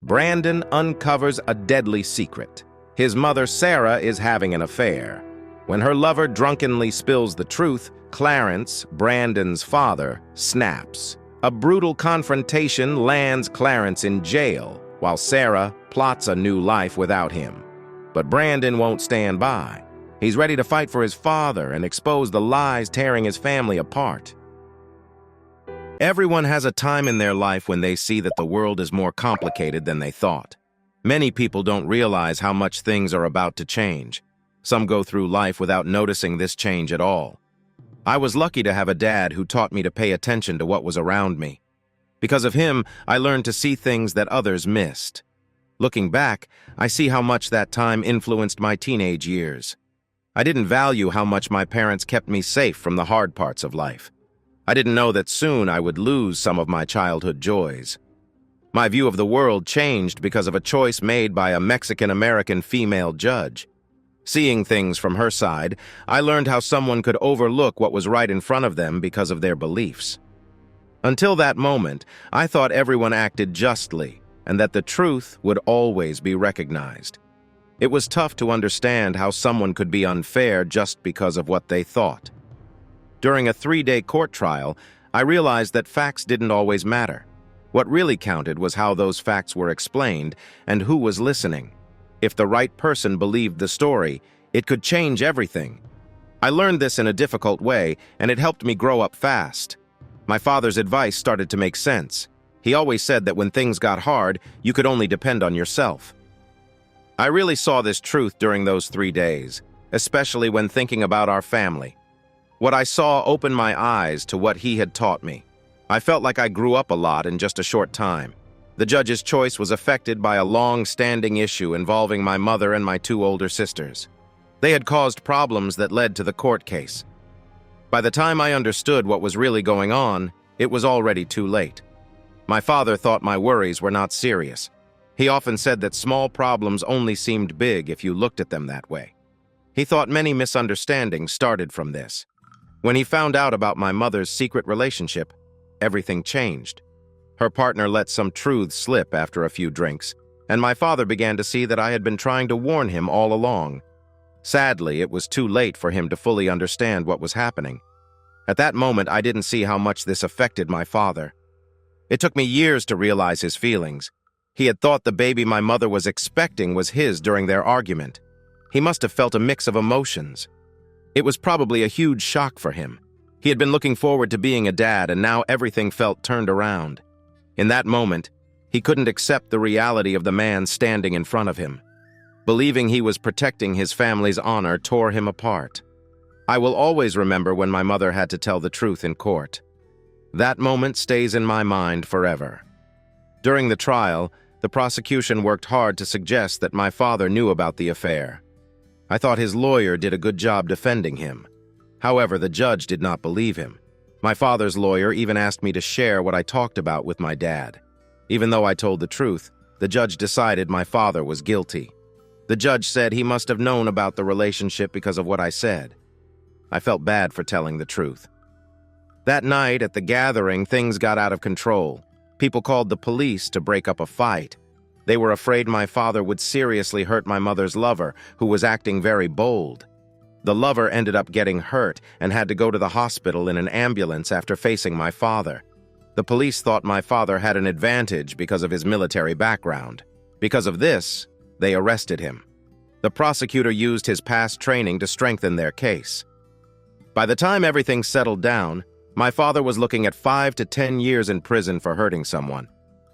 Brandon uncovers a deadly secret. His mother, Sarah, is having an affair. When her lover drunkenly spills the truth, Clarence, Brandon's father, snaps. A brutal confrontation lands Clarence in jail, while Sarah plots a new life without him. But Brandon won't stand by. He's ready to fight for his father and expose the lies tearing his family apart. Everyone has a time in their life when they see that the world is more complicated than they thought. Many people don't realize how much things are about to change. Some go through life without noticing this change at all. I was lucky to have a dad who taught me to pay attention to what was around me. Because of him, I learned to see things that others missed. Looking back, I see how much that time influenced my teenage years. I didn't value how much my parents kept me safe from the hard parts of life. I didn't know that soon I would lose some of my childhood joys. My view of the world changed because of a choice made by a Mexican-American female judge. Seeing things from her side, I learned how someone could overlook what was right in front of them because of their beliefs. Until that moment, I thought everyone acted justly and that the truth would always be recognized. It was tough to understand how someone could be unfair just because of what they thought. During a 3-day court trial, I realized that facts didn't always matter. What really counted was how those facts were explained and who was listening. If the right person believed the story, it could change everything. I learned this in a difficult way, and it helped me grow up fast. My father's advice started to make sense. He always said that when things got hard, you could only depend on yourself. I really saw this truth during those 3 days, especially when thinking about our family. What I saw opened my eyes to what he had taught me. I felt like I grew up a lot in just a short time. The judge's choice was affected by a long-standing issue involving my mother and my 2 older sisters. They had caused problems that led to the court case. By the time I understood what was really going on, it was already too late. My father thought my worries were not serious. He often said that small problems only seemed big if you looked at them that way. He thought many misunderstandings started from this. When he found out about my mother's secret relationship, everything changed. Her partner let some truths slip after a few drinks, and my father began to see that I had been trying to warn him all along. Sadly, it was too late for him to fully understand what was happening. At that moment, I didn't see how much this affected my father. It took me years to realize his feelings. He had thought the baby my mother was expecting was his during their argument. He must have felt a mix of emotions. It was probably a huge shock for him. He had been looking forward to being a dad, and now everything felt turned around. In that moment, he couldn't accept the reality of the man standing in front of him. Believing he was protecting his family's honor tore him apart. I will always remember when my mother had to tell the truth in court. That moment stays in my mind forever. During the trial, the prosecution worked hard to suggest that my father knew about the affair. I thought his lawyer did a good job defending him. However, the judge did not believe him. My father's lawyer even asked me to share what I talked about with my dad. Even though I told the truth, the judge decided my father was guilty. The judge said he must have known about the relationship because of what I said. I felt bad for telling the truth. That night at the gathering, things got out of control. People called the police to break up a fight. They were afraid my father would seriously hurt my mother's lover, who was acting very bold. The lover ended up getting hurt and had to go to the hospital in an ambulance after facing my father. The police thought my father had an advantage because of his military background. Because of this, they arrested him. The prosecutor used his past training to strengthen their case. By the time everything settled down, my father was looking at 5 to 10 years in prison for hurting someone.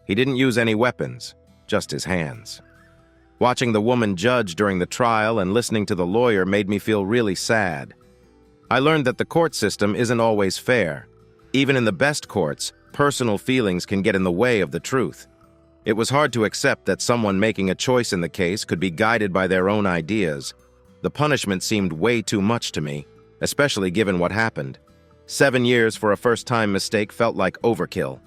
He didn't use any weapons, just his hands. Watching the woman judge during the trial and listening to the lawyer made me feel really sad. I learned that the court system isn't always fair. Even in the best courts, personal feelings can get in the way of the truth. It was hard to accept that someone making a choice in the case could be guided by their own ideas. The punishment seemed way too much to me, especially given what happened. 7 years for a first-time mistake felt like overkill.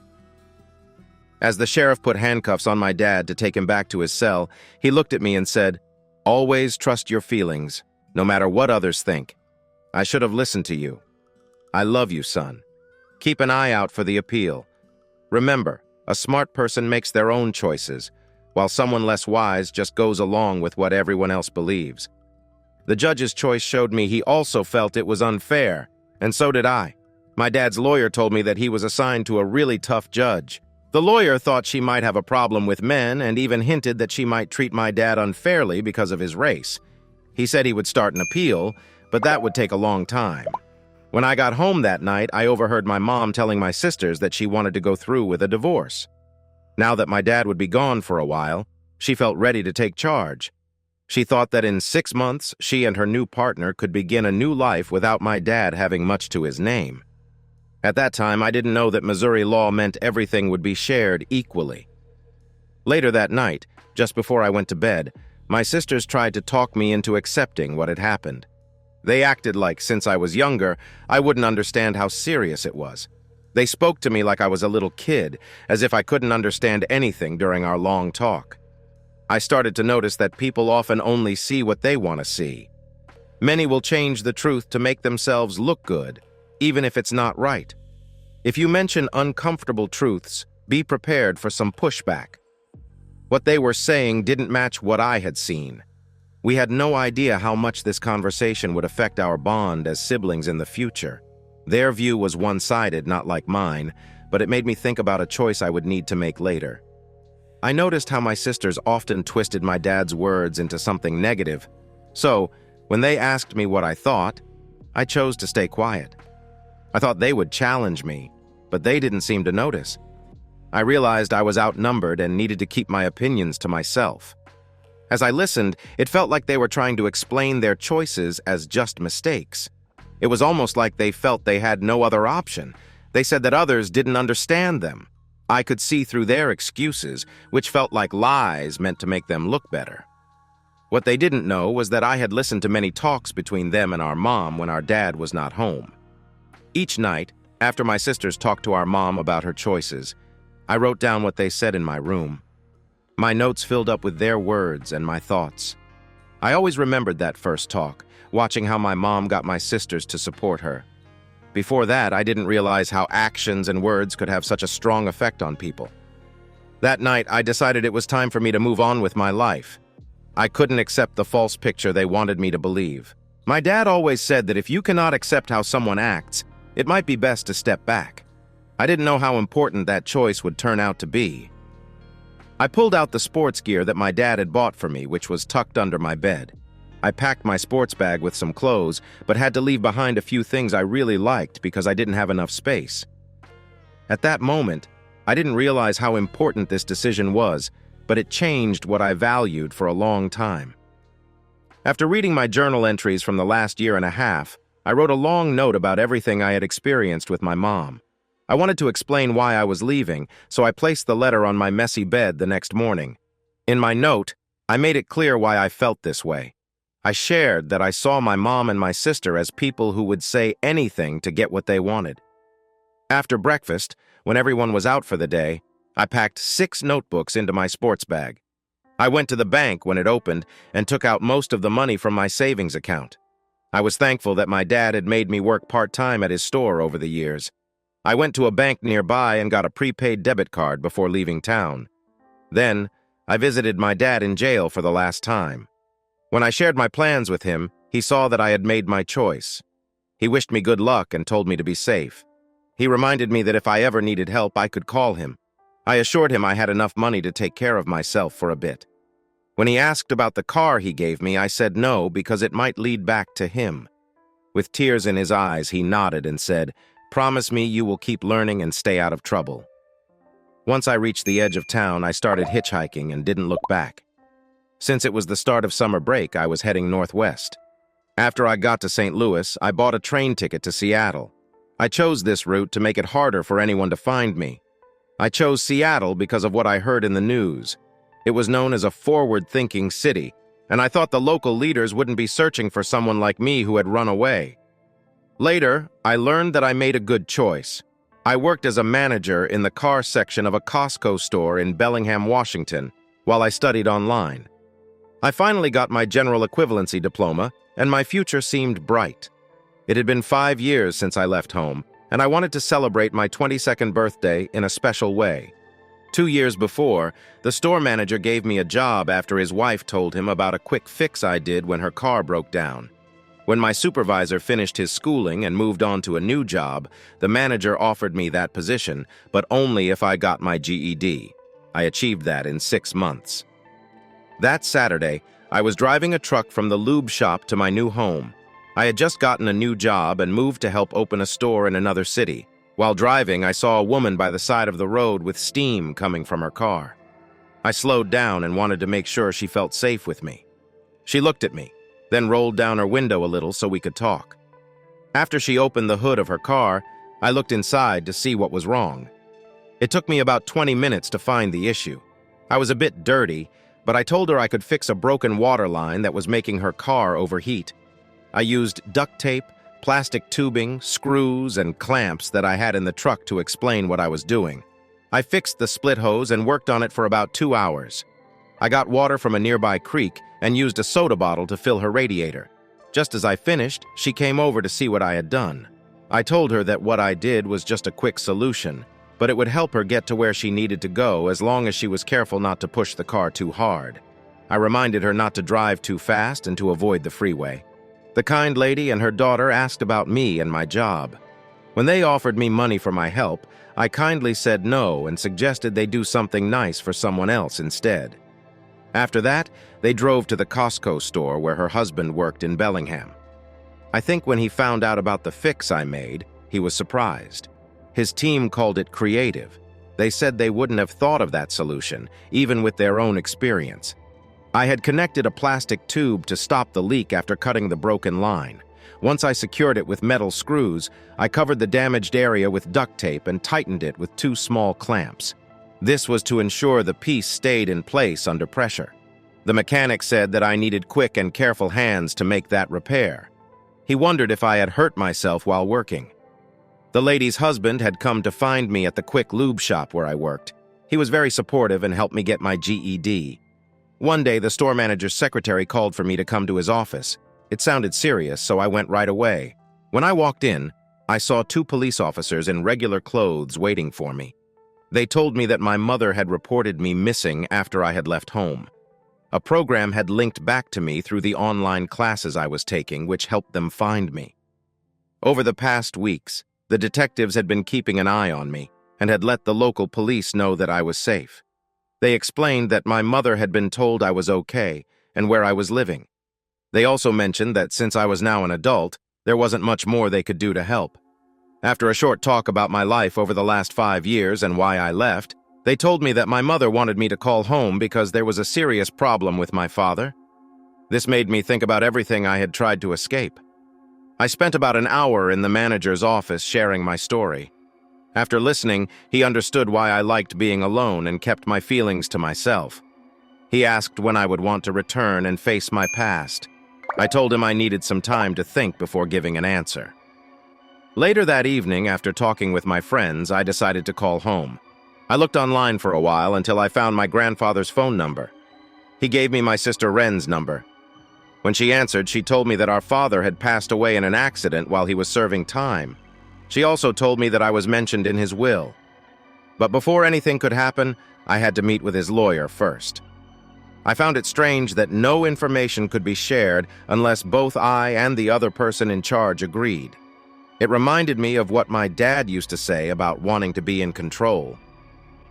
As the sheriff put handcuffs on my dad to take him back to his cell, he looked at me and said, "Always trust your feelings, no matter what others think. I should have listened to you. I love you, son. Keep an eye out for the appeal. Remember, a smart person makes their own choices, while someone less wise just goes along with what everyone else believes. The judge's choice showed me he also felt it was unfair, and so did I. My dad's lawyer told me that he was assigned to a really tough judge. The lawyer thought she might have a problem with men and even hinted that she might treat my dad unfairly because of his race. He said he would start an appeal, but that would take a long time. When I got home that night, I overheard my mom telling my sisters that she wanted to go through with a divorce. Now that my dad would be gone for a while, she felt ready to take charge. She thought that in 6 months, she and her new partner could begin a new life without my dad having much to his name. At that time, I didn't know that Missouri law meant everything would be shared equally. Later that night, just before I went to bed, my sisters tried to talk me into accepting what had happened. They acted like, since I was younger, I wouldn't understand how serious it was. They spoke to me like I was a little kid, as if I couldn't understand anything during our long talk. I started to notice that people often only see what they want to see. Many will change the truth to make themselves look good, even if it's not right. If you mention uncomfortable truths, be prepared for some pushback. What they were saying didn't match what I had seen. We had no idea how much this conversation would affect our bond as siblings in the future. Their view was one-sided, not like mine, but it made me think about a choice I would need to make later. I noticed how my sisters often twisted my dad's words into something negative, so when they asked me what I thought, I chose to stay quiet. I thought they would challenge me, but they didn't seem to notice. I realized I was outnumbered and needed to keep my opinions to myself. As I listened, it felt like they were trying to explain their choices as just mistakes. It was almost like they felt they had no other option. They said that others didn't understand them. I could see through their excuses, which felt like lies meant to make them look better. What they didn't know was that I had listened to many talks between them and our mom when our dad was not home. Each night, after my sisters talked to our mom about her choices, I wrote down what they said in my room. My notes filled up with their words and my thoughts. I always remembered that first talk, watching how my mom got my sisters to support her. Before that, I didn't realize how actions and words could have such a strong effect on people. That night, I decided it was time for me to move on with my life. I couldn't accept the false picture they wanted me to believe. My dad always said that if you cannot accept how someone acts, it might be best to step back. I didn't know how important that choice would turn out to be. I pulled out the sports gear that my dad had bought for me, which was tucked under my bed. I packed my sports bag with some clothes, but had to leave behind a few things I really liked because I didn't have enough space. At that moment, I didn't realize how important this decision was, but it changed what I valued for a long time. After reading my journal entries from the last year and a half, I wrote a long note about everything I had experienced with my mom. I wanted to explain why I was leaving, so I placed the letter on my messy bed the next morning. In my note, I made it clear why I felt this way. I shared that I saw my mom and my sister as people who would say anything to get what they wanted. After breakfast, when everyone was out for the day, I packed 6 notebooks into my sports bag. I went to the bank when it opened and took out most of the money from my savings account. I was thankful that my dad had made me work part-time at his store over the years. I went to a bank nearby and got a prepaid debit card before leaving town. Then, I visited my dad in jail for the last time. When I shared my plans with him, he saw that I had made my choice. He wished me good luck and told me to be safe. He reminded me that if I ever needed help, I could call him. I assured him I had enough money to take care of myself for a bit. When he asked about the car he gave me, I said no because it might lead back to him. With tears in his eyes, he nodded and said, "Promise me you will keep learning and stay out of trouble." Once I reached the edge of town, I started hitchhiking and didn't look back. Since it was the start of summer break, I was heading northwest. After I got to St. Louis, I bought a train ticket to Seattle. I chose this route to make it harder for anyone to find me. I chose Seattle because of what I heard in the news. It was known as a forward-thinking city, and I thought the local leaders wouldn't be searching for someone like me who had run away. Later, I learned that I made a good choice. I worked as a manager in the car section of a Costco store in Bellingham, Washington, while I studied online. I finally got my general equivalency diploma, and my future seemed bright. It had been 5 years since I left home, and I wanted to celebrate my 22nd birthday in a special way. 2 years before, the store manager gave me a job after his wife told him about a quick fix I did when her car broke down. When my supervisor finished his schooling and moved on to a new job, the manager offered me that position, but only if I got my GED. I achieved that in 6 months. That Saturday, I was driving a truck from the lube shop to my new home. I had just gotten a new job and moved to help open a store in another city. While driving, I saw a woman by the side of the road with steam coming from her car. I slowed down and wanted to make sure she felt safe with me. She looked at me, then rolled down her window a little so we could talk. After she opened the hood of her car, I looked inside to see what was wrong. It took me about 20 minutes to find the issue. I was a bit dirty, but I told her I could fix a broken water line that was making her car overheat. I used duct tape, plastic tubing, screws, and clamps that I had in the truck to explain what I was doing. I fixed the split hose and worked on it for about 2 hours. I got water from a nearby creek and used a soda bottle to fill her radiator. Just as I finished, she came over to see what I had done. I told her that what I did was just a quick solution, but it would help her get to where she needed to go as long as she was careful not to push the car too hard. I reminded her not to drive too fast and to avoid the freeway. The kind lady and her daughter asked about me and my job. When they offered me money for my help, I kindly said no and suggested they do something nice for someone else instead. After that, they drove to the Costco store where her husband worked in Bellingham. I think when he found out about the fix I made, he was surprised. His team called it creative. They said they wouldn't have thought of that solution, even with their own experience. I had connected a plastic tube to stop the leak after cutting the broken line. Once I secured it with metal screws, I covered the damaged area with duct tape and tightened it with 2 small clamps. This was to ensure the piece stayed in place under pressure. The mechanic said that I needed quick and careful hands to make that repair. He wondered if I had hurt myself while working. The lady's husband had come to find me at the quick lube shop where I worked. He was very supportive and helped me get my GED. One day, the store manager's secretary called for me to come to his office. It sounded serious, so I went right away. When I walked in, I saw 2 police officers in regular clothes waiting for me. They told me that my mother had reported me missing after I had left home. A program had linked back to me through the online classes I was taking, which helped them find me. Over the past weeks, the detectives had been keeping an eye on me and had let the local police know that I was safe. They explained that my mother had been told I was okay and where I was living. They also mentioned that since I was now an adult, there wasn't much more they could do to help. After a short talk about my life over the last 5 years and why I left, they told me that my mother wanted me to call home because there was a serious problem with my father. This made me think about everything I had tried to escape. I spent about an hour in the manager's office sharing my story. After listening, he understood why I liked being alone and kept my feelings to myself. He asked when I would want to return and face my past. I told him I needed some time to think before giving an answer. Later that evening, after talking with my friends, I decided to call home. I looked online for a while until I found my grandfather's phone number. He gave me my sister Ren's number. When she answered, she told me that our father had passed away in an accident while he was serving time. She also told me that I was mentioned in his will. But before anything could happen, I had to meet with his lawyer first. I found it strange that no information could be shared unless both I and the other person in charge agreed. It reminded me of what my dad used to say about wanting to be in control.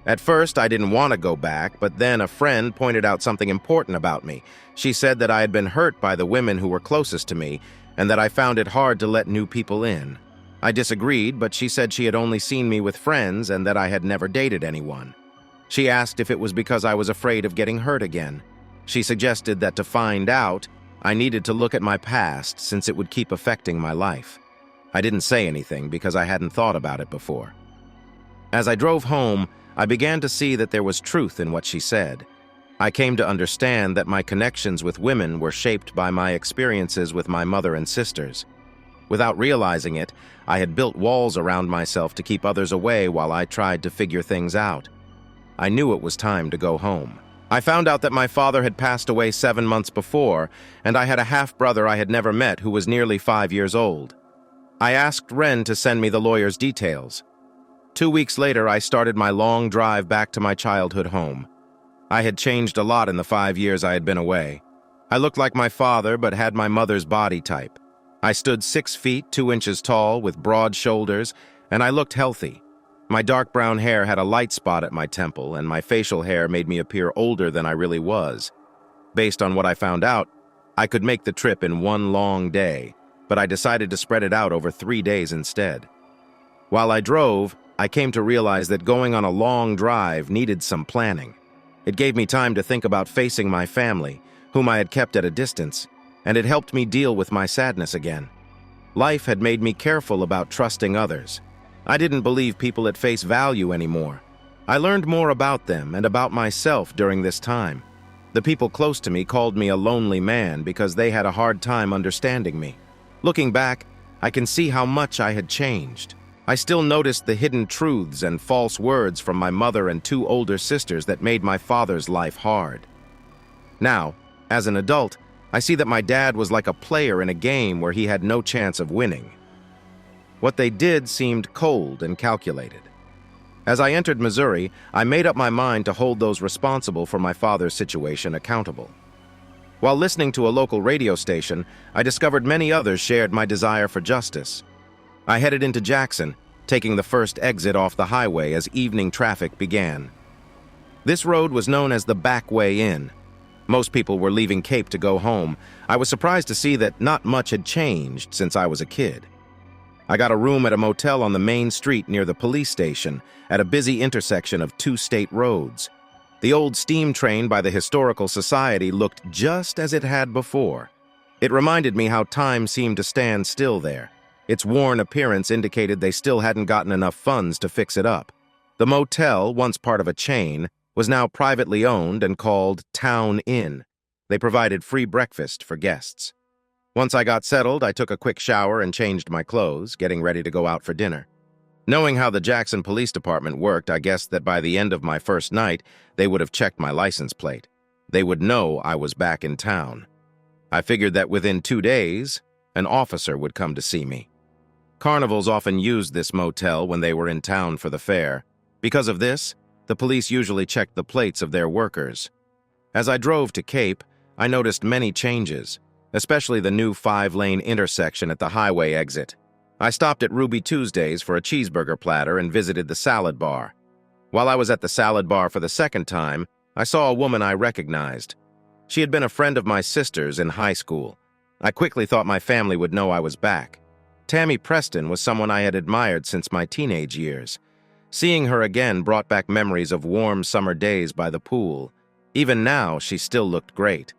At first, I didn't want to go back, but then a friend pointed out something important about me. She said that I had been hurt by the women who were closest to me, and that I found it hard to let new people in. I disagreed, but she said she had only seen me with friends and that I had never dated anyone. She asked if it was because I was afraid of getting hurt again. She suggested that to find out, I needed to look at my past since it would keep affecting my life. I didn't say anything because I hadn't thought about it before. As I drove home, I began to see that there was truth in what she said. I came to understand that my connections with women were shaped by my experiences with my mother and sisters. Without realizing it, I had built walls around myself to keep others away while I tried to figure things out. I knew it was time to go home. I found out that my father had passed away 7 months before, and I had a half-brother I had never met who was nearly 5 years old. I asked Ren to send me the lawyer's details. 2 weeks later, I started my long drive back to my childhood home. I had changed a lot in the 5 years I had been away. I looked like my father, but had my mother's body type. I stood 6 feet, 2 inches tall, with broad shoulders, and I looked healthy. My dark brown hair had a light spot at my temple, and my facial hair made me appear older than I really was. Based on what I found out, I could make the trip in one long day, but I decided to spread it out over 3 days instead. While I drove, I came to realize that going on a long drive needed some planning. It gave me time to think about facing my family, whom I had kept at a distance, and it helped me deal with my sadness again. Life had made me careful about trusting others. I didn't believe people at face value anymore. I learned more about them and about myself during this time. The people close to me called me a lonely man because they had a hard time understanding me. Looking back, I can see how much I had changed. I still noticed the hidden truths and false words from my mother and 2 older sisters that made my father's life hard. Now, as an adult, I see that my dad was like a player in a game where he had no chance of winning. What they did seemed cold and calculated. As I entered Missouri, I made up my mind to hold those responsible for my father's situation accountable. While listening to a local radio station, I discovered many others shared my desire for justice. I headed into Jackson, taking the first exit off the highway as evening traffic began. This road was known as the back way in. Most people were leaving Cape to go home. I was surprised to see that not much had changed since I was a kid. I got a room at a motel on the main street near the police station at a busy intersection of 2 state roads. The old steam train by the Historical Society looked just as it had before. It reminded me how time seemed to stand still there. Its worn appearance indicated they still hadn't gotten enough funds to fix it up. The motel, once part of a chain, was now privately owned and called Town Inn. They provided free breakfast for guests. Once I got settled, I took a quick shower and changed my clothes, getting ready to go out for dinner. Knowing how the Jackson Police Department worked, I guessed that by the end of my first night, they would have checked my license plate. They would know I was back in town. I figured that within 2 days, an officer would come to see me. Carnivals often used this motel when they were in town for the fair. Because of this, the police usually checked the plates of their workers. As I drove to Cape, I noticed many changes, especially the new 5-lane intersection at the highway exit. I stopped at Ruby Tuesdays for a cheeseburger platter and visited the salad bar. While I was at the salad bar for the second time, I saw a woman I recognized. She had been a friend of my sister's in high school. I quickly thought my family would know I was back. Tammy Preston was someone I had admired since my teenage years. Seeing her again brought back memories of warm summer days by the pool. Even now, she still looked great.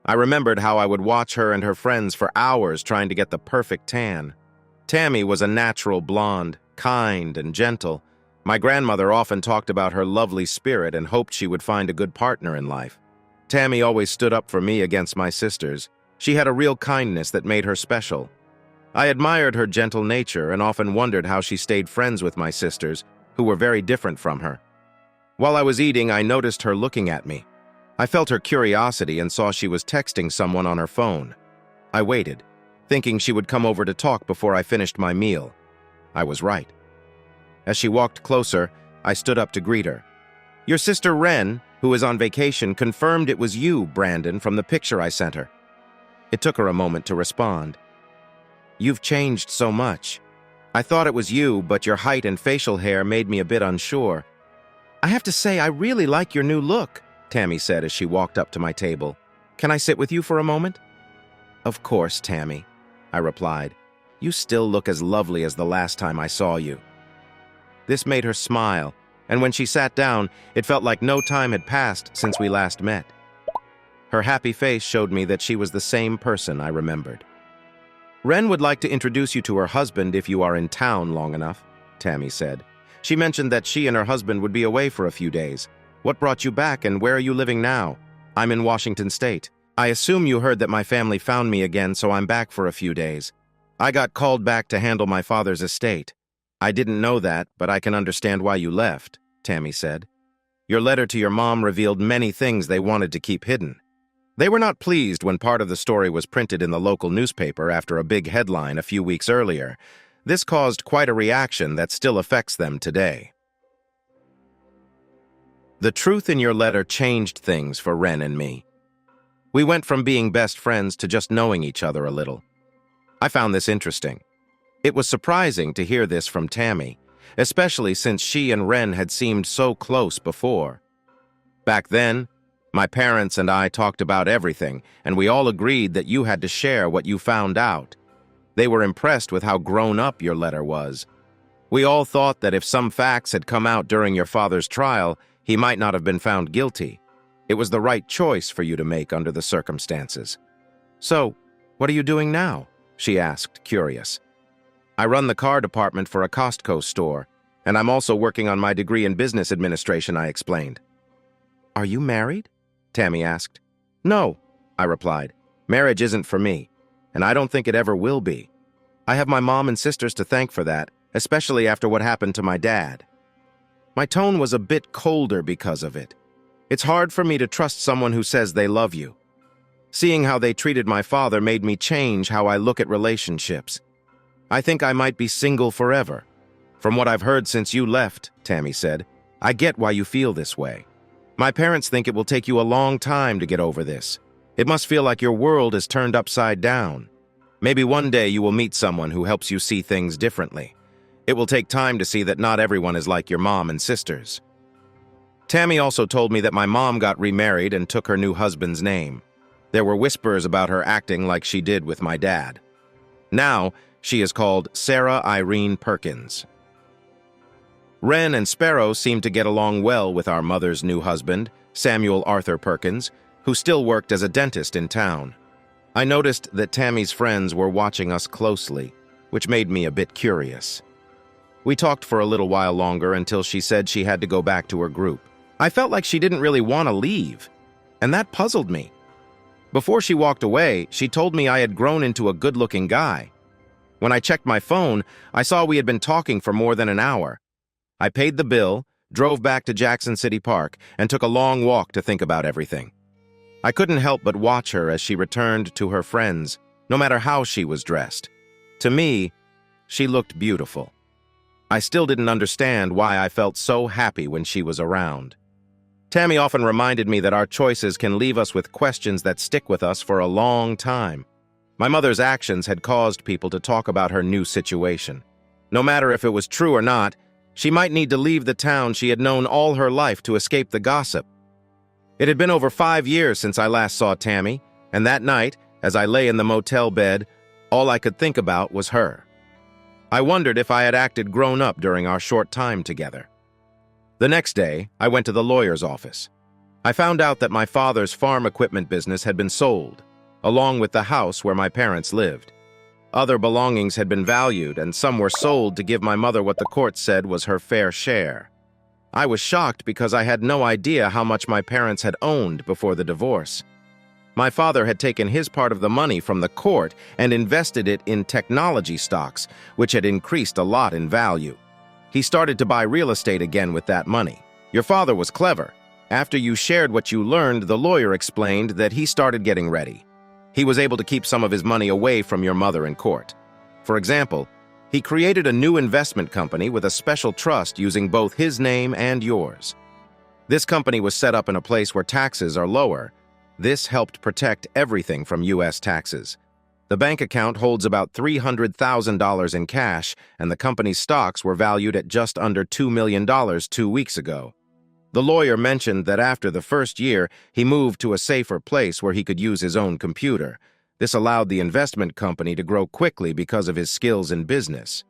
I remembered how I would watch her and her friends for hours trying to get the perfect tan. Tammy was a natural blonde, kind and gentle. My grandmother often talked about her lovely spirit and hoped she would find a good partner in life. Tammy always stood up for me against my sisters. She had a real kindness that made her special. I admired her gentle nature and often wondered how she stayed friends with my sisters, who were very different from her. While I was eating, I noticed her looking at me. I felt her curiosity and saw she was texting someone on her phone. I waited, thinking she would come over to talk before I finished my meal. I was right. As she walked closer, I stood up to greet her. Your sister Wren, who is on vacation, confirmed it was you, Brandon, from the picture I sent her. It took her a moment to respond. You've changed so much. I thought it was you, but your height and facial hair made me a bit unsure. I have to say, I really like your new look, Tammy said as she walked up to my table. Can I sit with you for a moment? Of course, Tammy, I replied. You still look as lovely as the last time I saw you. This made her smile, and when she sat down, it felt like no time had passed since we last met. Her happy face showed me that she was the same person I remembered. Wren would like to introduce you to her husband if you are in town long enough, Tammy said. She mentioned that she and her husband would be away for a few days. What brought you back and where are you living now? I'm in Washington State. I assume you heard that my family found me again, so I'm back for a few days. I got called back to handle my father's estate. I didn't know that, but I can understand why you left, Tammy said. Your letter to your mom revealed many things they wanted to keep hidden. They were not pleased when part of the story was printed in the local newspaper after a big headline a few weeks earlier. This caused quite a reaction that still affects them today. The truth in your letter changed things for Ren and me. We went from being best friends to just knowing each other a little. I found this interesting. It was surprising to hear this from Tammy, especially since she and Ren had seemed so close before. Back then, my parents and I talked about everything, and we all agreed that you had to share what you found out. They were impressed with how grown up your letter was. We all thought that if some facts had come out during your father's trial, he might not have been found guilty. It was the right choice for you to make under the circumstances. So, what are you doing now? She asked, curious. I run the car department for a Costco store, and I'm also working on my degree in business administration, I explained. Are you married? Tammy asked. No, I replied. Marriage isn't for me, and I don't think it ever will be. I have my mom and sisters to thank for that, especially after what happened to my dad. My tone was a bit colder because of it. It's hard for me to trust someone who says they love you. Seeing how they treated my father made me change how I look at relationships. I think I might be single forever. From what I've heard since you left, Tammy said, I get why you feel this way. My parents think it will take you a long time to get over this. It must feel like your world is turned upside down. Maybe one day you will meet someone who helps you see things differently. It will take time to see that not everyone is like your mom and sisters. Tammy also told me that my mom got remarried and took her new husband's name. There were whispers about her acting like she did with my dad. Now, she is called Sarah Irene Perkins. Ren and Sparrow seemed to get along well with our mother's new husband, Samuel Arthur Perkins, who still worked as a dentist in town. I noticed that Tammy's friends were watching us closely, which made me a bit curious. We talked for a little while longer until she said she had to go back to her group. I felt like she didn't really want to leave, and that puzzled me. Before she walked away, she told me I had grown into a good-looking guy. When I checked my phone, I saw we had been talking for more than an hour. I paid the bill, drove back to Jackson City Park, and took a long walk to think about everything. I couldn't help but watch her as she returned to her friends, no matter how she was dressed. To me, she looked beautiful. I still didn't understand why I felt so happy when she was around. Tammy often reminded me that our choices can leave us with questions that stick with us for a long time. My mother's actions had caused people to talk about her new situation. No matter if it was true or not, she might need to leave the town she had known all her life to escape the gossip. It had been over 5 years since I last saw Tammy, and that night, as I lay in the motel bed, all I could think about was her. I wondered if I had acted grown up during our short time together. The next day, I went to the lawyer's office. I found out that my father's farm equipment business had been sold, along with the house where my parents lived. Other belongings had been valued, and some were sold to give my mother what the court said was her fair share. I was shocked because I had no idea how much my parents had owned before the divorce. My father had taken his part of the money from the court and invested it in technology stocks, which had increased a lot in value. He started to buy real estate again with that money. Your father was clever. After you shared what you learned, the lawyer explained that he started getting ready. He was able to keep some of his money away from your mother in court. For example, he created a new investment company with a special trust using both his name and yours. This company was set up in a place where taxes are lower. This helped protect everything from U.S. taxes. The bank account holds about $300,000 in cash, and the company's stocks were valued at just under $2 million 2 weeks ago. The lawyer mentioned that after the first year, he moved to a safer place where he could use his own computer. This allowed the investment company to grow quickly because of his skills in business.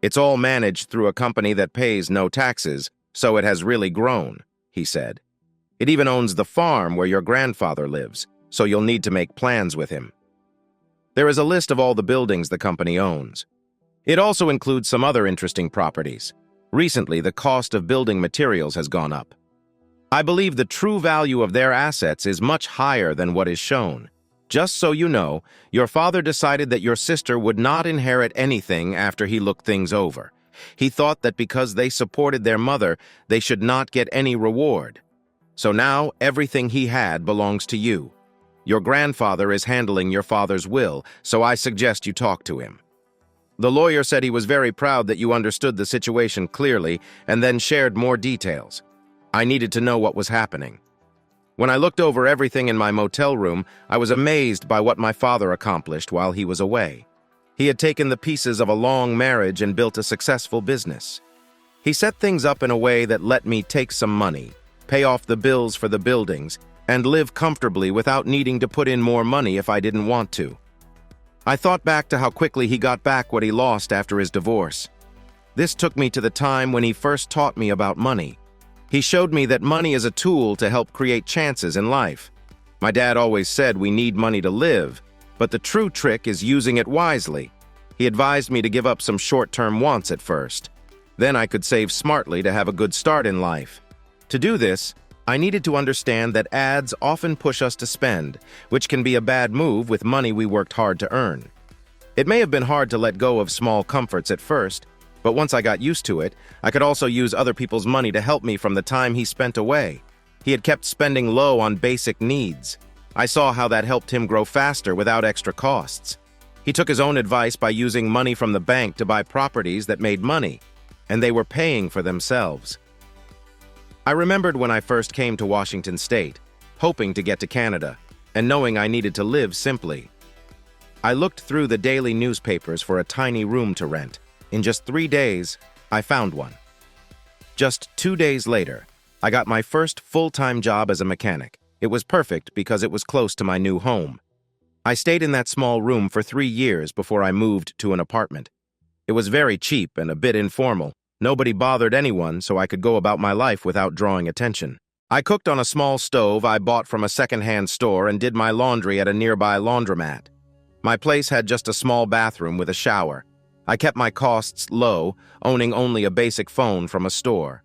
It's all managed through a company that pays no taxes, so it has really grown, he said. It even owns the farm where your grandfather lives, so you'll need to make plans with him. There is a list of all the buildings the company owns. It also includes some other interesting properties. Recently, the cost of building materials has gone up. I believe the true value of their assets is much higher than what is shown. Just so you know, your father decided that your sister would not inherit anything after he looked things over. He thought that because they supported their mother, they should not get any reward. So now, everything he had belongs to you. Your grandfather is handling your father's will, so I suggest you talk to him. The lawyer said he was very proud that you understood the situation clearly and then shared more details. I needed to know what was happening. When I looked over everything in my motel room, I was amazed by what my father accomplished while he was away. He had taken the pieces of a long marriage and built a successful business. He set things up in a way that let me take some money, pay off the bills for the buildings, and live comfortably without needing to put in more money if I didn't want to. I thought back to how quickly he got back what he lost after his divorce. This took me to the time when he first taught me about money. He showed me that money is a tool to help create chances in life. My dad always said we need money to live, but the true trick is using it wisely. He advised me to give up some short-term wants at first. Then I could save smartly to have a good start in life. To do this, I needed to understand that ads often push us to spend, which can be a bad move with money we worked hard to earn. It may have been hard to let go of small comforts at first, but once I got used to it, I could also use other people's money to help me from the time he spent away. He had kept spending low on basic needs. I saw how that helped him grow faster without extra costs. He took his own advice by using money from the bank to buy properties that made money, and they were paying for themselves. I remembered when I first came to Washington State, hoping to get to Canada, and knowing I needed to live simply. I looked through the daily newspapers for a tiny room to rent. In just 3 days, I found one. Just 2 days later, I got my first full-time job as a mechanic. It was perfect because it was close to my new home. I stayed in that small room for 3 years before I moved to an apartment. It was very cheap and a bit informal. Nobody bothered anyone, so I could go about my life without drawing attention. I cooked on a small stove I bought from a second-hand store and did my laundry at a nearby laundromat. My place had just a small bathroom with a shower. I kept my costs low, owning only a basic phone from a store.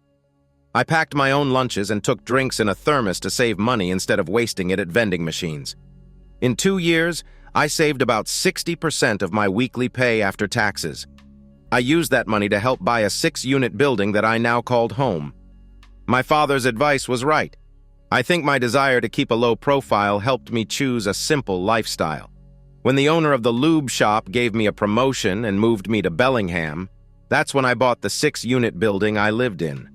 I packed my own lunches and took drinks in a thermos to save money instead of wasting it at vending machines. In 2 years, I saved about 60% of my weekly pay after taxes. I used that money to help buy a 6-unit building that I now called home. My father's advice was right. I think my desire to keep a low profile helped me choose a simple lifestyle. When the owner of the lube shop gave me a promotion and moved me to Bellingham, that's when I bought the 6-unit building I lived in.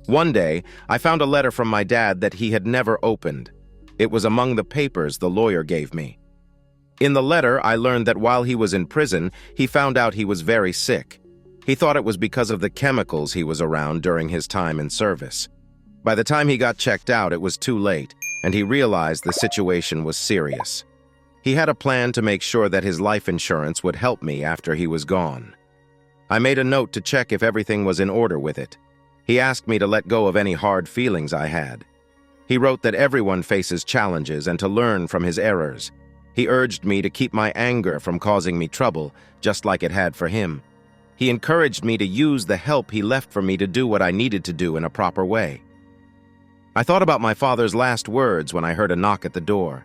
One day, I found a letter from my dad that he had never opened. It was among the papers the lawyer gave me. In the letter, I learned that while he was in prison, he found out he was very sick. He thought it was because of the chemicals he was around during his time in service. By the time he got checked out, it was too late, and he realized the situation was serious. He had a plan to make sure that his life insurance would help me after he was gone. I made a note to check if everything was in order with it. He asked me to let go of any hard feelings I had. He wrote that everyone faces challenges and to learn from his errors. He urged me to keep my anger from causing me trouble, just like it had for him. He encouraged me to use the help he left for me to do what I needed to do in a proper way. I thought about my father's last words when I heard a knock at the door.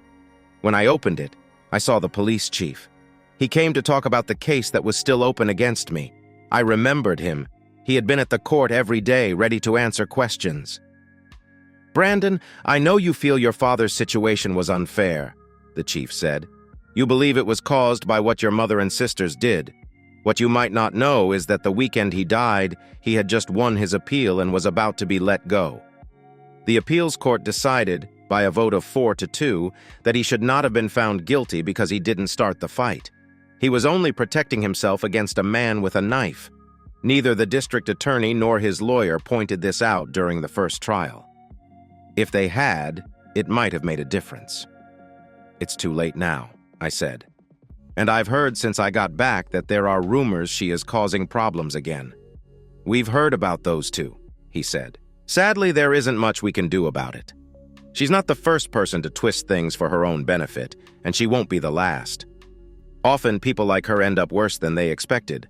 When I opened it, I saw the police chief. He came to talk about the case that was still open against me. I remembered him. He had been at the court every day, ready to answer questions. "Brandon, I know you feel your father's situation was unfair," the chief said. "You believe it was caused by what your mother and sisters did. What you might not know is that the weekend he died, he had just won his appeal and was about to be let go. The appeals court decided, by a vote of 4-2, that he should not have been found guilty because he didn't start the fight. He was only protecting himself against a man with a knife. Neither the district attorney nor his lawyer pointed this out during the first trial. If they had, it might have made a difference." "It's too late now," I said. "And I've heard since I got back that there are rumors she is causing problems again." "We've heard about those two," he said. "Sadly, there isn't much we can do about it. She's not the first person to twist things for her own benefit, and she won't be the last. Often, people like her end up worse than they expected.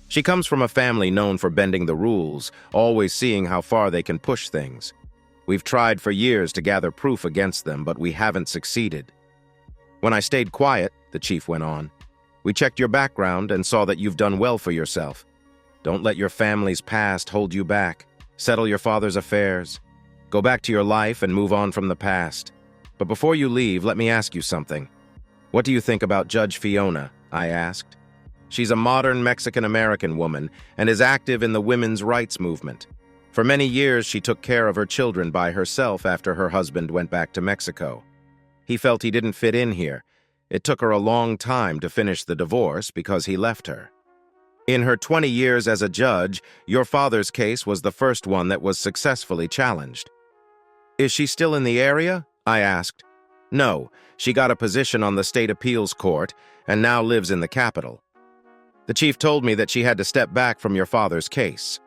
She comes from a family known for bending the rules, always seeing how far they can push things. We've tried for years to gather proof against them, but we haven't succeeded. When I stayed quiet," the chief went on, "we checked your background and saw that you've done well for yourself. Don't let your family's past hold you back. Settle your father's affairs. Go back to your life and move on from the past. But before you leave, let me ask you something. What do you think about Judge Fiona?" I asked. She's a modern Mexican-American woman and is active in the women's rights movement. For many years, she took care of her children by herself after her husband went back to Mexico. He felt he didn't fit in here. It took her a long time to finish the divorce because he left her. In her 20 years as a judge, your father's case was the first one that was successfully challenged. Is she still in the area? I asked. No, she got a position on the state appeals court and now lives in the capital. The chief told me that she had to step back from your father's case.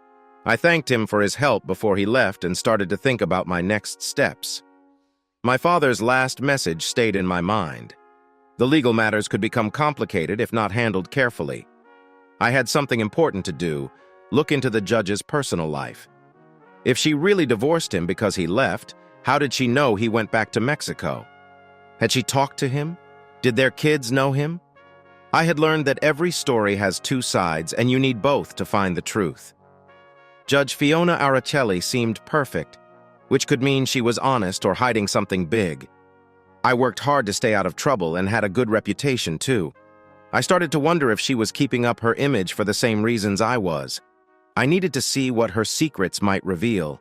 I thanked him for his help before he left and started to think about my next steps. My father's last message stayed in my mind. The legal matters could become complicated if not handled carefully. I had something important to do, look into the judge's personal life. If she really divorced him because he left, how did she know he went back to Mexico? Had she talked to him? Did their kids know him? I had learned that every story has two sides and you need both to find the truth. Judge Fiona Aracelli seemed perfect, which could mean she was honest or hiding something big. I worked hard to stay out of trouble and had a good reputation too. I started to wonder if she was keeping up her image for the same reasons I was. I needed to see what her secrets might reveal.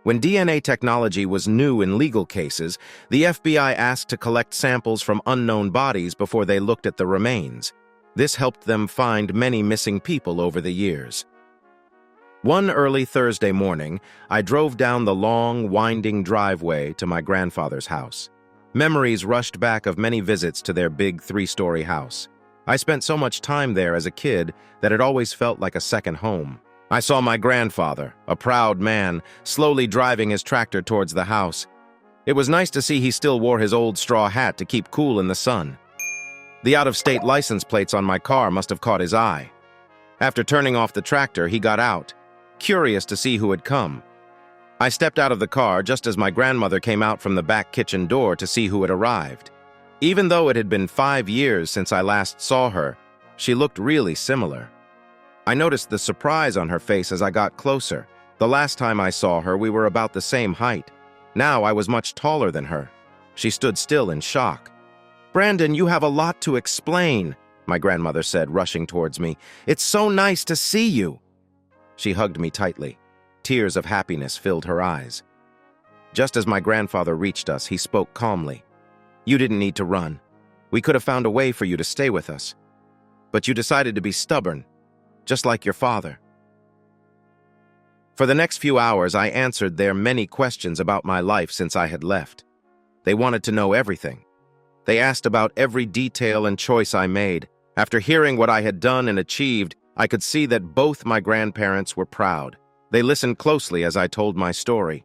When DNA technology was new in legal cases, the FBI asked to collect samples from unknown bodies before they looked at the remains. This helped them find many missing people over the years. One early Thursday morning, I drove down the long, winding driveway to my grandfather's house. Memories rushed back of many visits to their big 3-story house. I spent so much time there as a kid that it always felt like a second home. I saw my grandfather, a proud man, slowly driving his tractor towards the house. It was nice to see he still wore his old straw hat to keep cool in the sun. The out-of-state license plates on my car must have caught his eye. After turning off the tractor, he got out, curious to see who had come. I stepped out of the car just as my grandmother came out from the back kitchen door to see who had arrived. Even though it had been 5 years since I last saw her, she looked really similar. I noticed the surprise on her face as I got closer. The last time I saw her, we were about the same height. Now I was much taller than her. She stood still in shock. "Brandon, you have a lot to explain," my grandmother said, rushing towards me. "It's so nice to see you." She hugged me tightly. Tears of happiness filled her eyes. Just as my grandfather reached us, he spoke calmly. "You didn't need to run. We could have found a way for you to stay with us. But you decided to be stubborn, just like your father." For the next few hours, I answered their many questions about my life since I had left. They wanted to know everything. They asked about every detail and choice I made. After hearing what I had done and achieved, I could see that both my grandparents were proud. They listened closely as I told my story.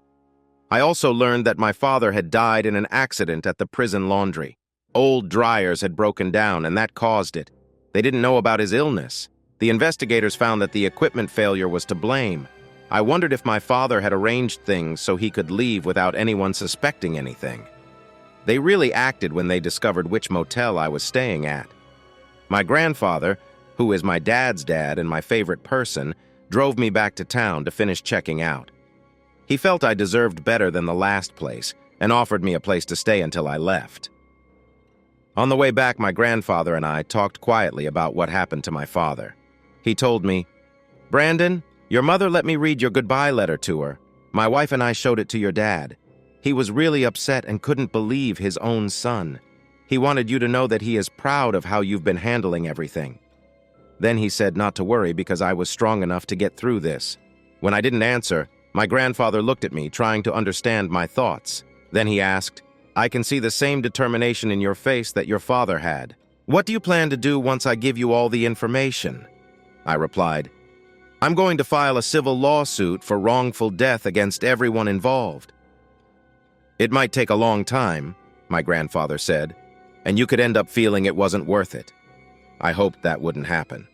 I also learned that my father had died in an accident at the prison laundry. Old dryers had broken down, and that caused it. They didn't know about his illness. The investigators found that the equipment failure was to blame. I wondered if my father had arranged things so he could leave without anyone suspecting anything. They really acted when they discovered which motel I was staying at. My grandfather, who is my dad's dad and my favorite person, drove me back to town to finish checking out. He felt I deserved better than the last place and offered me a place to stay until I left. On the way back, my grandfather and I talked quietly about what happened to my father. He told me, "Brandon, your mother let me read your goodbye letter to her. My wife and I showed it to your dad. He was really upset and couldn't believe his own son. He wanted you to know that he is proud of how you've been handling everything." Then he said not to worry because I was strong enough to get through this. When I didn't answer, my grandfather looked at me, trying to understand my thoughts. Then he asked, "I can see the same determination in your face that your father had. What do you plan to do once I give you all the information?" I replied, "I'm going to file a civil lawsuit for wrongful death against everyone involved." "It might take a long time," my grandfather said, "and you could end up feeling it wasn't worth it." I hoped that wouldn't happen.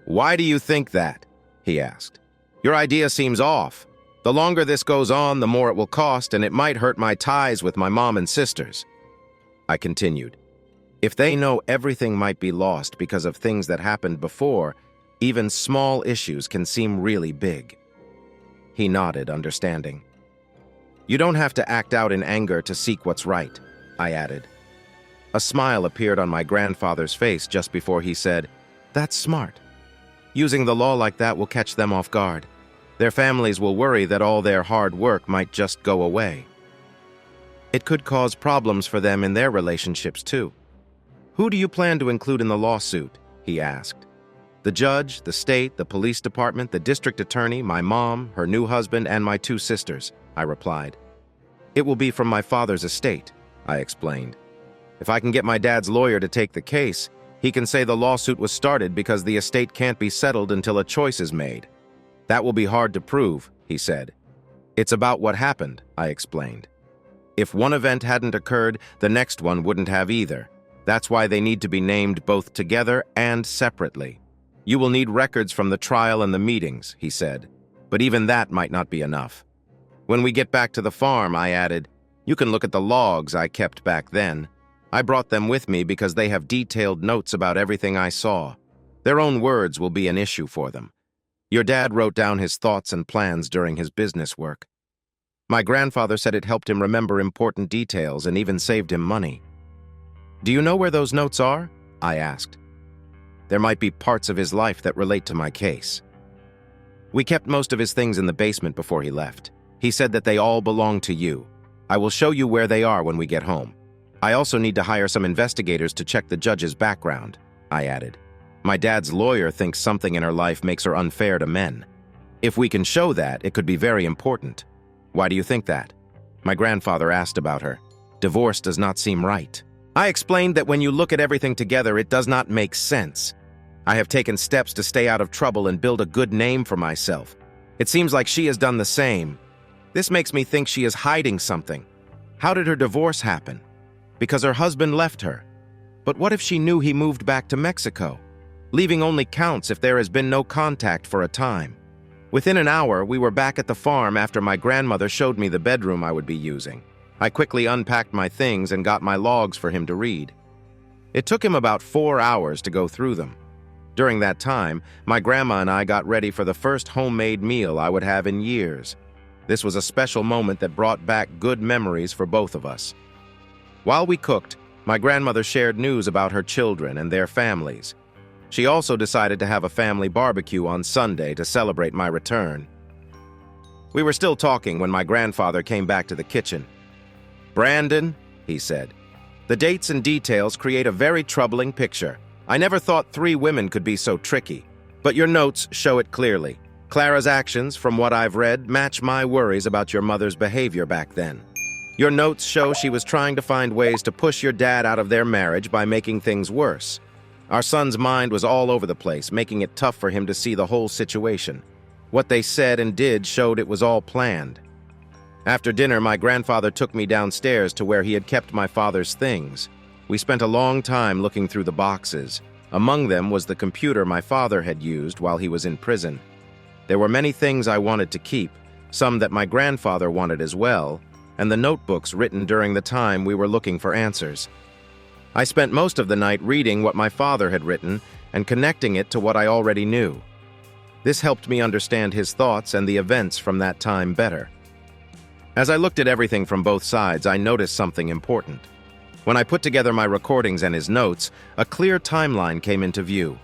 "Why do you think that?" he asked. "Your idea seems off. The longer this goes on, the more it will cost, and it might hurt my ties with my mom and sisters." I continued, "If they know everything might be lost because of things that happened before, even small issues can seem really big." He nodded, understanding. "You don't have to act out in anger to seek what's right," I added. A smile appeared on my grandfather's face just before he said, That's smart. Using the law like that will catch them off guard. Their families will worry that all their hard work might just go away. It could cause problems for them in their relationships, too. Who do you plan to include in the lawsuit? He asked. The judge, the state, the police department, the district attorney, my mom, her new husband, and my 2 sisters, I replied. It will be from my father's estate, I explained. If I can get my dad's lawyer to take the case, he can say the lawsuit was started because the estate can't be settled until a choice is made. That will be hard to prove, he said. It's about what happened, I explained. If one event hadn't occurred, the next one wouldn't have either. That's why they need to be named both together and separately. You will need records from the trial and the meetings, he said, but even that might not be enough. When we get back to the farm, I added, you can look at the logs I kept back then. I brought them with me because they have detailed notes about everything I saw. Their own words will be an issue for them. Your dad wrote down his thoughts and plans during his business work. My grandfather said it helped him remember important details and even saved him money. Do you know where those notes are? I asked. There might be parts of his life that relate to my case. We kept most of his things in the basement before he left. He said that they all belong to you. I will show you where they are when we get home. I also need to hire some investigators to check the judge's background, I added. My dad's lawyer thinks something in her life makes her unfair to men. If we can show that, it could be very important. Why do you think that? My grandfather asked about her. Divorce does not seem right. I explained that when you look at everything together, it does not make sense. I have taken steps to stay out of trouble and build a good name for myself. It seems like she has done the same. This makes me think she is hiding something. How did her divorce happen? Because her husband left her. But what if she knew he moved back to Mexico? Leaving only counts if there has been no contact for a time. Within an hour, we were back at the farm after my grandmother showed me the bedroom I would be using. I quickly unpacked my things and got my logs for him to read. It took him about 4 hours to go through them. During that time, my grandma and I got ready for the first homemade meal I would have in years. This was a special moment that brought back good memories for both of us. While we cooked, my grandmother shared news about her children and their families. She also decided to have a family barbecue on Sunday to celebrate my return. We were still talking when my grandfather came back to the kitchen. Brandon, he said, the dates and details create a very troubling picture. I never thought 3 women could be so tricky, but your notes show it clearly. Clara's actions, from what I've read, match my worries about your mother's behavior back then. Your notes show she was trying to find ways to push your dad out of their marriage by making things worse. Our son's mind was all over the place, making it tough for him to see the whole situation. What they said and did showed it was all planned. After dinner, my grandfather took me downstairs to where he had kept my father's things. We spent a long time looking through the boxes. Among them was the computer my father had used while he was in prison. There were many things I wanted to keep, some that my grandfather wanted as well, and the notebooks written during the time we were looking for answers. I spent most of the night reading what my father had written and connecting it to what I already knew. This helped me understand his thoughts and the events from that time better. As I looked at everything from both sides, I noticed something important. When I put together my recordings and his notes, a clear timeline came into view.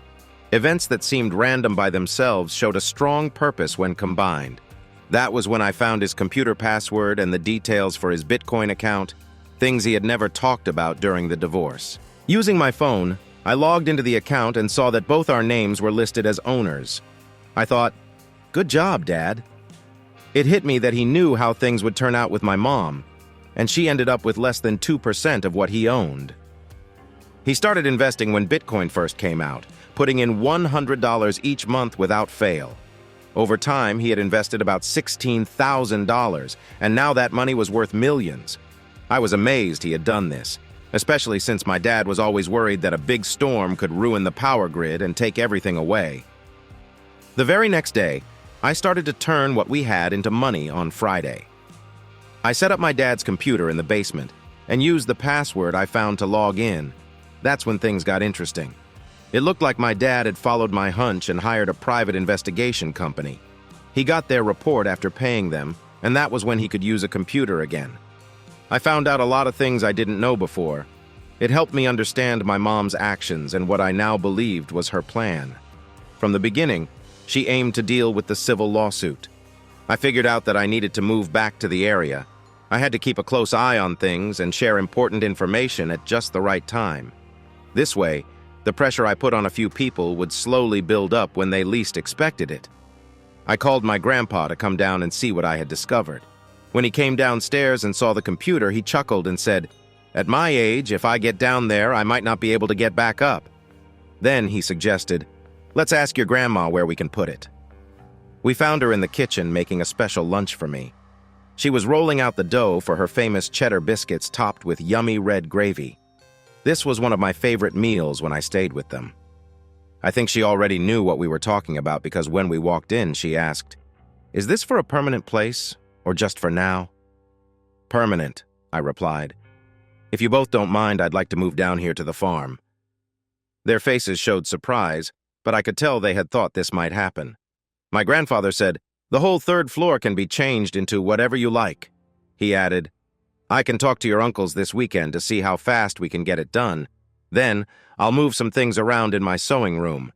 Events that seemed random by themselves showed a strong purpose when combined. That was when I found his computer password and the details for his Bitcoin account, things he had never talked about during the divorce. Using my phone, I logged into the account and saw that both our names were listed as owners. I thought, good job, Dad. It hit me that he knew how things would turn out with my mom, and she ended up with less than 2% of what he owned. He started investing when Bitcoin first came out, putting in $100 each month without fail. Over time, he had invested about $16,000, and now that money was worth millions. I was amazed he had done this, especially since my dad was always worried that a big storm could ruin the power grid and take everything away. The very next day, I started to turn what we had into money on Friday. I set up my dad's computer in the basement and used the password I found to log in. That's when things got interesting. It looked like my dad had followed my hunch and hired a private investigation company. He got their report after paying them, and that was when he could use a computer again. I found out a lot of things I didn't know before. It helped me understand my mom's actions and what I now believed was her plan. From the beginning, she aimed to deal with the civil lawsuit. I figured out that I needed to move back to the area. I had to keep a close eye on things and share important information at just the right time. This way, the pressure I put on a few people would slowly build up when they least expected it. I called my grandpa to come down and see what I had discovered. When he came downstairs and saw the computer, he chuckled and said, "At my age, if I get down there, I might not be able to get back up." Then he suggested, "Let's ask your grandma where we can put it." We found her in the kitchen making a special lunch for me. She was rolling out the dough for her famous cheddar biscuits topped with yummy red gravy. This was one of my favorite meals when I stayed with them. I think she already knew what we were talking about because when we walked in, she asked, "Is this for a permanent place or just for now?" "Permanent," I replied. "If you both don't mind, I'd like to move down here to the farm." Their faces showed surprise, but I could tell they had thought this might happen. My grandfather said, "The whole third floor can be changed into whatever you like." He added, "I can talk to your uncles this weekend to see how fast we can get it done. Then, I'll move some things around in my sewing room."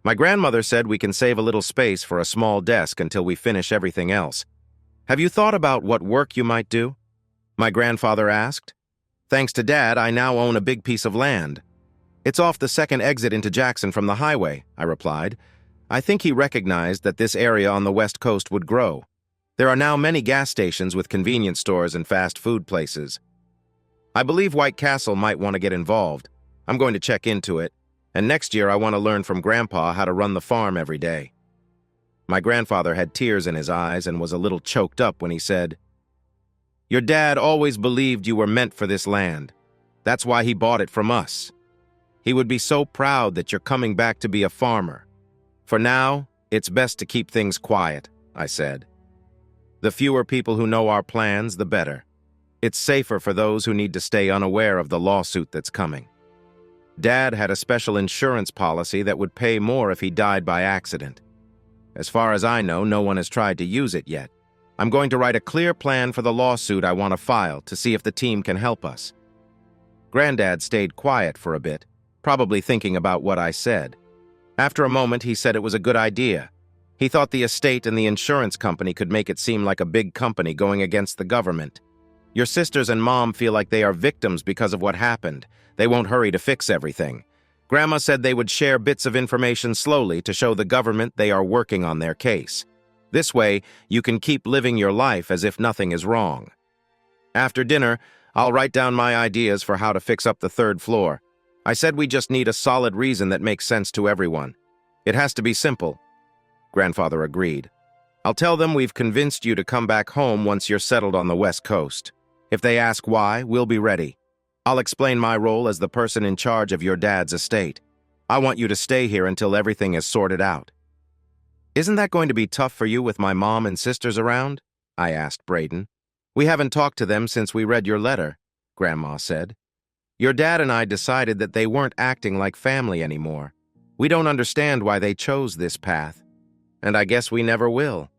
My grandmother said we can save a little space for a small desk until we finish everything else. "Have you thought about what work you might do?" my grandfather asked. "Thanks to Dad, I now own a big piece of land. It's off the second exit into Jackson from the highway," I replied. I think he recognized that this area on the West Coast would grow. There are now many gas stations with convenience stores and fast food places. I believe White Castle might want to get involved. I'm going to check into it, and next year I want to learn from Grandpa how to run the farm every day. My grandfather had tears in his eyes and was a little choked up when he said, "Your dad always believed you were meant for this land. That's why he bought it from us. He would be so proud that you're coming back to be a farmer. For now, it's best to keep things quiet," I said. "The fewer people who know our plans, the better. It's safer for those who need to stay unaware of the lawsuit that's coming." Dad had a special insurance policy that would pay more if he died by accident. As far as I know, no one has tried to use it yet. I'm going to write a clear plan for the lawsuit I want to file to see if the team can help us. Granddad stayed quiet for a bit, probably thinking about what I said. After a moment, he said it was a good idea. He thought the estate and the insurance company could make it seem like a big company going against the government. "Your sisters and Mom feel like they are victims because of what happened. They won't hurry to fix everything. Grandma said they would share bits of information slowly to show the government they are working on their case. This way, you can keep living your life as if nothing is wrong." After dinner, I'll write down my ideas for how to fix up the third floor. I said we just need a solid reason that makes sense to everyone. It has to be simple. Grandfather agreed. "I'll tell them we've convinced you to come back home once you're settled on the West Coast. If they ask why, we'll be ready. I'll explain my role as the person in charge of your dad's estate. I want you to stay here until everything is sorted out." "Isn't that going to be tough for you with my mom and sisters around?" I asked Braden. "We haven't talked to them since we read your letter," Grandma said. "Your dad and I decided that they weren't acting like family anymore. We don't understand why they chose this path, and I guess we never will."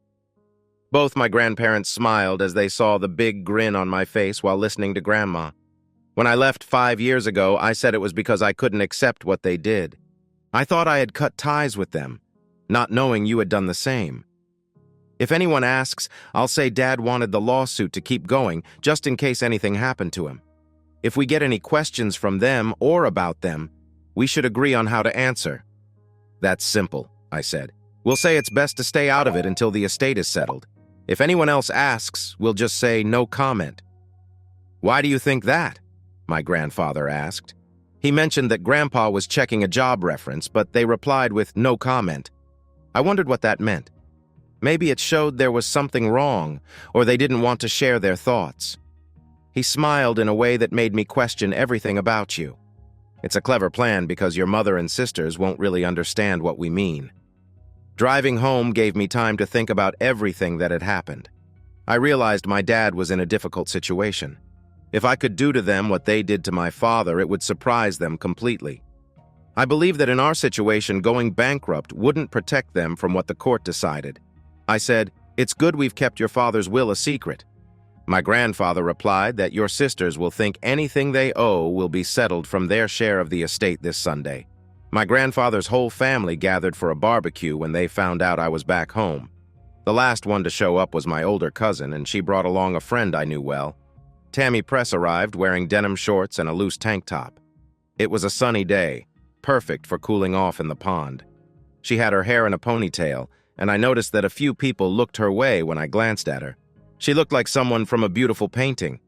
Both my grandparents smiled as they saw the big grin on my face while listening to Grandma. When I left 5 years ago, I said it was because I couldn't accept what they did. I thought I had cut ties with them, not knowing you had done the same. If anyone asks, I'll say Dad wanted the lawsuit to keep going, just in case anything happened to him. If we get any questions from them or about them, we should agree on how to answer. "That's simple," I said. "We'll say it's best to stay out of it until the estate is settled. If anyone else asks, we'll just say no comment." "Why do you think that?" my grandfather asked. He mentioned that Grandpa was checking a job reference, but they replied with no comment. I wondered what that meant. Maybe it showed there was something wrong, or they didn't want to share their thoughts. He smiled in a way that made me question everything about you. "It's a clever plan because your mother and sisters won't really understand what we mean." Driving home gave me time to think about everything that had happened. I realized my dad was in a difficult situation. If I could do to them what they did to my father, it would surprise them completely. I believe that in our situation, going bankrupt wouldn't protect them from what the court decided. I said, "It's good we've kept your father's will a secret." My grandfather replied that your sisters will think anything they owe will be settled from their share of the estate this Sunday. My grandfather's whole family gathered for a barbecue when they found out I was back home. The last one to show up was my older cousin, and she brought along a friend I knew well. Tammy Press arrived wearing denim shorts and a loose tank top. It was a sunny day, perfect for cooling off in the pond. She had her hair in a ponytail, and I noticed that a few people looked her way when I glanced at her. She looked like someone from a beautiful painting.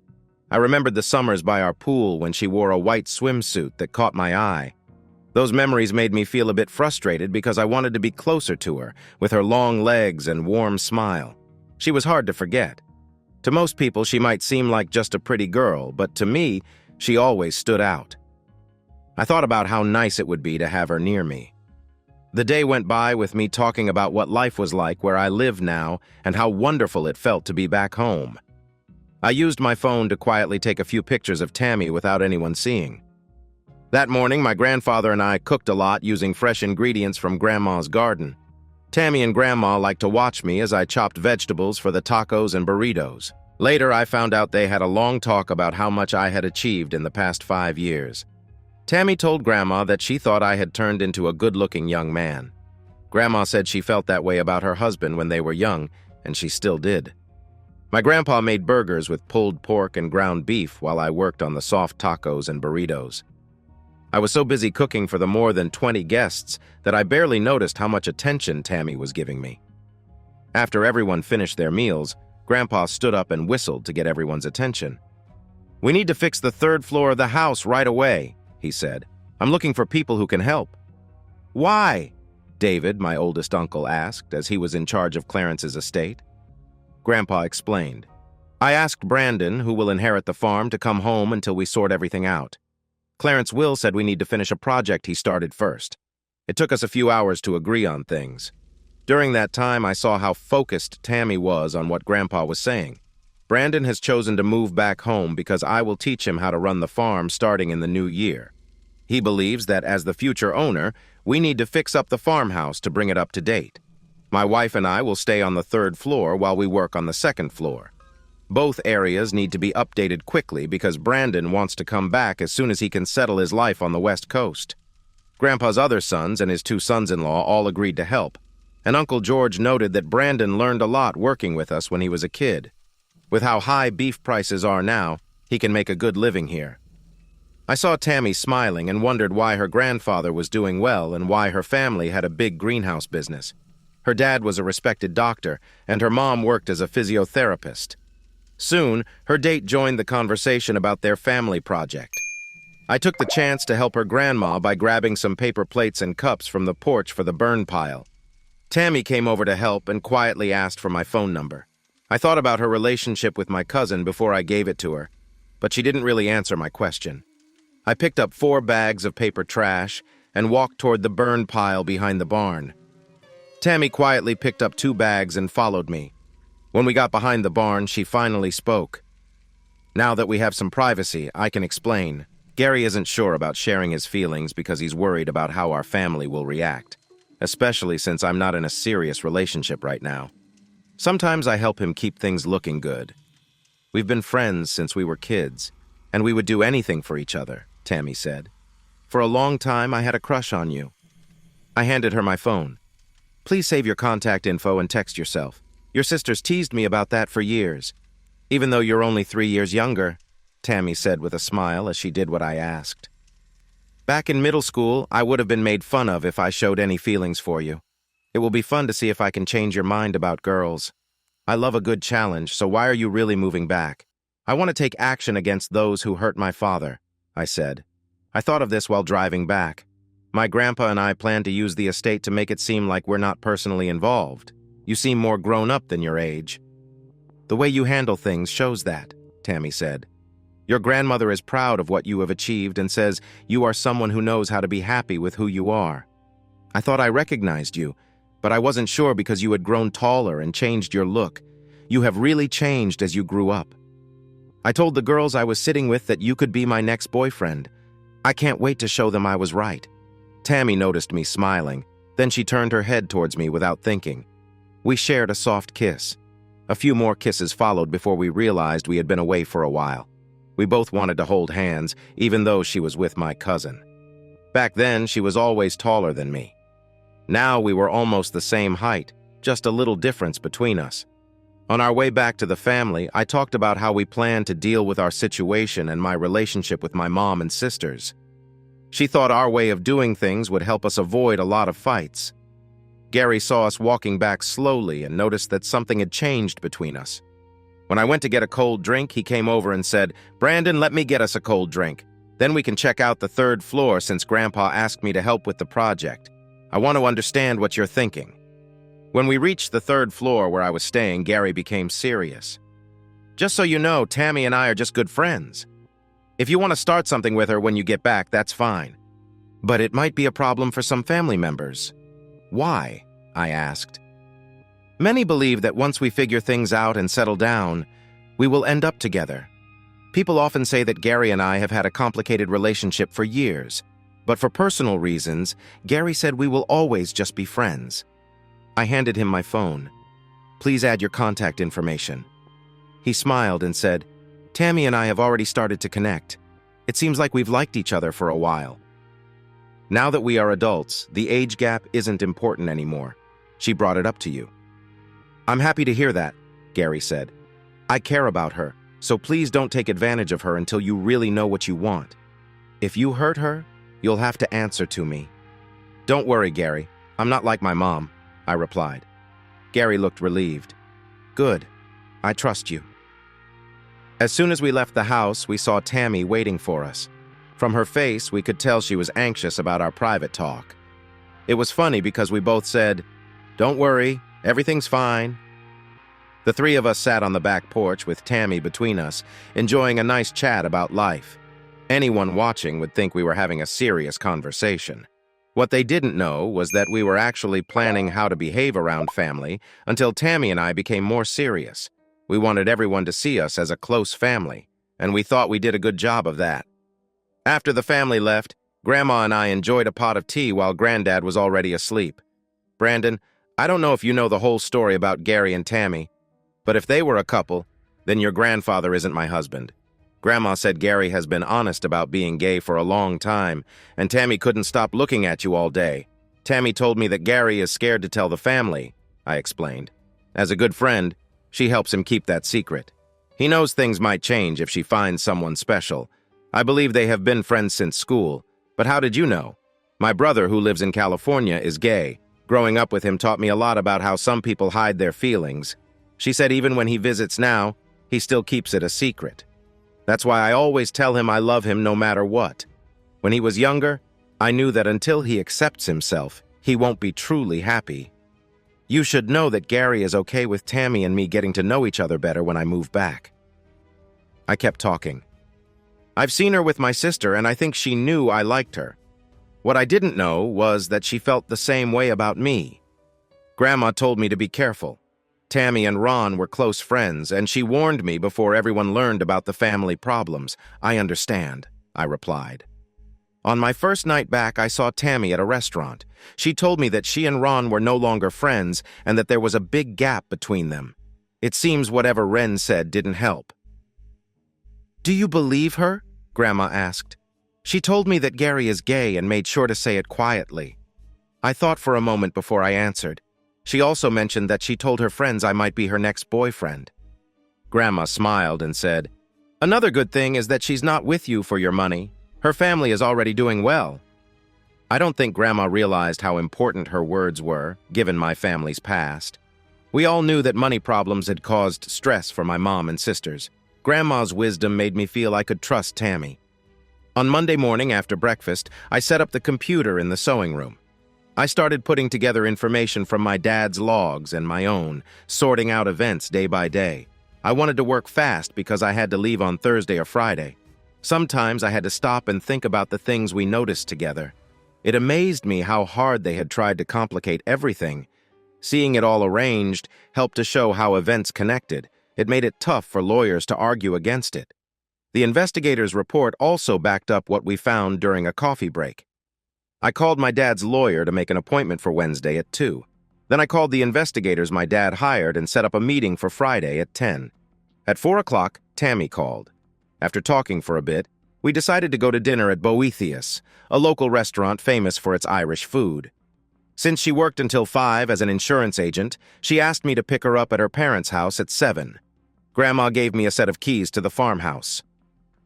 I remembered the summers by our pool when she wore a white swimsuit that caught my eye. Those memories made me feel a bit frustrated because I wanted to be closer to her, with her long legs and warm smile. She was hard to forget. To most people, she might seem like just a pretty girl, but to me, she always stood out. I thought about how nice it would be to have her near me. The day went by with me talking about what life was like where I live now and how wonderful it felt to be back home. I used my phone to quietly take a few pictures of Tammy without anyone seeing. That morning, my grandfather and I cooked a lot using fresh ingredients from Grandma's garden. Tammy and Grandma liked to watch me as I chopped vegetables for the tacos and burritos. Later, I found out they had a long talk about how much I had achieved in the past 5 years. Tammy told Grandma that she thought I had turned into a good-looking young man. Grandma said she felt that way about her husband when they were young, and she still did. My grandpa made burgers with pulled pork and ground beef while I worked on the soft tacos and burritos. I was so busy cooking for the more than 20 guests that I barely noticed how much attention Tammy was giving me. After everyone finished their meals, Grandpa stood up and whistled to get everyone's attention. "We need to fix the 3rd floor of the house right away," he said. "I'm looking for people who can help." "Why?" David, my oldest uncle, asked as he was in charge of Clarence's estate. Grandpa explained. "I asked Brandon, who will inherit the farm, to come home until we sort everything out. Clarence Will said we need to finish a project he started first. It took us a few hours to agree on things. During that time, I saw how focused Tammy was on what Grandpa was saying. Brandon has chosen to move back home because I will teach him how to run the farm starting in the new year. He believes that as the future owner, we need to fix up the farmhouse to bring it up to date. My wife and I will stay on the 3rd floor while we work on the 2nd floor. Both areas need to be updated quickly because Brandon wants to come back as soon as he can settle his life on the West Coast. Grandpa's other sons and his 2 sons-in-law all agreed to help, and Uncle George noted that Brandon learned a lot working with us when he was a kid. With how high beef prices are now, he can make a good living here. I saw Tammy smiling and wondered why her grandfather was doing well and why her family had a big greenhouse business. Her dad was a respected doctor, and her mom worked as a physiotherapist. Soon, her date joined the conversation about their family project. I took the chance to help her grandma by grabbing some paper plates and cups from the porch for the burn pile. Tammy came over to help and quietly asked for my phone number. I thought about her relationship with my cousin before I gave it to her, but she didn't really answer my question. I picked up 4 bags of paper trash and walked toward the burn pile behind the barn. Tammy quietly picked up 2 bags and followed me. When we got behind the barn, she finally spoke. "Now that we have some privacy, I can explain. Gary isn't sure about sharing his feelings because he's worried about how our family will react, especially since I'm not in a serious relationship right now. Sometimes I help him keep things looking good. We've been friends since we were kids, and we would do anything for each other," Tammy said. "For a long time, I had a crush on you." I handed her my phone. "Please save your contact info and text yourself. Your sisters teased me about that for years. Even though you're only 3 years younger," Tammy said with a smile as she did what I asked. "Back in middle school, I would have been made fun of if I showed any feelings for you. It will be fun to see if I can change your mind about girls. I love a good challenge, so why are you really moving back? I want to take action against those who hurt my father," I said. I thought of this while driving back. My grandpa and I plan to use the estate to make it seem like we're not personally involved. You seem more grown up than your age. "The way you handle things shows that," Tammy said. "Your grandmother is proud of what you have achieved and says you are someone who knows how to be happy with who you are. I thought I recognized you, but I wasn't sure because you had grown taller and changed your look. You have really changed as you grew up. I told the girls I was sitting with that you could be my next boyfriend. I can't wait to show them I was right." Tammy noticed me smiling. Then she turned her head towards me without thinking. We shared a soft kiss. A few more kisses followed before we realized we had been away for a while. We both wanted to hold hands, even though she was with my cousin. Back then, she was always taller than me. Now we were almost the same height, just a little difference between us. On our way back to the family, I talked about how we planned to deal with our situation and my relationship with my mom and sisters. She thought our way of doing things would help us avoid a lot of fights. Gary saw us walking back slowly and noticed that something had changed between us. When I went to get a cold drink, he came over and said, "Brandon, let me get us a cold drink. Then we can check out the 3rd floor since Grandpa asked me to help with the project. I want to understand what you're thinking." When we reached the 3rd floor where I was staying, Gary became serious. "Just so you know, Tammy and I are just good friends. If you want to start something with her when you get back, that's fine. But it might be a problem for some family members." "Why?" I asked. "Many believe that once we figure things out and settle down, we will end up together. People often say that Gary and I have had a complicated relationship for years, but for personal reasons, Gary said we will always just be friends." I handed him my phone. "Please add your contact information." He smiled and said, "Tammy and I have already started to connect. It seems like we've liked each other for a while." Now that we are adults, the age gap isn't important anymore. She brought it up to you. "I'm happy to hear that," Gary said. "I care about her, so please don't take advantage of her until you really know what you want. If you hurt her, you'll have to answer to me." "Don't worry, Gary. I'm not like my mom," I replied. Gary looked relieved. "Good. I trust you." As soon as we left the house, we saw Tammy waiting for us. From her face, we could tell she was anxious about our private talk. It was funny because we both said, "Don't worry, everything's fine." The 3 of us sat on the back porch with Tammy between us, enjoying a nice chat about life. Anyone watching would think we were having a serious conversation. What they didn't know was that we were actually planning how to behave around family until Tammy and I became more serious. We wanted everyone to see us as a close family, and we thought we did a good job of that. After the family left, Grandma and I enjoyed a pot of tea while Granddad was already asleep. "Brandon, I don't know if you know the whole story about Gary and Tammy, but if they were a couple, then your grandfather isn't my husband. Grandma said Gary has been honest about being gay for a long time, and Tammy couldn't stop looking at you all day. Tammy told me that Gary is scared to tell the family," I explained. "As a good friend, she helps him keep that secret. He knows things might change if she finds someone special. I believe they have been friends since school, but how did you know? My brother, who lives in California, is gay. Growing up with him taught me a lot about how some people hide their feelings. She said even when he visits now, he still keeps it a secret. That's why I always tell him I love him no matter what. When he was younger, I knew that until he accepts himself, he won't be truly happy. You should know that Gary is okay with Tammy and me getting to know each other better when I move back." I kept talking. "I've seen her with my sister, and I think she knew I liked her. What I didn't know was that she felt the same way about me. Grandma told me to be careful. Tammy and Ron were close friends, and she warned me before everyone learned about the family problems. I understand," I replied. On my first night back, I saw Tammy at a restaurant. She told me that she and Ron were no longer friends and that there was a big gap between them. It seems whatever Ren said didn't help. "Do you believe her?" Grandma asked. "She told me that Gary is gay and made sure to say it quietly." I thought for a moment before I answered. She also mentioned that she told her friends I might be her next boyfriend. Grandma smiled and said, "Another good thing is that she's not with you for your money. Her family is already doing well." I don't think Grandma realized how important her words were, given my family's past. We all knew that money problems had caused stress for my mom and sisters. Grandma's wisdom made me feel I could trust Tammy. On Monday morning after breakfast, I set up the computer in the sewing room. I started putting together information from my dad's logs and my own, sorting out events day by day. I wanted to work fast because I had to leave on Thursday or Friday. Sometimes I had to stop and think about the things we noticed together. It amazed me how hard they had tried to complicate everything. Seeing it all arranged helped to show how events connected. It made it tough for lawyers to argue against it. The investigator's report also backed up what we found during a coffee break. I called my dad's lawyer to make an appointment for Wednesday at 2. Then I called the investigators my dad hired and set up a meeting for Friday at 10. At 4 o'clock, Tammy called. After talking for a bit, we decided to go to dinner at Boethius, a local restaurant famous for its Irish food. Since she worked until 5 as an insurance agent, she asked me to pick her up at her parents' house at 7. Grandma gave me a set of keys to the farmhouse.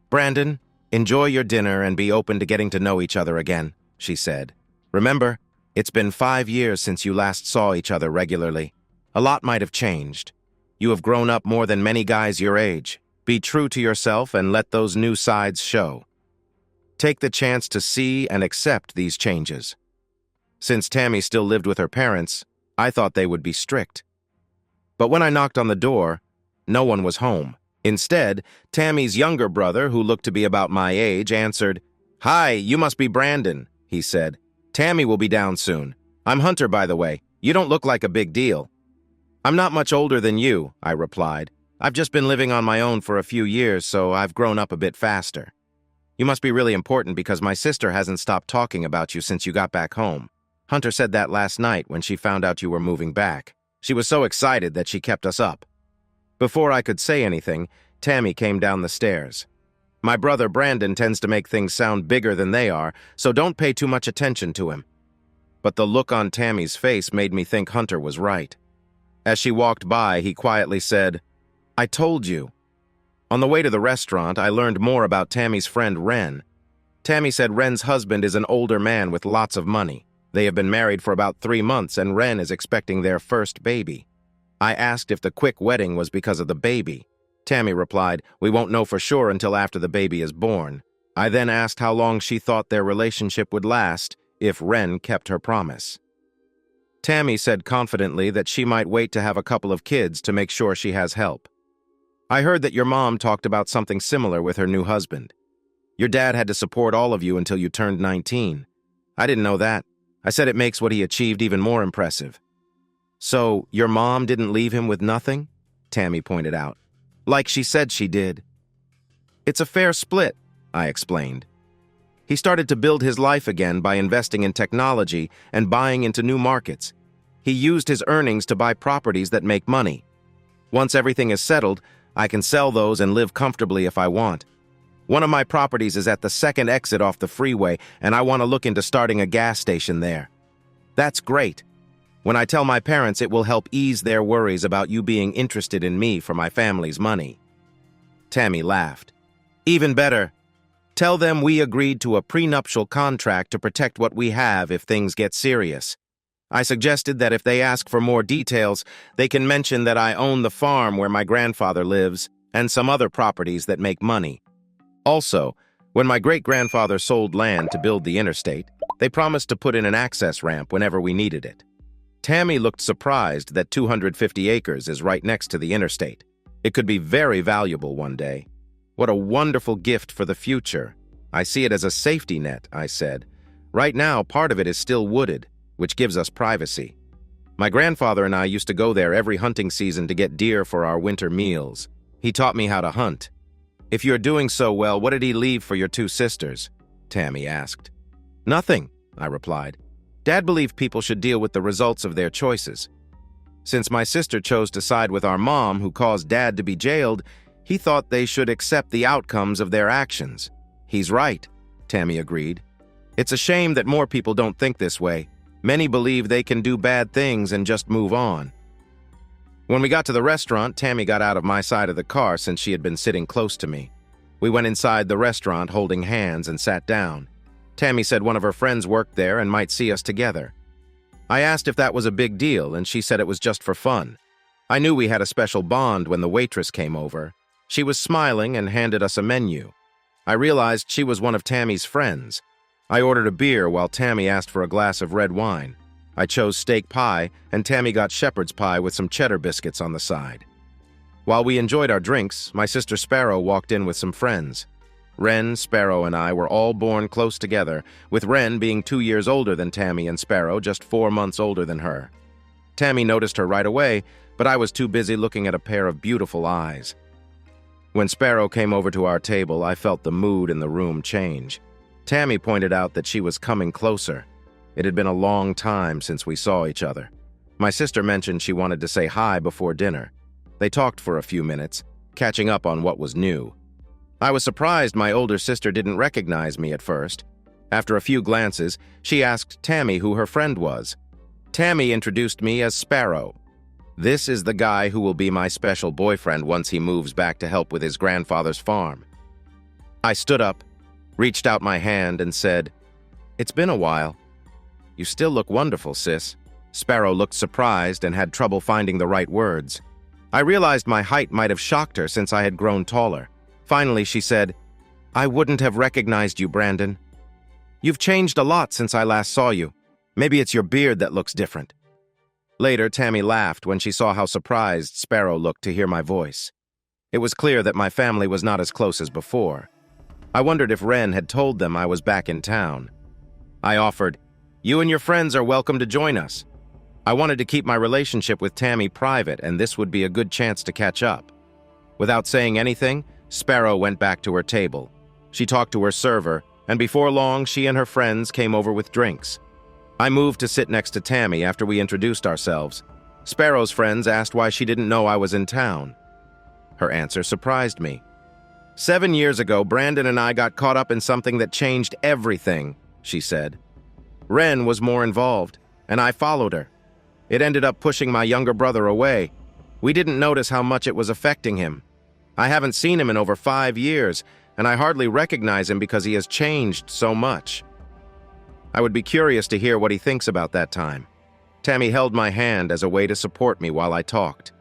"Brandon, enjoy your dinner and be open to getting to know each other again," she said. "Remember, it's been 5 years since you last saw each other regularly. A lot might have changed. You have grown up more than many guys your age. Be true to yourself and let those new sides show. Take the chance to see and accept these changes." Since Tammy still lived with her parents, I thought they would be strict. But when I knocked on the door, no one was home. Instead, Tammy's younger brother, who looked to be about my age, answered. "Hi, you must be Brandon," he said. "Tammy will be down soon. I'm Hunter, by the way. You don't look like a big deal." "I'm not much older than you," I replied. "I've just been living on my own for a few years, so I've grown up a bit faster. You must be really important because my sister hasn't stopped talking about you since you got back home. Hunter said that last night when she found out you were moving back. She was so excited that she kept us up." Before I could say anything, Tammy came down the stairs. "My brother Brandon tends to make things sound bigger than they are, so don't pay too much attention to him." But the look on Tammy's face made me think Hunter was right. As she walked by, he quietly said, "I told you." On the way to the restaurant, I learned more about Tammy's friend Ren. Tammy said Ren's husband is an older man with lots of money. They have been married for about 3 months, and Ren is expecting their first baby. I asked if the quick wedding was because of the baby. Tammy replied, "We won't know for sure until after the baby is born." I then asked how long she thought their relationship would last if Ren kept her promise. Tammy said confidently that she might wait to have a couple of kids to make sure she has help. "I heard that your mom talked about something similar with her new husband. Your dad had to support all of you until you turned 19. I didn't know that. I said it makes what he achieved even more impressive." "So, your mom didn't leave him with nothing?" Tammy pointed out. "Like she said she did." "It's a fair split," I explained. "He started to build his life again by investing in technology and buying into new markets. He used his earnings to buy properties that make money. Once everything is settled, I can sell those and live comfortably if I want. One of my properties is at the second exit off the freeway, and I want to look into starting a gas station there. That's great. When I tell my parents, it will help ease their worries about you being interested in me for my family's money." Tammy laughed. "Even better. Tell them we agreed to a prenuptial contract to protect what we have if things get serious. I suggested that if they ask for more details, they can mention that I own the farm where my grandfather lives and some other properties that make money. Also, when my great-grandfather sold land to build the interstate, they promised to put in an access ramp whenever we needed it." Tammy looked surprised that 250 acres is right next to the interstate. It could be very valuable one day. "What a wonderful gift for the future. I see it as a safety net," I said. "Right now, part of it is still wooded, which gives us privacy. My grandfather and I used to go there every hunting season to get deer for our winter meals. He taught me how to hunt." "If you're doing so well, what did he leave for your 2 sisters?" Tammy asked. "Nothing," I replied. "Dad believed people should deal with the results of their choices. Since my sister chose to side with our mom, who caused Dad to be jailed, he thought they should accept the outcomes of their actions." "He's right," Tammy agreed. "It's a shame that more people don't think this way. Many believe they can do bad things and just move on." When we got to the restaurant, Tammy got out of my side of the car since she had been sitting close to me. We went inside the restaurant holding hands and sat down. Tammy said one of her friends worked there and might see us together. I asked if that was a big deal, and she said it was just for fun. I knew we had a special bond when the waitress came over. She was smiling and handed us a menu. I realized she was one of Tammy's friends. I ordered a beer while Tammy asked for a glass of red wine. I chose steak pie, and Tammy got shepherd's pie with some cheddar biscuits on the side. While we enjoyed our drinks, my sister Sparrow walked in with some friends. Ren, Sparrow, and I were all born close together, with Ren being 2 years older than Tammy and Sparrow just 4 months older than her. Tammy noticed her right away, but I was too busy looking at a pair of beautiful eyes. When Sparrow came over to our table, I felt the mood in the room change. Tammy pointed out that she was coming closer. It had been a long time since we saw each other. My sister mentioned she wanted to say hi before dinner. They talked for a few minutes, catching up on what was new. I was surprised my older sister didn't recognize me at first. After a few glances, she asked Tammy who her friend was. Tammy introduced me as Sparrow. This is the guy who will be my special boyfriend once he moves back to help with his grandfather's farm. I stood up, reached out my hand, and said, "It's been a while." "You still look wonderful, sis." Sparrow looked surprised and had trouble finding the right words. I realized my height might have shocked her since I had grown taller. Finally, she said, "I wouldn't have recognized you, Brandon. You've changed a lot since I last saw you. Maybe it's your beard that looks different." Later, Tammy laughed when she saw how surprised Sparrow looked to hear my voice. It was clear that my family was not as close as before. I wondered if Wren had told them I was back in town. I offered, "You and your friends are welcome to join us." I wanted to keep my relationship with Tammy private, and this would be a good chance to catch up. Without saying anything, Sparrow went back to her table. She talked to her server, and before long, she and her friends came over with drinks. I moved to sit next to Tammy after we introduced ourselves. Sparrow's friends asked why she didn't know I was in town. Her answer surprised me. 7 years ago, Brandon and I got caught up in something that changed everything, she said. Wren was more involved, and I followed her. It ended up pushing my younger brother away. We didn't notice how much it was affecting him. I haven't seen him in over 5 years, and I hardly recognize him because he has changed so much. I would be curious to hear what he thinks about that time. Tammy held my hand as a way to support me while I talked.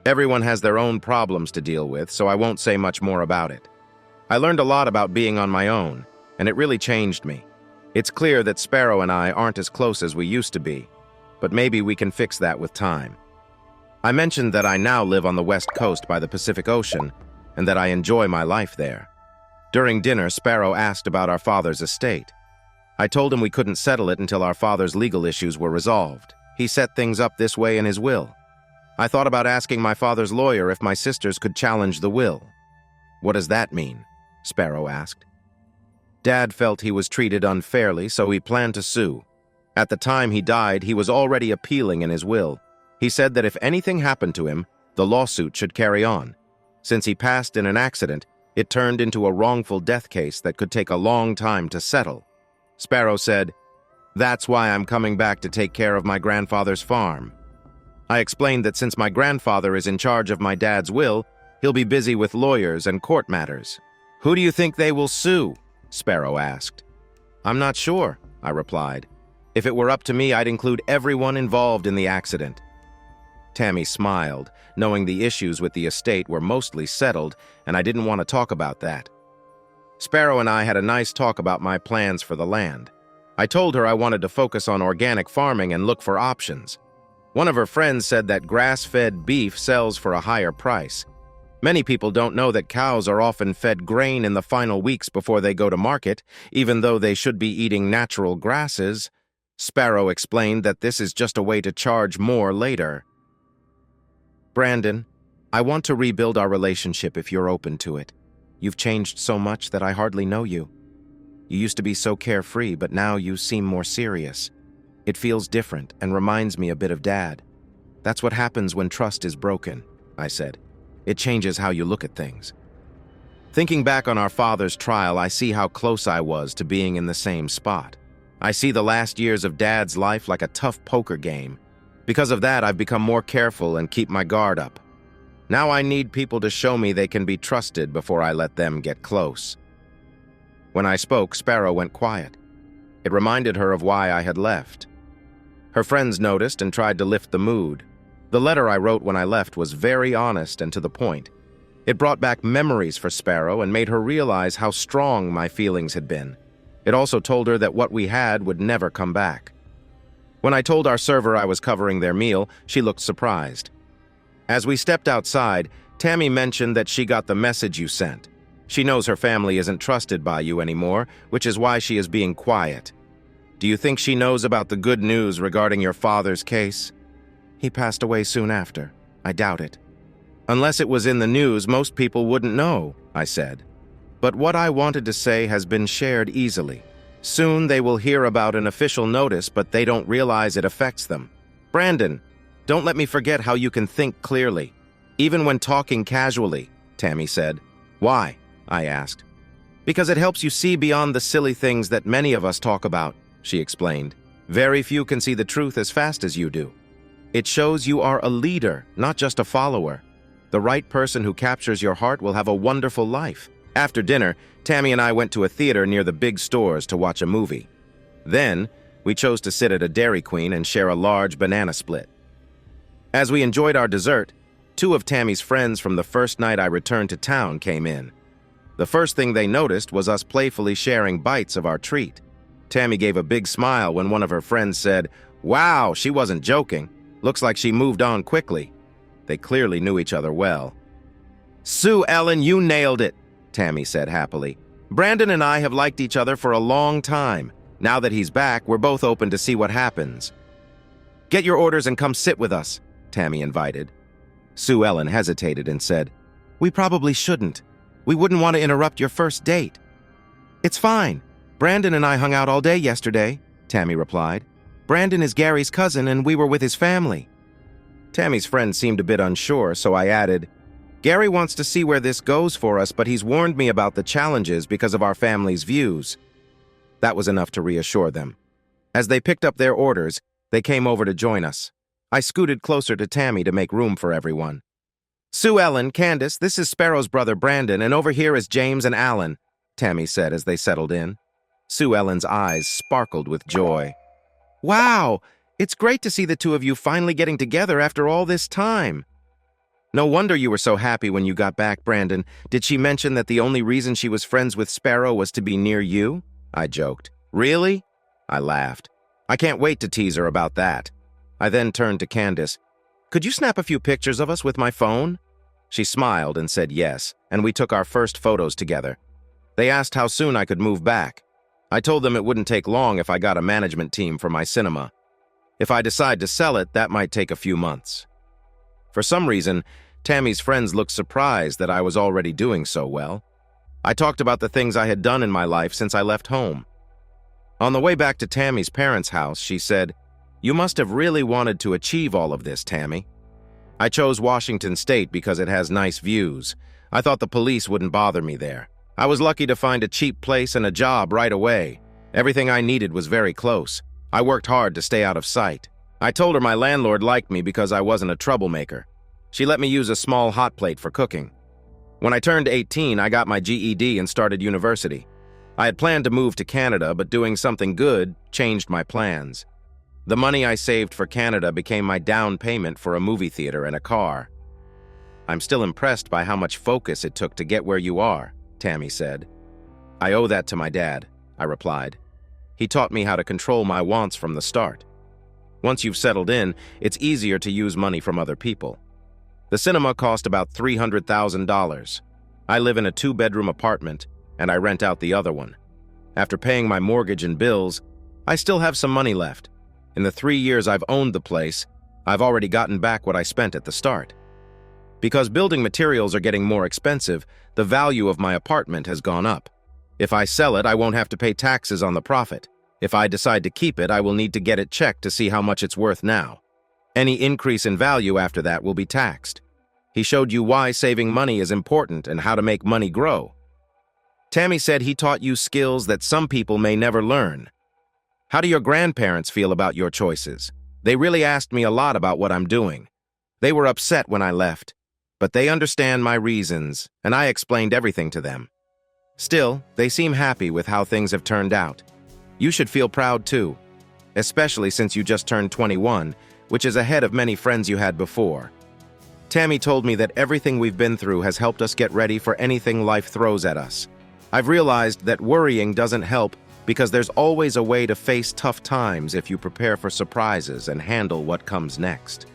Everyone has their own problems to deal with, so I won't say much more about it. I learned a lot about being on my own, and it really changed me. It's clear that Sparrow and I aren't as close as we used to be, but maybe we can fix that with time. I mentioned that I now live on the West Coast by the Pacific Ocean, and that I enjoy my life there. During dinner, Sparrow asked about our father's estate. I told him we couldn't settle it until our father's legal issues were resolved. He set things up this way in his will. I thought about asking my father's lawyer if my sisters could challenge the will. "What does that mean?" Sparrow asked. Dad felt he was treated unfairly, so he planned to sue. At the time he died, he was already appealing in his will. He said that if anything happened to him, the lawsuit should carry on. Since he passed in an accident, it turned into a wrongful death case that could take a long time to settle. Sparrow said, "That's why I'm coming back to take care of my grandfather's farm." I explained that since my grandfather is in charge of my dad's will, he'll be busy with lawyers and court matters. "Who do you think they will sue?" Sparrow asked. "I'm not sure," I replied. "If it were up to me, I'd include everyone involved in the accident." Tammy smiled, knowing the issues with the estate were mostly settled, and I didn't want to talk about that. Sparrow and I had a nice talk about my plans for the land. I told her I wanted to focus on organic farming and look for options. One of her friends said that grass-fed beef sells for a higher price. Many people don't know that cows are often fed grain in the final weeks before they go to market, even though they should be eating natural grasses. Sparrow explained that this is just a way to charge more later. "Brandon, I want to rebuild our relationship if you're open to it. You've changed so much that I hardly know you. You used to be so carefree, but now you seem more serious. It feels different and reminds me a bit of Dad. That's what happens when trust is broken," I said. "It changes how you look at things." Thinking back on our father's trial, I see how close I was to being in the same spot. I see the last years of Dad's life like a tough poker game. Because of that, I've become more careful and keep my guard up. Now I need people to show me they can be trusted before I let them get close. When I spoke, Sparrow went quiet. It reminded her of why I had left. Her friends noticed and tried to lift the mood. The letter I wrote when I left was very honest and to the point. It brought back memories for Sparrow and made her realize how strong my feelings had been. It also told her that what we had would never come back. When I told our server I was covering their meal, she looked surprised. As we stepped outside, Tammy mentioned that she got the message you sent. She knows her family isn't trusted by you anymore, which is why she is being quiet. Do you think she knows about the good news regarding your father's case? He passed away soon after. I doubt it. Unless it was in the news, most people wouldn't know, I said. But what I wanted to say has been shared easily. Soon they will hear about an official notice, but they don't realize it affects them. Brandon, Don't let me forget how you can think clearly, even when talking casually, Tammy said. Why? I asked. Because it helps you see beyond the silly things that many of us talk about, she explained. Very few can see the truth as fast as you do. It shows you are a leader, not just a follower. The right person who captures your heart will have a wonderful life. After dinner, Tammy and I went to a theater near the big stores to watch a movie. Then, we chose to sit at a Dairy Queen and share a large banana split. As we enjoyed our dessert, 2 of Tammy's friends from the first night I returned to town came in. The first thing they noticed was us playfully sharing bites of our treat. Tammy gave a big smile when one of her friends said, "Wow, she wasn't joking. Looks like she moved on quickly." They clearly knew each other well. "Sue Ellen, you nailed it," Tammy said happily. "Brandon and I have liked each other for a long time. Now that he's back, we're both open to see what happens." "Get your orders and come sit with us," Tammy invited. Sue Ellen hesitated and said, "We probably shouldn't. We wouldn't want to interrupt your first date." "It's fine. Brandon and I hung out all day yesterday," Tammy replied. "Brandon is Gary's cousin and we were with his family." Tammy's friend seemed a bit unsure, so I added, "Gary wants to see where this goes for us, but he's warned me about the challenges because of our family's views." That was enough to reassure them. As they picked up their orders, they came over to join us. I scooted closer to Tammy to make room for everyone. "Sue Ellen, Candace, this is Sparrow's brother Brandon, and over here is James and Alan," Tammy said as they settled in. Sue Ellen's eyes sparkled with joy. "Wow, it's great to see the 2 of you finally getting together after all this time." "No wonder you were so happy when you got back, Brandon. Did she mention that the only reason she was friends with Sparrow was to be near you?" I joked. "Really?" I laughed. "I can't wait to tease her about that." I then turned to Candace. "Could you snap a few pictures of us with my phone?" She smiled and said yes, and we took our first photos together. They asked how soon I could move back. I told them it wouldn't take long if I got a management team for my cinema. If I decide to sell it, that might take a few months. For some reason, Tammy's friends looked surprised that I was already doing so well. I talked about the things I had done in my life since I left home. On the way back to Tammy's parents' house, she said, "You must have really wanted to achieve all of this, Tammy." I chose Washington State because it has nice views. I thought the police wouldn't bother me there. I was lucky to find a cheap place and a job right away. Everything I needed was very close. I worked hard to stay out of sight. I told her my landlord liked me because I wasn't a troublemaker. She let me use a small hot plate for cooking. When I turned 18, I got my GED and started university. I had planned to move to Canada, but doing something good changed my plans. The money I saved for Canada became my down payment for a movie theater and a car. "I'm still impressed by how much focus it took to get where you are," Tammy said. "I owe that to my dad," I replied. "He taught me how to control my wants from the start. Once you've settled in, it's easier to use money from other people." The cinema cost about $300,000. I live in a 2-bedroom apartment, and I rent out the other one. After paying my mortgage and bills, I still have some money left. In the 3 years I've owned the place, I've already gotten back what I spent at the start. Because building materials are getting more expensive, the value of my apartment has gone up. If I sell it, I won't have to pay taxes on the profit. If I decide to keep it, I will need to get it checked to see how much it's worth now. Any increase in value after that will be taxed. He showed you why saving money is important and how to make money grow. Tammy said he taught you skills that some people may never learn. How do your grandparents feel about your choices? They really asked me a lot about what I'm doing. They were upset when I left, but they understand my reasons, and I explained everything to them. Still, they seem happy with how things have turned out. You should feel proud too, especially since you just turned 21, which is ahead of many friends you had before. Tammy told me that everything we've been through has helped us get ready for anything life throws at us. I've realized that worrying doesn't help because there's always a way to face tough times if you prepare for surprises and handle what comes next.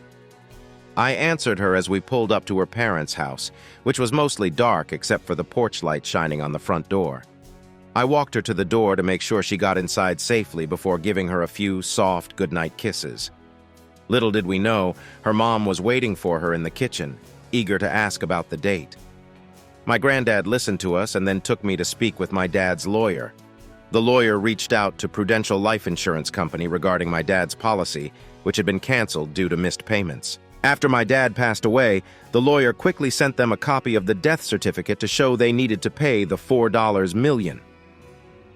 I answered her as we pulled up to her parents' house, which was mostly dark except for the porch light shining on the front door. I walked her to the door to make sure she got inside safely before giving her a few soft goodnight kisses. Little did we know, her mom was waiting for her in the kitchen, eager to ask about the date. My granddad listened to us and then took me to speak with my dad's lawyer. The lawyer reached out to Prudential Life Insurance Company regarding my dad's policy, which had been canceled due to missed payments. After my dad passed away, the lawyer quickly sent them a copy of the death certificate to show they needed to pay the $4 million.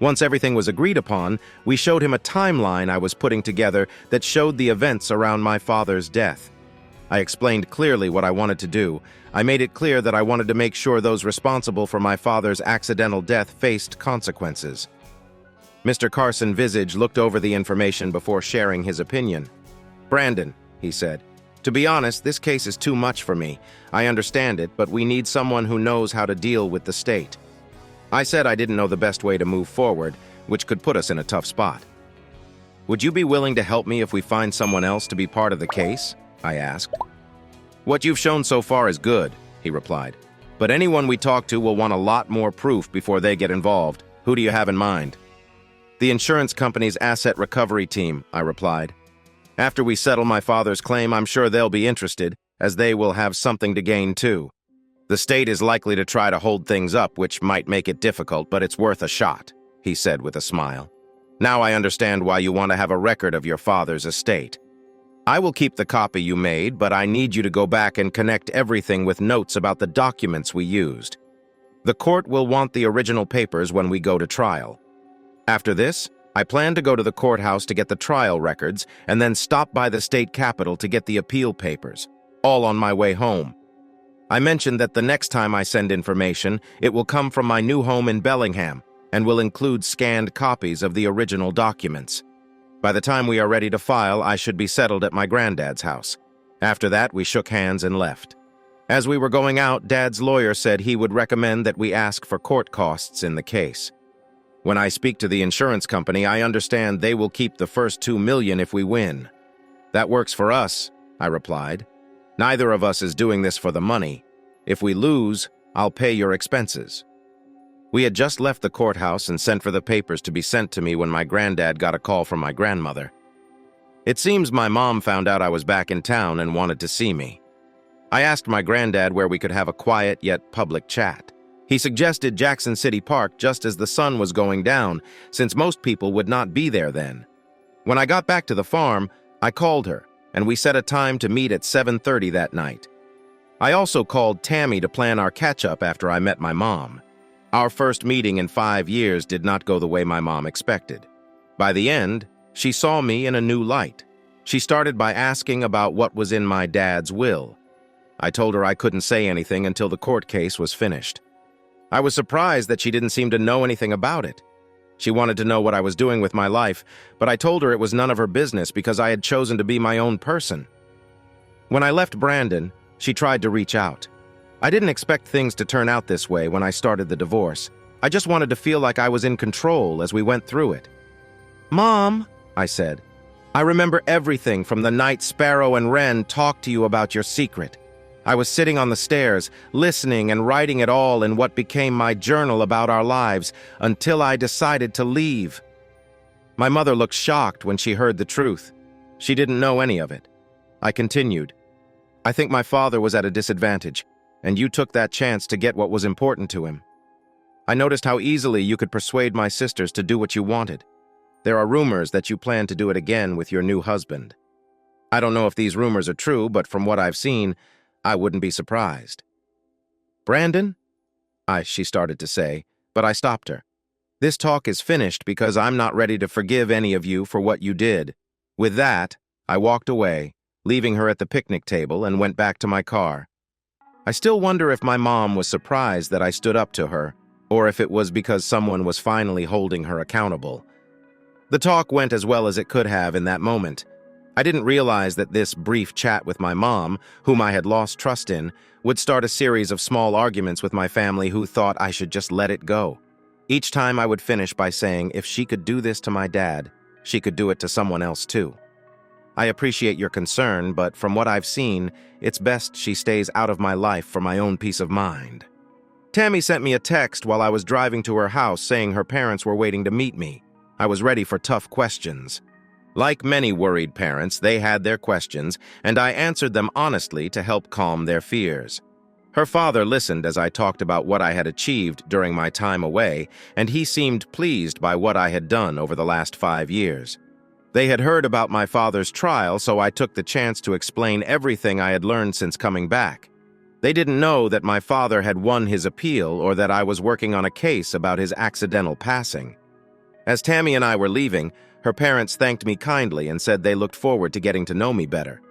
Once everything was agreed upon, we showed him a timeline I was putting together that showed the events around my father's death. I explained clearly what I wanted to do. I made it clear that I wanted to make sure those responsible for my father's accidental death faced consequences. Mr. Carson Visage looked over the information before sharing his opinion. "Brandon," he said, "to be honest, this case is too much for me. I understand it, but we need someone who knows how to deal with the state." I said I didn't know the best way to move forward, which could put us in a tough spot. "Would you be willing to help me if we find someone else to be part of the case?" I asked. "What you've shown so far is good," he replied. "But anyone we talk to will want a lot more proof before they get involved. Who do you have in mind?" "The insurance company's asset recovery team," I replied. "After we settle my father's claim, I'm sure they'll be interested, as they will have something to gain too. The state is likely to try to hold things up, which might make it difficult, but it's worth a shot," he said with a smile. "Now I understand why you want to have a record of your father's estate. I will keep the copy you made, but I need you to go back and connect everything with notes about the documents we used. The court will want the original papers when we go to trial. After this, I plan to go to the courthouse to get the trial records and then stop by the state capitol to get the appeal papers, all on my way home. I mentioned that the next time I send information, it will come from my new home in Bellingham and will include scanned copies of the original documents. By the time we are ready to file, I should be settled at my granddad's house." After that, we shook hands and left. As we were going out, Dad's lawyer said he would recommend that we ask for court costs in the case. "When I speak to the insurance company, I understand they will keep the first $2 million if we win." "That works for us," I replied. "Neither of us is doing this for the money. If we lose, I'll pay your expenses." We had just left the courthouse and sent for the papers to be sent to me when my granddad got a call from my grandmother. It seems my mom found out I was back in town and wanted to see me. I asked my granddad where we could have a quiet yet public chat. He suggested Jackson City Park just as the sun was going down, since most people would not be there then. When I got back to the farm, I called her, and we set a time to meet at 7:30 that night. I also called Tammy to plan our catch-up after I met my mom. Our first meeting in 5 years did not go the way my mom expected. By the end, she saw me in a new light. She started by asking about what was in my dad's will. I told her I couldn't say anything until the court case was finished. I was surprised that she didn't seem to know anything about it. She wanted to know what I was doing with my life, but I told her it was none of her business because I had chosen to be my own person. When I left Brandon, she tried to reach out. I didn't expect things to turn out this way when I started the divorce. I just wanted to feel like I was in control as we went through it. "Mom," I said, "I remember everything from the night Sparrow and Wren talked to you about your secret. I was sitting on the stairs, listening and writing it all in what became my journal about our lives until I decided to leave." My mother looked shocked when she heard the truth. She didn't know any of it. I continued, "I think my father was at a disadvantage, and you took that chance to get what was important to him. I noticed how easily you could persuade my sisters to do what you wanted. There are rumors that you plan to do it again with your new husband. I don't know if these rumors are true, but from what I've seen, I wouldn't be surprised." "Brandon?" she started to say, but I stopped her. "This talk is finished because I'm not ready to forgive any of you for what you did." With that, I walked away, leaving her at the picnic table, and went back to my car. I still wonder if my mom was surprised that I stood up to her, or if it was because someone was finally holding her accountable. The talk went as well as it could have in that moment. I didn't realize that this brief chat with my mom, whom I had lost trust in, would start a series of small arguments with my family who thought I should just let it go. Each time I would finish by saying if she could do this to my dad, she could do it to someone else too. I appreciate your concern, but from what I've seen, it's best she stays out of my life for my own peace of mind. Tammy sent me a text while I was driving to her house saying her parents were waiting to meet me. I was ready for tough questions. Like many worried parents, they had their questions, and I answered them honestly to help calm their fears. Her father listened as I talked about what I had achieved during my time away, and he seemed pleased by what I had done over the last 5 years. They had heard about my father's trial, so I took the chance to explain everything I had learned since coming back. They didn't know that my father had won his appeal or that I was working on a case about his accidental passing. As Tammy and I were leaving, her parents thanked me kindly and said they looked forward to getting to know me better.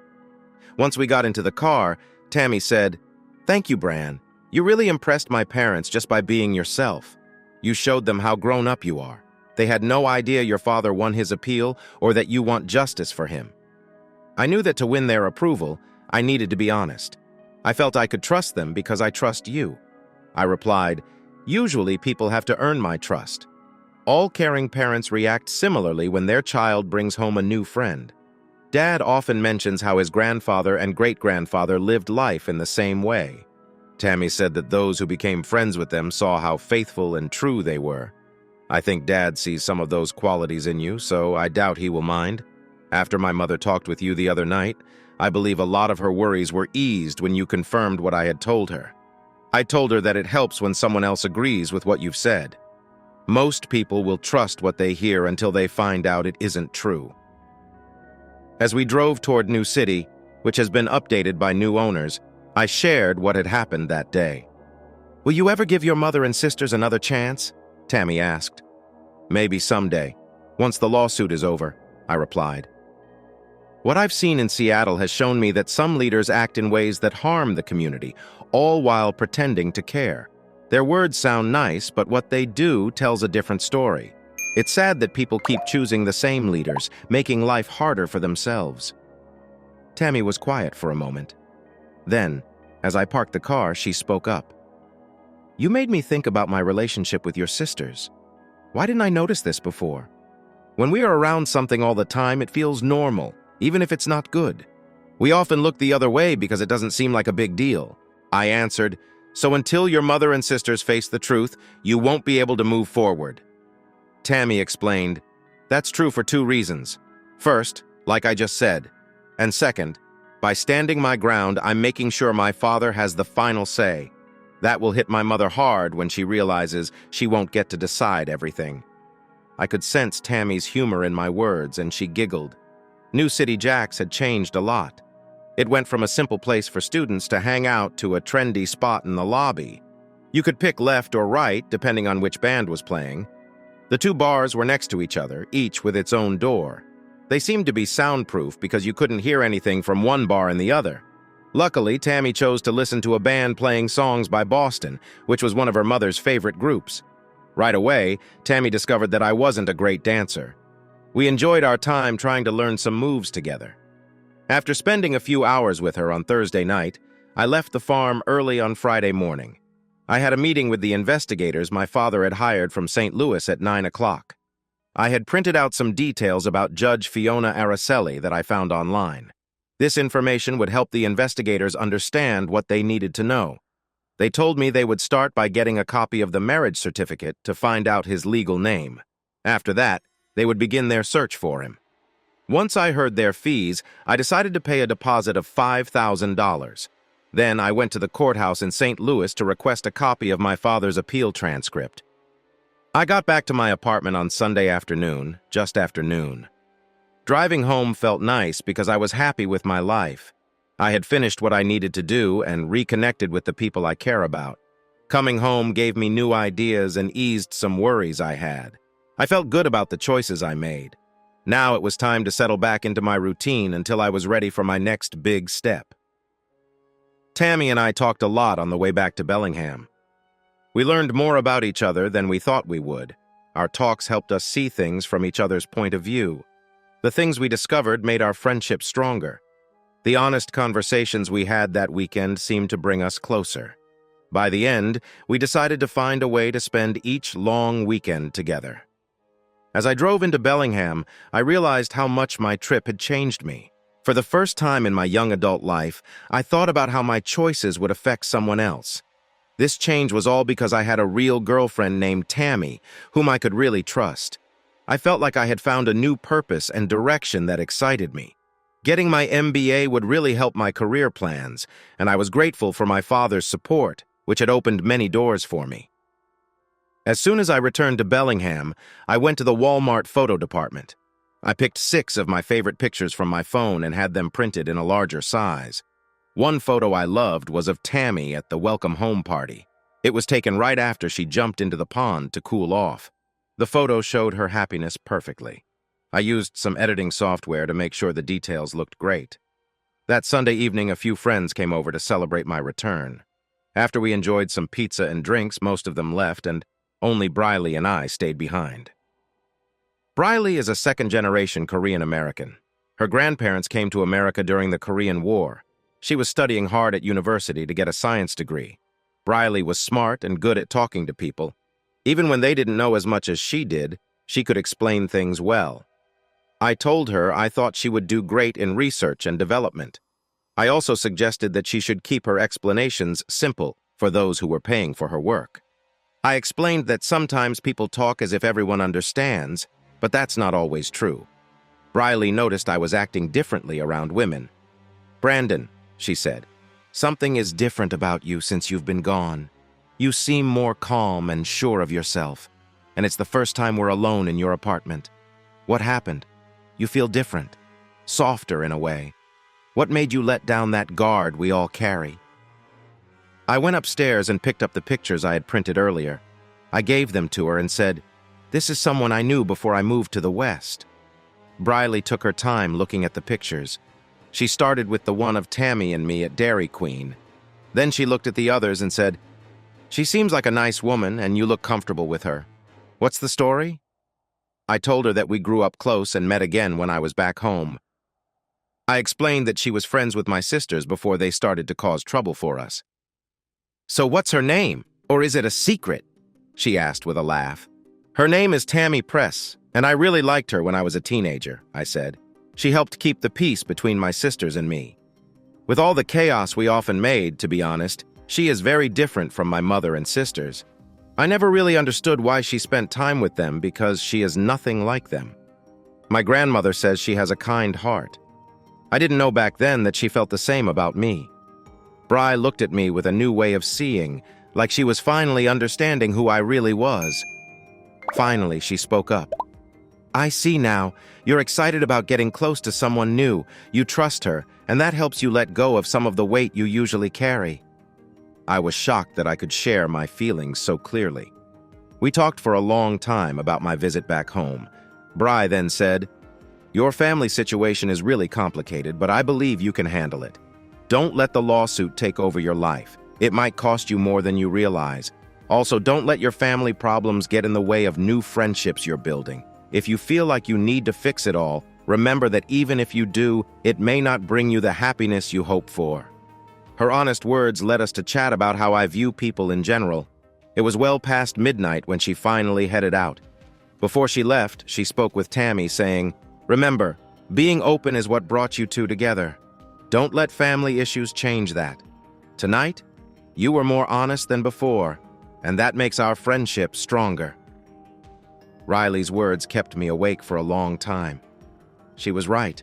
Once we got into the car, Tammy said, "Thank you, Bran. You really impressed my parents just by being yourself. You showed them how grown up you are. They had no idea your father won his appeal or that you want justice for him." I knew that to win their approval, I needed to be honest. I felt I could trust them because I trust you. I replied, "Usually people have to earn my trust. All caring parents react similarly when their child brings home a new friend. Dad often mentions how his grandfather and great-grandfather lived life in the same way." Tammy said that those who became friends with them saw how faithful and true they were. "I think Dad sees some of those qualities in you, so I doubt he will mind. After my mother talked with you the other night, I believe a lot of her worries were eased when you confirmed what I had told her. I told her that it helps when someone else agrees with what you've said. Most people will trust what they hear until they find out it isn't true." As we drove toward New City, which has been updated by new owners, I shared what had happened that day. "Will you ever give your mother and sisters another chance?" Tammy asked. "Maybe someday, once the lawsuit is over," I replied. What I've seen in Seattle has shown me that some leaders act in ways that harm the community, all while pretending to care. Their words sound nice, but what they do tells a different story. It's sad that people keep choosing the same leaders, making life harder for themselves. Tammy was quiet for a moment. Then, as I parked the car, she spoke up. "You made me think about my relationship with your sisters. Why didn't I notice this before? When we are around something all the time, it feels normal, even if it's not good. We often look the other way because it doesn't seem like a big deal." I answered, "So until your mother and sisters face the truth, you won't be able to move forward." Tammy explained, "That's true for 2 reasons. First, like I just said. And second, by standing my ground, I'm making sure my father has the final say. That will hit my mother hard when she realizes she won't get to decide everything." I could sense Tammy's humor in my words, and she giggled. New City Jack's had changed a lot. It went from a simple place for students to hang out to a trendy spot in the lobby. You could pick left or right, depending on which band was playing. The 2 bars were next to each other, each with its own door. They seemed to be soundproof because you couldn't hear anything from one bar and the other. Luckily, Tammy chose to listen to a band playing songs by Boston, which was one of her mother's favorite groups. Right away, Tammy discovered that I wasn't a great dancer. We enjoyed our time trying to learn some moves together. After spending a few hours with her on Thursday night, I left the farm early on Friday morning. I had a meeting with the investigators my father had hired from St. Louis at 9 o'clock. I had printed out some details about Judge Fiona Araceli that I found online. This information would help the investigators understand what they needed to know. They told me they would start by getting a copy of the marriage certificate to find out his legal name. After that, they would begin their search for him. Once I heard their fees, I decided to pay a deposit of $5,000. Then I went to the courthouse in St. Louis to request a copy of my father's appeal transcript. I got back to my apartment on Sunday afternoon, just after noon. Driving home felt nice because I was happy with my life. I had finished what I needed to do and reconnected with the people I care about. Coming home gave me new ideas and eased some worries I had. I felt good about the choices I made. Now it was time to settle back into my routine until I was ready for my next big step. Tammy and I talked a lot on the way back to Bellingham. We learned more about each other than we thought we would. Our talks helped us see things from each other's point of view. The things we discovered made our friendship stronger. The honest conversations we had that weekend seemed to bring us closer. By the end, we decided to find a way to spend each long weekend together. As I drove into Bellingham, I realized how much my trip had changed me. For the first time in my young adult life, I thought about how my choices would affect someone else. This change was all because I had a real girlfriend named Tammy, whom I could really trust. I felt like I had found a new purpose and direction that excited me. Getting my MBA would really help my career plans, and I was grateful for my father's support, which had opened many doors for me. As soon as I returned to Bellingham, I went to the Walmart photo department. I picked 6 of my favorite pictures from my phone and had them printed in a larger size. One photo I loved was of Tammy at the welcome home party. It was taken right after she jumped into the pond to cool off. The photo showed her happiness perfectly. I used some editing software to make sure the details looked great. That Sunday evening, a few friends came over to celebrate my return. After we enjoyed some pizza and drinks, most of them left, and only Briley and I stayed behind. Briley is a second-generation Korean American. Her grandparents came to America during the Korean War. She was studying hard at university to get a science degree. Briley was smart and good at talking to people. Even when they didn't know as much as she did, she could explain things well. I told her I thought she would do great in research and development. I also suggested that she should keep her explanations simple for those who were paying for her work. I explained that sometimes people talk as if everyone understands, but that's not always true. Briley noticed I was acting differently around women. "Brandon," she said, "something is different about you since you've been gone. You seem more calm and sure of yourself, and it's the first time we're alone in your apartment. What happened? You feel different, softer in a way. What made you let down that guard we all carry?" I went upstairs and picked up the pictures I had printed earlier. I gave them to her and said, "This is someone I knew before I moved to the West." Briley took her time looking at the pictures. She started with the one of Tammy and me at Dairy Queen. Then she looked at the others and said, "She seems like a nice woman and you look comfortable with her. What's the story?" I told her that we grew up close and met again when I was back home. I explained that she was friends with my sisters before they started to cause trouble for us. "So what's her name? Or is it a secret?" she asked with a laugh. "Her name is Tammy Press, and I really liked her when I was a teenager," I said. "She helped keep the peace between my sisters and me. With all the chaos we often made, to be honest, she is very different from my mother and sisters. I never really understood why she spent time with them because she is nothing like them. My grandmother says she has a kind heart. I didn't know back then that she felt the same about me." Bri looked at me with a new way of seeing, like she was finally understanding who I really was. Finally, she spoke up. "I see now. You're excited about getting close to someone new. You trust her, and that helps you let go of some of the weight you usually carry." I was shocked that I could share my feelings so clearly. We talked for a long time about my visit back home. Bri then said, "Your family situation is really complicated, but I believe you can handle it. Don't let the lawsuit take over your life. It might cost you more than you realize. Also, don't let your family problems get in the way of new friendships you're building. If you feel like you need to fix it all, remember that even if you do, it may not bring you the happiness you hope for." Her honest words led us to chat about how I view people in general. It was well past midnight when she finally headed out. Before she left, she spoke with Tammy, saying, "Remember, being open is what brought you two together. Don't let family issues change that. Tonight, you were more honest than before, and that makes our friendship stronger." Riley's words kept me awake for a long time. She was right.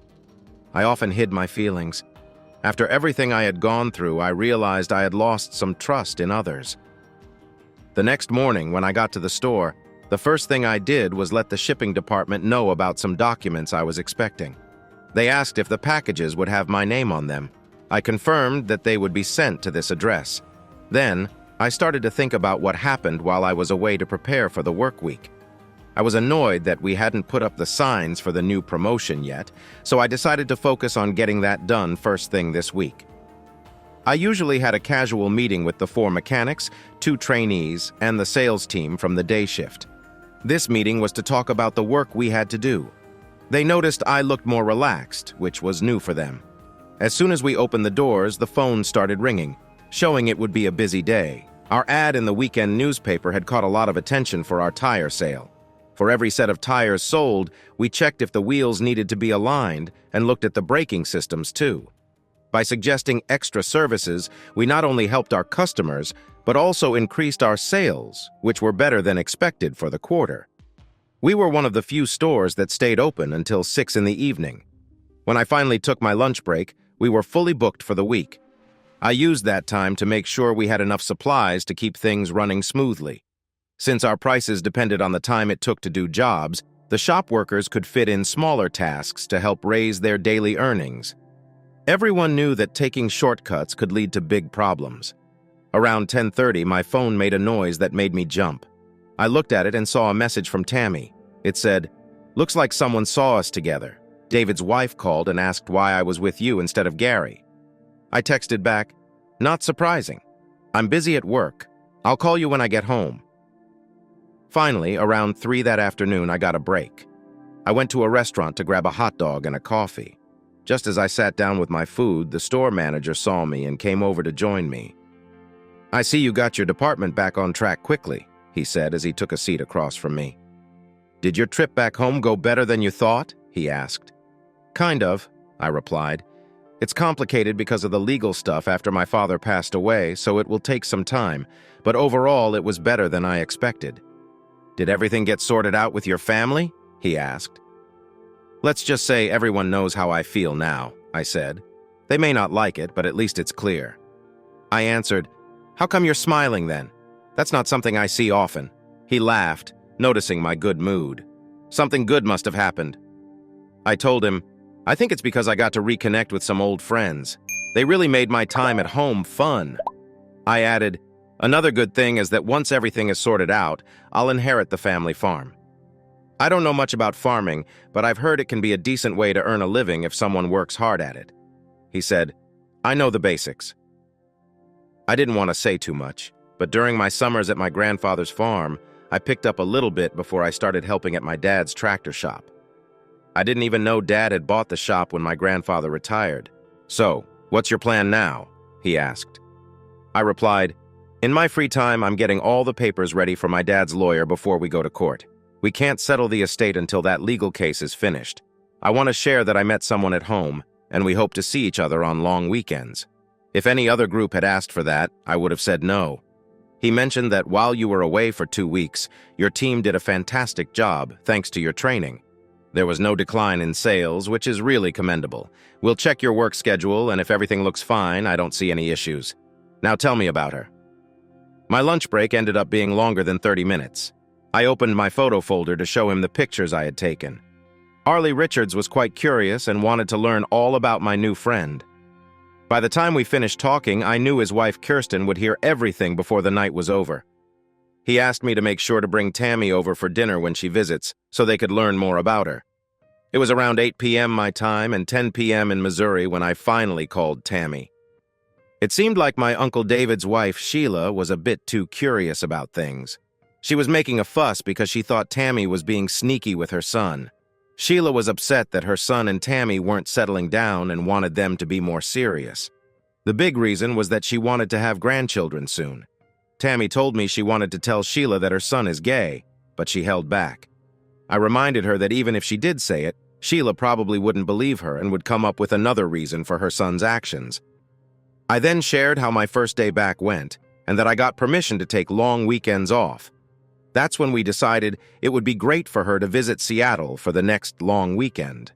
I often hid my feelings. After everything I had gone through, I realized I had lost some trust in others. The next morning, when I got to the store, the first thing I did was let the shipping department know about some documents I was expecting. They asked if the packages would have my name on them. I confirmed that they would be sent to this address. Then, I started to think about what happened while I was away to prepare for the work week. I was annoyed that we hadn't put up the signs for the new promotion yet, so I decided to focus on getting that done first thing this week. I usually had a casual meeting with the 4 mechanics, 2 trainees, and the sales team from the day shift. This meeting was to talk about the work we had to do. They noticed I looked more relaxed, which was new for them. As soon as we opened the doors, the phone started ringing, showing it would be a busy day. Our ad in the weekend newspaper had caught a lot of attention for our tire sale. For every set of tires sold, we checked if the wheels needed to be aligned and looked at the braking systems too. By suggesting extra services, we not only helped our customers, but also increased our sales, which were better than expected for the quarter. We were one of the few stores that stayed open until 6 in the evening. When I finally took my lunch break, we were fully booked for the week. I used that time to make sure we had enough supplies to keep things running smoothly. Since our prices depended on the time it took to do jobs, the shop workers could fit in smaller tasks to help raise their daily earnings. Everyone knew that taking shortcuts could lead to big problems. Around 10:30, my phone made a noise that made me jump. I looked at it and saw a message from Tammy. It said, "Looks like someone saw us together. David's wife called and asked why I was with you instead of Gary." I texted back, "Not surprising. I'm busy at work. I'll call you when I get home." Finally, around 3 that afternoon, I got a break. I went to a restaurant to grab a hot dog and a coffee. Just as I sat down with my food, the store manager saw me and came over to join me. "I see you got your department back on track quickly," he said as he took a seat across from me. "Did your trip back home go better than you thought?" he asked. "Kind of," I replied. "It's complicated because of the legal stuff after my father passed away, so it will take some time, but overall it was better than I expected." "Did everything get sorted out with your family?" he asked. "Let's just say everyone knows how I feel now," I said. "They may not like it, but at least it's clear." I answered, "How come you're smiling then? That's not something I see often." He laughed, noticing my good mood. "Something good must have happened." I told him, "I think it's because I got to reconnect with some old friends. They really made my time at home fun." I added, "Another good thing is that once everything is sorted out, I'll inherit the family farm." I don't know much about farming, but I've heard it can be a decent way to earn a living if someone works hard at it. He said, "I know the basics." I didn't want to say too much, but during my summers at my grandfather's farm, I picked up a little bit before I started helping at my dad's tractor shop. I didn't even know Dad had bought the shop when my grandfather retired. "So, what's your plan now?" he asked. I replied, "In my free time, I'm getting all the papers ready for my dad's lawyer before we go to court. We can't settle the estate until that legal case is finished. I want to share that I met someone at home, and we hope to see each other on long weekends. If any other group had asked for that, I would have said no." He mentioned that while you were away for 2 weeks, your team did a fantastic job thanks to your training. There was no decline in sales, which is really commendable. We'll check your work schedule, and if everything looks fine, I don't see any issues. Now tell me about her. My lunch break ended up being longer than 30 minutes. I opened my photo folder to show him the pictures I had taken. Arlie Richards was quite curious and wanted to learn all about my new friend. By the time we finished talking, I knew his wife Kirsten would hear everything before the night was over. He asked me to make sure to bring Tammy over for dinner when she visits, so they could learn more about her. It was around 8 p.m. my time and 10 p.m. in Missouri when I finally called Tammy. It seemed like my Uncle David's wife, Sheila, was a bit too curious about things. She was making a fuss because she thought Tammy was being sneaky with her son. Sheila was upset that her son and Tammy weren't settling down and wanted them to be more serious. The big reason was that she wanted to have grandchildren soon. Tammy told me she wanted to tell Sheila that her son is gay, but she held back. I reminded her that even if she did say it, Sheila probably wouldn't believe her and would come up with another reason for her son's actions. I then shared how my first day back went, and that I got permission to take long weekends off. That's when we decided it would be great for her to visit Seattle for the next long weekend.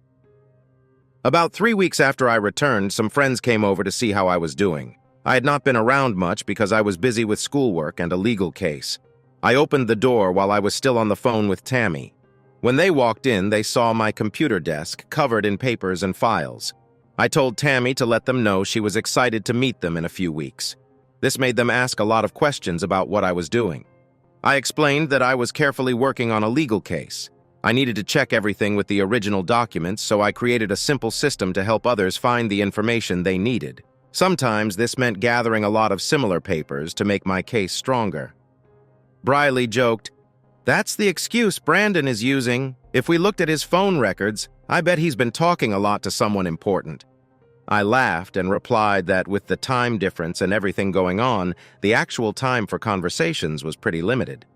About 3 weeks after I returned, some friends came over to see how I was doing. I had not been around much because I was busy with schoolwork and a legal case. I opened the door while I was still on the phone with Tammy. When they walked in, they saw my computer desk covered in papers and files. I told Tammy to let them know she was excited to meet them in a few weeks. This made them ask a lot of questions about what I was doing. I explained that I was carefully working on a legal case. I needed to check everything with the original documents, so I created a simple system to help others find the information they needed. Sometimes this meant gathering a lot of similar papers to make my case stronger. Briley joked, "That's the excuse Brandon is using. If we looked at his phone records, I bet he's been talking a lot to someone important." I laughed and replied that with the time difference and everything going on, the actual time for conversations was pretty limited.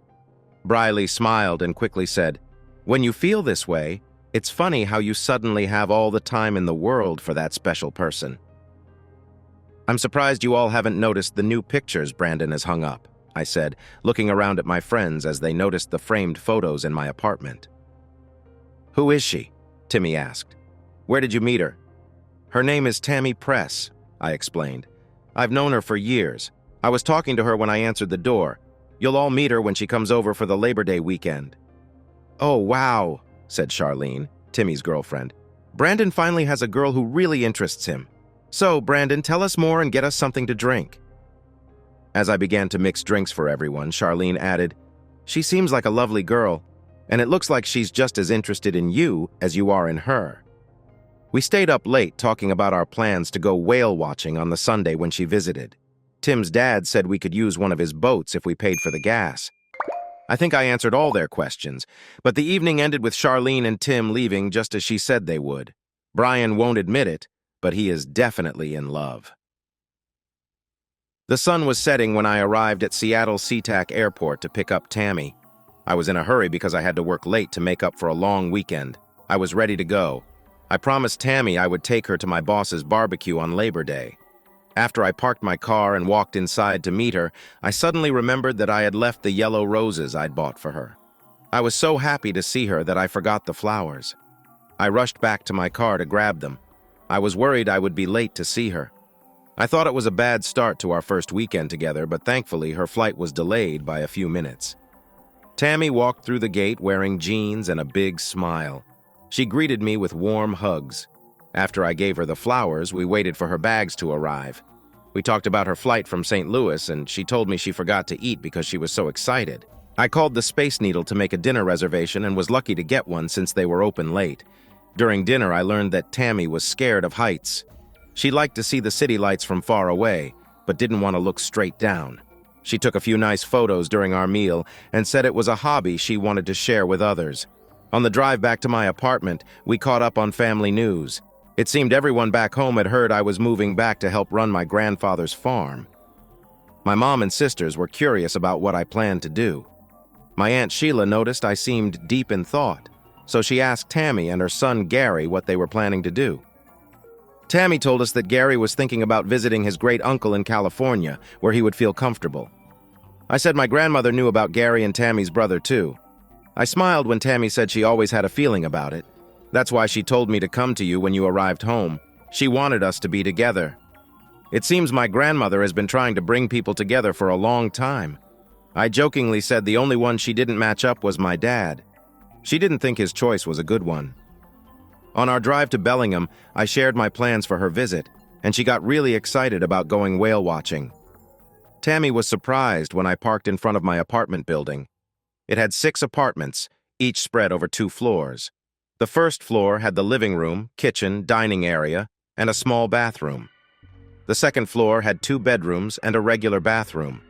Briley smiled and quickly said, "When you feel this way, it's funny how you suddenly have all the time in the world for that special person." "I'm surprised you all haven't noticed the new pictures Brandon has hung up," I said, looking around at my friends as they noticed the framed photos in my apartment. "Who is she?" Timmy asked. "Where did you meet her?" Her name is Tammy Press, I explained. I've known her for years. I was talking to her when I answered the door. You'll all meet her when she comes over for the Labor Day weekend. Oh, wow, said Charlene, Timmy's girlfriend. Brandon finally has a girl who really interests him. So, Brandon, tell us more and get us something to drink. As I began to mix drinks for everyone, Charlene added, She seems like a lovely girl, and it looks like she's just as interested in you as you are in her. We stayed up late talking about our plans to go whale watching on the Sunday when she visited. Tim's dad said we could use one of his boats if we paid for the gas. I think I answered all their questions, but the evening ended with Charlene and Tim leaving just as she said they would. Brian won't admit it, but he is definitely in love. The sun was setting when I arrived at Seattle SeaTac Airport to pick up Tammy. I was in a hurry because I had to work late to make up for a long weekend. I was ready to go. I promised Tammy I would take her to my boss's barbecue on Labor Day. After I parked my car and walked inside to meet her, I suddenly remembered that I had left the yellow roses I'd bought for her. I was so happy to see her that I forgot the flowers. I rushed back to my car to grab them. I was worried I would be late to see her. I thought it was a bad start to our first weekend together, but thankfully her flight was delayed by a few minutes. Tammy walked through the gate wearing jeans and a big smile. She greeted me with warm hugs. After I gave her the flowers, we waited for her bags to arrive. We talked about her flight from St. Louis, and she told me she forgot to eat because she was so excited. I called the Space Needle to make a dinner reservation and was lucky to get one since they were open late. During dinner, I learned that Tammy was scared of heights. She liked to see the city lights from far away, but didn't want to look straight down. She took a few nice photos during our meal and said it was a hobby she wanted to share with others. On the drive back to my apartment, we caught up on family news. It seemed everyone back home had heard I was moving back to help run my grandfather's farm. My mom and sisters were curious about what I planned to do. My Aunt Sheila noticed I seemed deep in thought, so she asked Tammy and her son Gary what they were planning to do. Tammy told us that Gary was thinking about visiting his great-uncle in California, where he would feel comfortable. I said my grandmother knew about Gary and Tammy's brother, too. I smiled when Tammy said she always had a feeling about it. That's why she told me to come to you when you arrived home. She wanted us to be together. It seems my grandmother has been trying to bring people together for a long time. I jokingly said the only one she didn't match up was my dad. She didn't think his choice was a good one. On our drive to Bellingham, I shared my plans for her visit, and she got really excited about going whale watching. Tammy was surprised when I parked in front of my apartment building. It had 6 apartments, each spread over 2 floors. The first floor had the living room, kitchen, dining area, and a small bathroom. The second floor had 2 bedrooms and a regular bathroom.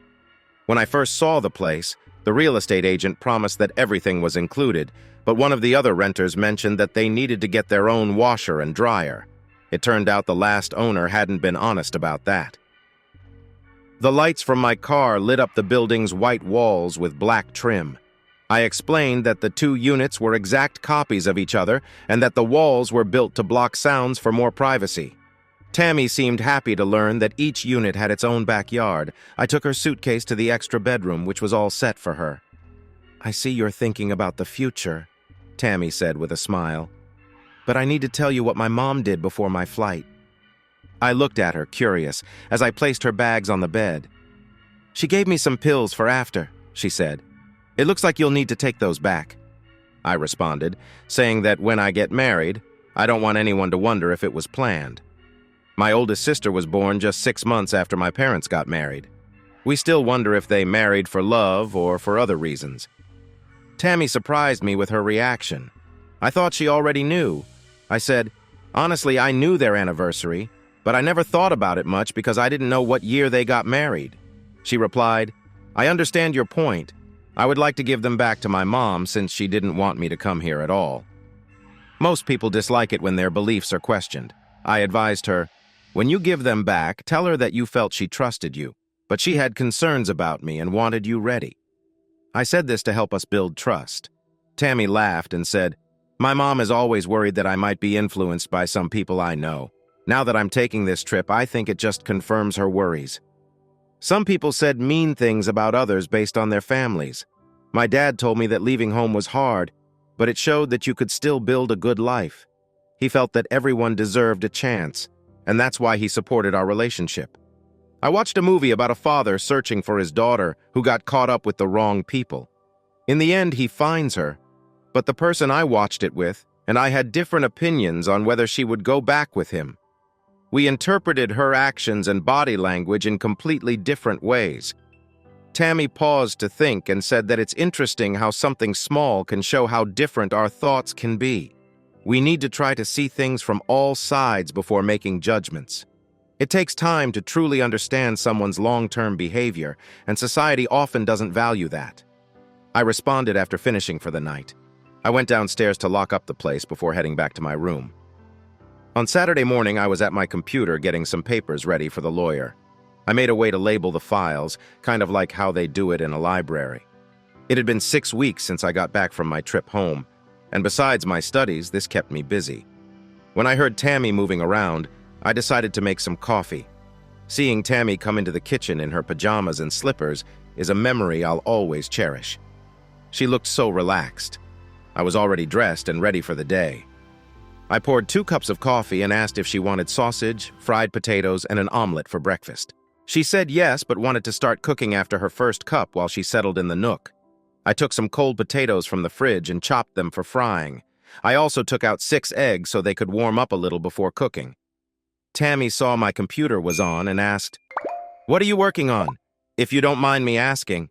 When I first saw the place, the real estate agent promised that everything was included, but one of the other renters mentioned that they needed to get their own washer and dryer. It turned out the last owner hadn't been honest about that. The lights from my car lit up the building's white walls with black trim. I explained that the 2 units were exact copies of each other and that the walls were built to block sounds for more privacy. Tammy seemed happy to learn that each unit had its own backyard. I took her suitcase to the extra bedroom, which was all set for her. "I see you're thinking about the future," Tammy said with a smile. "But I need to tell you what my mom did before my flight." I looked at her, curious, as I placed her bags on the bed. "She gave me some pills for after," she said. "It looks like you'll need to take those back." I responded, saying that when I get married, I don't want anyone to wonder if it was planned. My oldest sister was born just 6 months after my parents got married. We still wonder if they married for love or for other reasons. Tammy surprised me with her reaction. I thought she already knew. I said, "Honestly, I knew their anniversary, but I never thought about it much because I didn't know what year they got married." She replied, "I understand your point. I would like to give them back to my mom since she didn't want me to come here at all." Most people dislike it when their beliefs are questioned. I advised her, "When you give them back, tell her that you felt she trusted you, but she had concerns about me and wanted you ready." I said this to help us build trust. Tammy laughed and said, "My mom is always worried that I might be influenced by some people I know. Now that I'm taking this trip, I think it just confirms her worries." Some people said mean things about others based on their families. My dad told me that leaving home was hard, but it showed that you could still build a good life. He felt that everyone deserved a chance, and that's why he supported our relationship. I watched a movie about a father searching for his daughter who got caught up with the wrong people. In the end, he finds her, but the person I watched it with and I had different opinions on whether she would go back with him. We interpreted her actions and body language in completely different ways. Tammy paused to think and said that it's interesting how something small can show how different our thoughts can be. We need to try to see things from all sides before making judgments. It takes time to truly understand someone's long-term behavior, and society often doesn't value that. I responded after finishing for the night. I went downstairs to lock up the place before heading back to my room. On Saturday morning, I was at my computer getting some papers ready for the lawyer. I made a way to label the files, kind of like how they do it in a library. It had been 6 weeks since I got back from my trip home, and besides my studies, this kept me busy. When I heard Tammy moving around, I decided to make some coffee. Seeing Tammy come into the kitchen in her pajamas and slippers is a memory I'll always cherish. She looked so relaxed. I was already dressed and ready for the day. I poured 2 cups of coffee and asked if she wanted sausage, fried potatoes, and an omelet for breakfast. She said yes, but wanted to start cooking after her first cup while she settled in the nook. I took some cold potatoes from the fridge and chopped them for frying. I also took out 6 eggs so they could warm up a little before cooking. Tammy saw my computer was on and asked, "What are you working on, if you don't mind me asking?"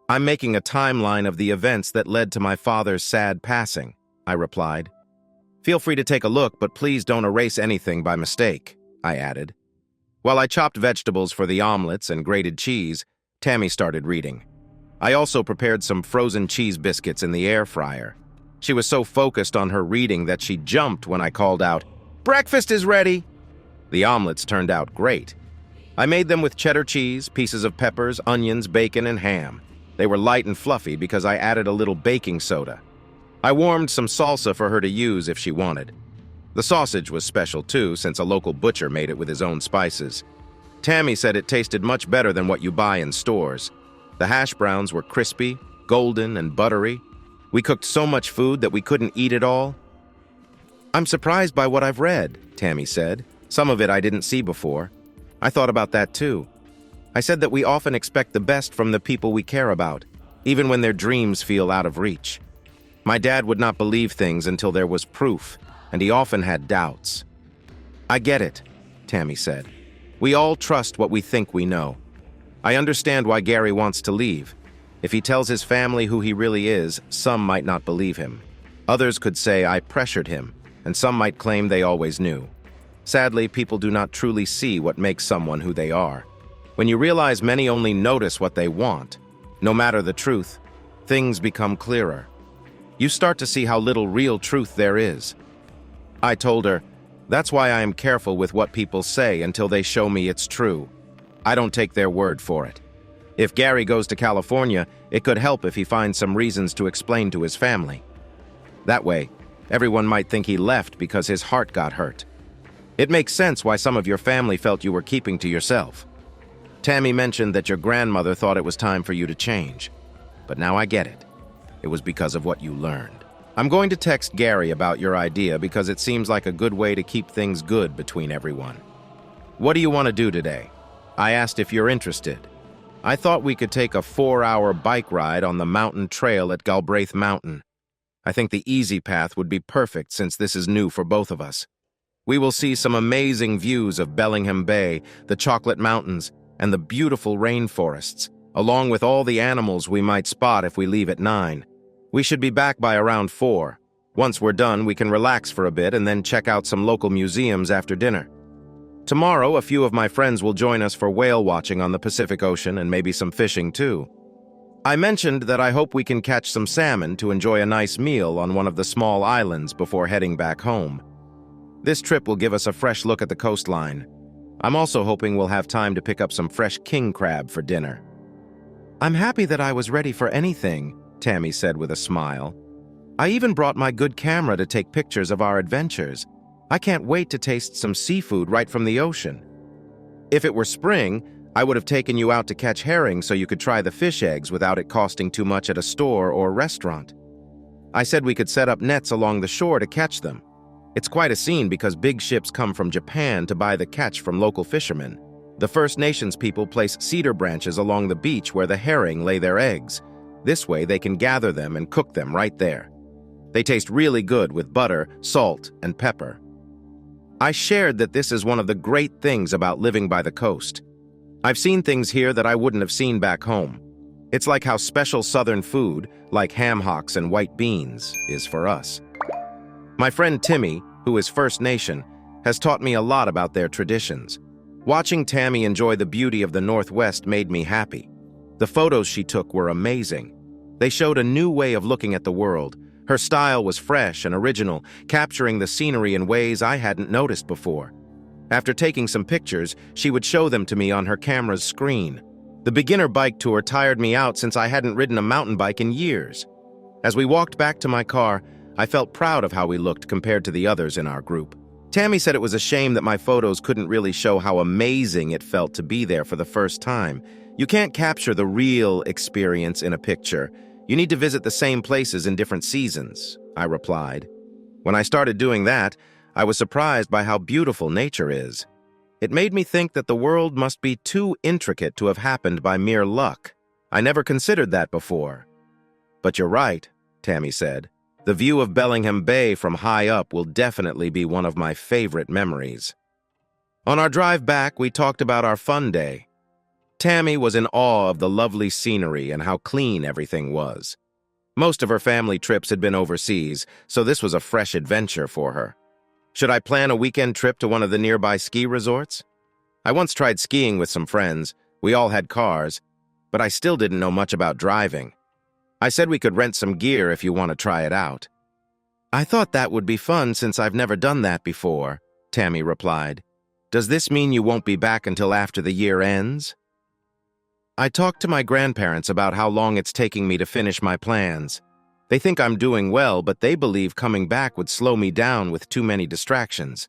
"I'm making a timeline of the events that led to my father's sad passing," I replied. "Feel free to take a look, but please don't erase anything by mistake," I added. While I chopped vegetables for the omelets and grated cheese, Tammy started reading. I also prepared some frozen cheese biscuits in the air fryer. She was so focused on her reading that she jumped when I called out, "Breakfast is ready!" The omelets turned out great. I made them with cheddar cheese, pieces of peppers, onions, bacon, and ham. They were light and fluffy because I added a little baking soda. I warmed some salsa for her to use if she wanted. The sausage was special too, since a local butcher made it with his own spices. Tammy said it tasted much better than what you buy in stores. The hash browns were crispy, golden, and buttery. We cooked so much food that we couldn't eat it all. "I'm surprised by what I've read," Tammy said. "Some of it I didn't see before." I thought about that too. I said that we often expect the best from the people we care about, even when their dreams feel out of reach. My dad would not believe things until there was proof, and he often had doubts. "I get it," Tammy said. "We all trust what we think we know. I understand why Gary wants to leave. If he tells his family who he really is, some might not believe him. Others could say I pressured him, and some might claim they always knew. Sadly, people do not truly see what makes someone who they are. When you realize many only notice what they want, no matter the truth, things become clearer. You start to see how little real truth there is." I told her, "That's why I am careful with what people say until they show me it's true. I don't take their word for it. If Gary goes to California, it could help if he finds some reasons to explain to his family. That way, everyone might think he left because his heart got hurt. It makes sense why some of your family felt you were keeping to yourself. Tammy mentioned that your grandmother thought it was time for you to change. But now I get it. It was because of what you learned. I'm going to text Gary about your idea because it seems like a good way to keep things good between everyone. What do you want to do today?" I asked if you're interested. I thought we could take a 4-hour bike ride on the mountain trail at Galbraith Mountain. I think the easy path would be perfect since this is new for both of us. We will see some amazing views of Bellingham Bay, the Chocolate Mountains, and the beautiful rainforests, along with all the animals we might spot if we leave at 9. We should be back by around 4. Once we're done, we can relax for a bit and then check out some local museums after dinner. Tomorrow, a few of my friends will join us for whale watching on the Pacific Ocean and maybe some fishing too. I mentioned that I hope we can catch some salmon to enjoy a nice meal on one of the small islands before heading back home. This trip will give us a fresh look at the coastline. I'm also hoping we'll have time to pick up some fresh king crab for dinner. "I'm happy that I was ready for anything," Tammy said with a smile. "I even brought my good camera to take pictures of our adventures. I can't wait to taste some seafood right from the ocean. If it were spring, I would have taken you out to catch herring so you could try the fish eggs without it costing too much at a store or restaurant. I said we could set up nets along the shore to catch them. It's quite a scene because big ships come from Japan to buy the catch from local fishermen. The First Nations people place cedar branches along the beach where the herring lay their eggs. This way they can gather them and cook them right there. They taste really good with butter, salt, and pepper. I shared that this is one of the great things about living by the coast. I've seen things here that I wouldn't have seen back home. It's like how special southern food, like ham hocks and white beans, is for us. My friend Timmy, who is First Nation, has taught me a lot about their traditions. Watching Tammy enjoy the beauty of the Northwest made me happy. The photos she took were amazing. They showed a new way of looking at the world. Her style was fresh and original, capturing the scenery in ways I hadn't noticed before. After taking some pictures, she would show them to me on her camera's screen. The beginner bike tour tired me out since I hadn't ridden a mountain bike in years. As we walked back to my car, I felt proud of how we looked compared to the others in our group. Tammy said it was a shame that my photos couldn't really show how amazing it felt to be there for the first time. You can't capture the real experience in a picture. You need to visit the same places in different seasons, I replied. When I started doing that, I was surprised by how beautiful nature is. It made me think that the world must be too intricate to have happened by mere luck. I never considered that before. But you're right, Tammy said. The view of Bellingham Bay from high up will definitely be one of my favorite memories. On our drive back, we talked about our fun day. Tammy was in awe of the lovely scenery and how clean everything was. Most of her family trips had been overseas, so this was a fresh adventure for her. Should I plan a weekend trip to one of the nearby ski resorts? I once tried skiing with some friends. We all had cars, but I still didn't know much about driving. I said we could rent some gear if you want to try it out. I thought that would be fun since I've never done that before, Tammy replied. Does this mean you won't be back until after the year ends? I talked to my grandparents about how long it's taking me to finish my plans. They think I'm doing well, but they believe coming back would slow me down with too many distractions.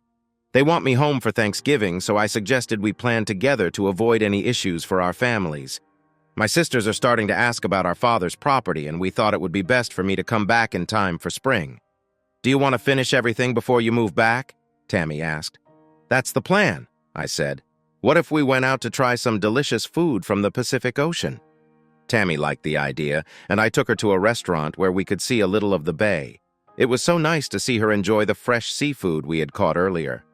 They want me home for Thanksgiving, so I suggested we plan together to avoid any issues for our families. My sisters are starting to ask about our father's property, and we thought it would be best for me to come back in time for spring. Do you want to finish everything before you move back? Tammy asked. That's the plan, I said. What if we went out to try some delicious food from the Pacific Ocean? Tammy liked the idea, and I took her to a restaurant where we could see a little of the bay. It was so nice to see her enjoy the fresh seafood we had caught earlier.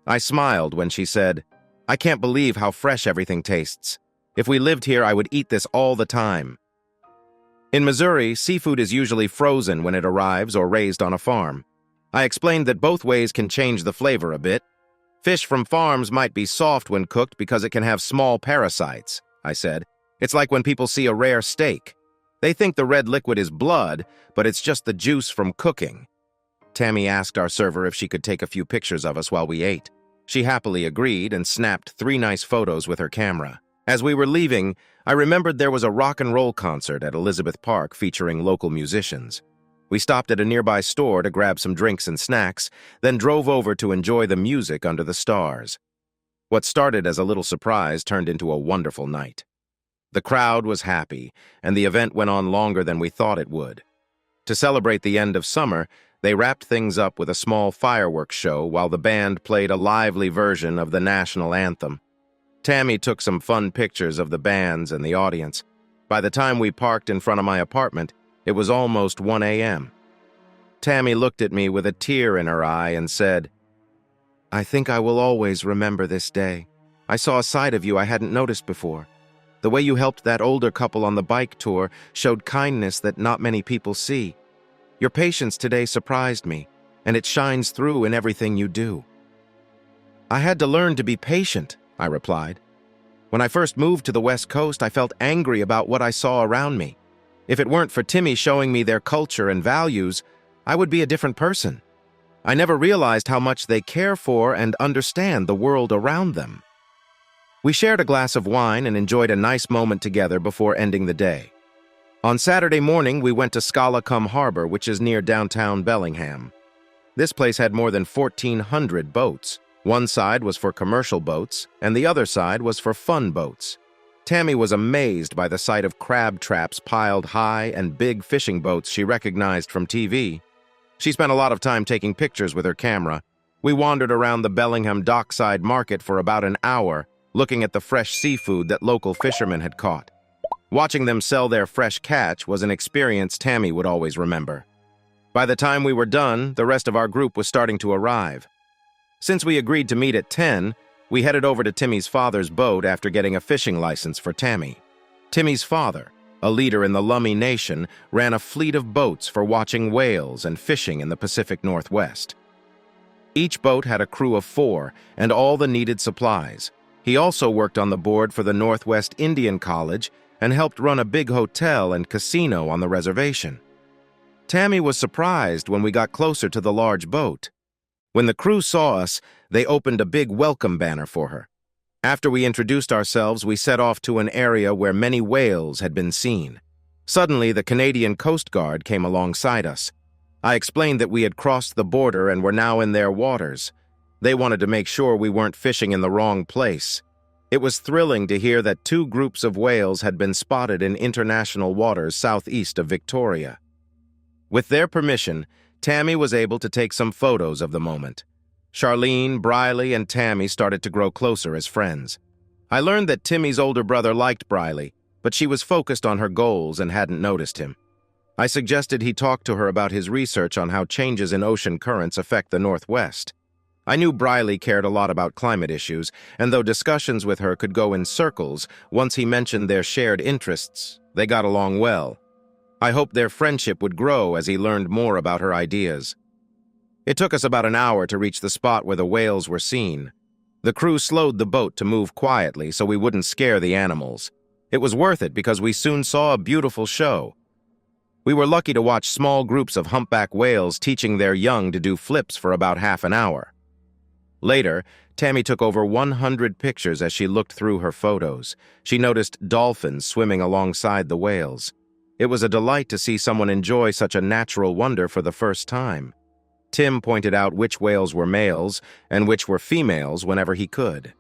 I smiled when she said, I can't believe how fresh everything tastes. If we lived here, I would eat this all the time. In Missouri, seafood is usually frozen when it arrives or raised on a farm. I explained that both ways can change the flavor a bit. Fish from farms might be soft when cooked because it can have small parasites, I said. It's like when people see a rare steak. They think the red liquid is blood, but it's just the juice from cooking. Tammy asked our server if she could take a few pictures of us while we ate. She happily agreed and snapped 3 nice photos with her camera. As we were leaving, I remembered there was a rock and roll concert at Elizabeth Park featuring local musicians. We stopped at a nearby store to grab some drinks and snacks, then drove over to enjoy the music under the stars. What started as a little surprise turned into a wonderful night. The crowd was happy, and the event went on longer than we thought it would. To celebrate the end of summer, they wrapped things up with a small fireworks show while the band played a lively version of the national anthem. Tammy took some fun pictures of the bands and the audience. By the time we parked in front of my apartment, it was almost 1 a.m. Tammy looked at me with a tear in her eye and said, I think I will always remember this day. I saw a side of you I hadn't noticed before. The way you helped that older couple on the bike tour showed kindness that not many people see. Your patience today surprised me, and it shines through in everything you do. I had to learn to be patient, I replied. When I first moved to the West Coast, I felt angry about what I saw around me. If it weren't for Timmy showing me their culture and values, I would be a different person. I never realized how much they care for and understand the world around them. We shared a glass of wine and enjoyed a nice moment together before ending the day. On Saturday morning, we went to Scala-Cum Harbor, which is near downtown Bellingham. This place had more than 1,400 boats. One side was for commercial boats, and the other side was for fun boats. Tammy was amazed by the sight of crab traps piled high and big fishing boats she recognized from TV. She spent a lot of time taking pictures with her camera. We wandered around the Bellingham dockside market for about an hour, looking at the fresh seafood that local fishermen had caught. Watching them sell their fresh catch was an experience Tammy would always remember. By the time we were done, the rest of our group was starting to arrive. Since we agreed to meet at 10, we headed over to Timmy's father's boat after getting a fishing license for Tammy. Timmy's father, a leader in the Lummi Nation, ran a fleet of boats for watching whales and fishing in the Pacific Northwest. Each boat had a crew of 4 and all the needed supplies. He also worked on the board for the Northwest Indian College and helped run a big hotel and casino on the reservation. Tammy was surprised when we got closer to the large boat. When the crew saw us, they opened a big welcome banner for her. After we introduced ourselves, we set off to an area where many whales had been seen. Suddenly, the Canadian Coast Guard came alongside us. I explained that we had crossed the border and were now in their waters. They wanted to make sure we weren't fishing in the wrong place. It was thrilling to hear that 2 groups of whales had been spotted in international waters southeast of Victoria. With their permission, Tammy was able to take some photos of the moment. Charlene, Briley, and Tammy started to grow closer as friends. I learned that Timmy's older brother liked Briley, but she was focused on her goals and hadn't noticed him. I suggested he talk to her about his research on how changes in ocean currents affect the Northwest. I knew Briley cared a lot about climate issues, and though discussions with her could go in circles, once he mentioned their shared interests, they got along well. I hoped their friendship would grow as he learned more about her ideas. It took us about an hour to reach the spot where the whales were seen. The crew slowed the boat to move quietly so we wouldn't scare the animals. It was worth it because we soon saw a beautiful show. We were lucky to watch small groups of humpback whales teaching their young to do flips for about half an hour. Later, Tammy took over 100 pictures as she looked through her photos. She noticed dolphins swimming alongside the whales. It was a delight to see someone enjoy such a natural wonder for the first time. Tim pointed out which whales were males and which were females whenever he could.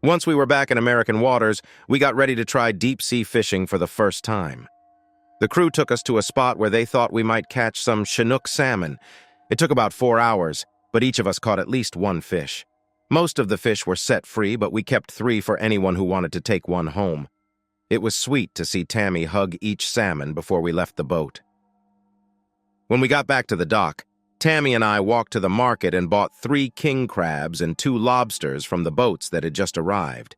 Once we were back in American waters, we got ready to try deep-sea fishing for the first time. The crew took us to a spot where they thought we might catch some Chinook salmon. It took about 4 hours, but each of us caught at least 1 fish. Most of the fish were set free, but we kept 3 for anyone who wanted to take one home. It was sweet to see Tammy hug each salmon before we left the boat. When we got back to the dock, Tammy and I walked to the market and bought 3 king crabs and 2 lobsters from the boats that had just arrived.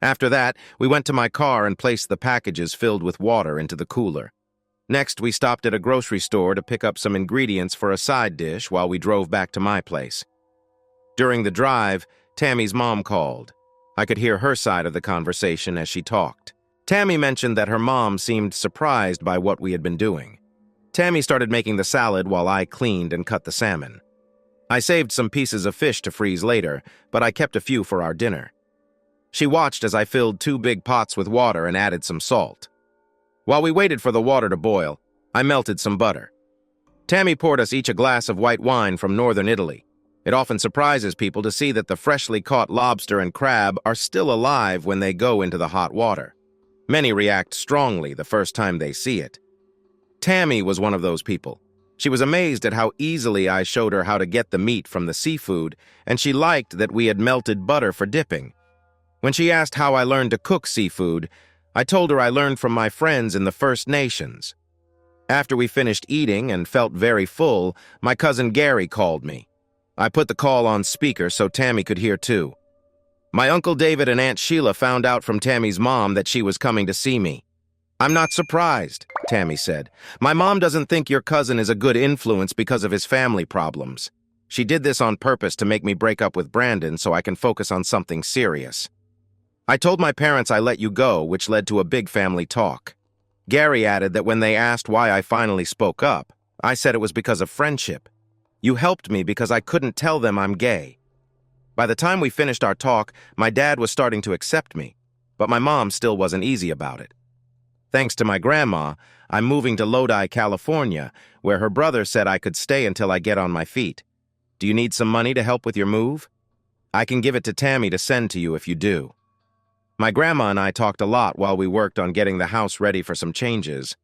After that, we went to my car and placed the packages filled with water into the cooler. Next, we stopped at a grocery store to pick up some ingredients for a side dish while we drove back to my place. During the drive, Tammy's mom called. I could hear her side of the conversation as she talked. Tammy mentioned that her mom seemed surprised by what we had been doing. Tammy started making the salad while I cleaned and cut the salmon. I saved some pieces of fish to freeze later, but I kept a few for our dinner. She watched as I filled 2 big pots with water and added some salt. While we waited for the water to boil, I melted some butter. Tammy poured us each a glass of white wine from northern Italy. It often surprises people to see that the freshly caught lobster and crab are still alive when they go into the hot water. Many react strongly the first time they see it. Tammy was one of those people. She was amazed at how easily I showed her how to get the meat from the seafood, and she liked that we had melted butter for dipping. When she asked how I learned to cook seafood, I told her I learned from my friends in the First Nations. After we finished eating and felt very full, my cousin Gary called me. I put the call on speaker so Tammy could hear too. My Uncle David and Aunt Sheila found out from Tammy's mom that she was coming to see me. "I'm not surprised," Tammy said. "My mom doesn't think your cousin is a good influence because of his family problems. She did this on purpose to make me break up with Brandon so I can focus on something serious. I told my parents I let you go, which led to a big family talk." Gary added that when they asked why I finally spoke up, I said it was because of friendship. "You helped me because I couldn't tell them I'm gay." By the time we finished our talk, my dad was starting to accept me, but my mom still wasn't easy about it. Thanks to my grandma, I'm moving to Lodi, California, where her brother said I could stay until I get on my feet. Do you need some money to help with your move? I can give it to Tammy to send to you if you do. My grandma and I talked a lot while we worked on getting the house ready for some changes.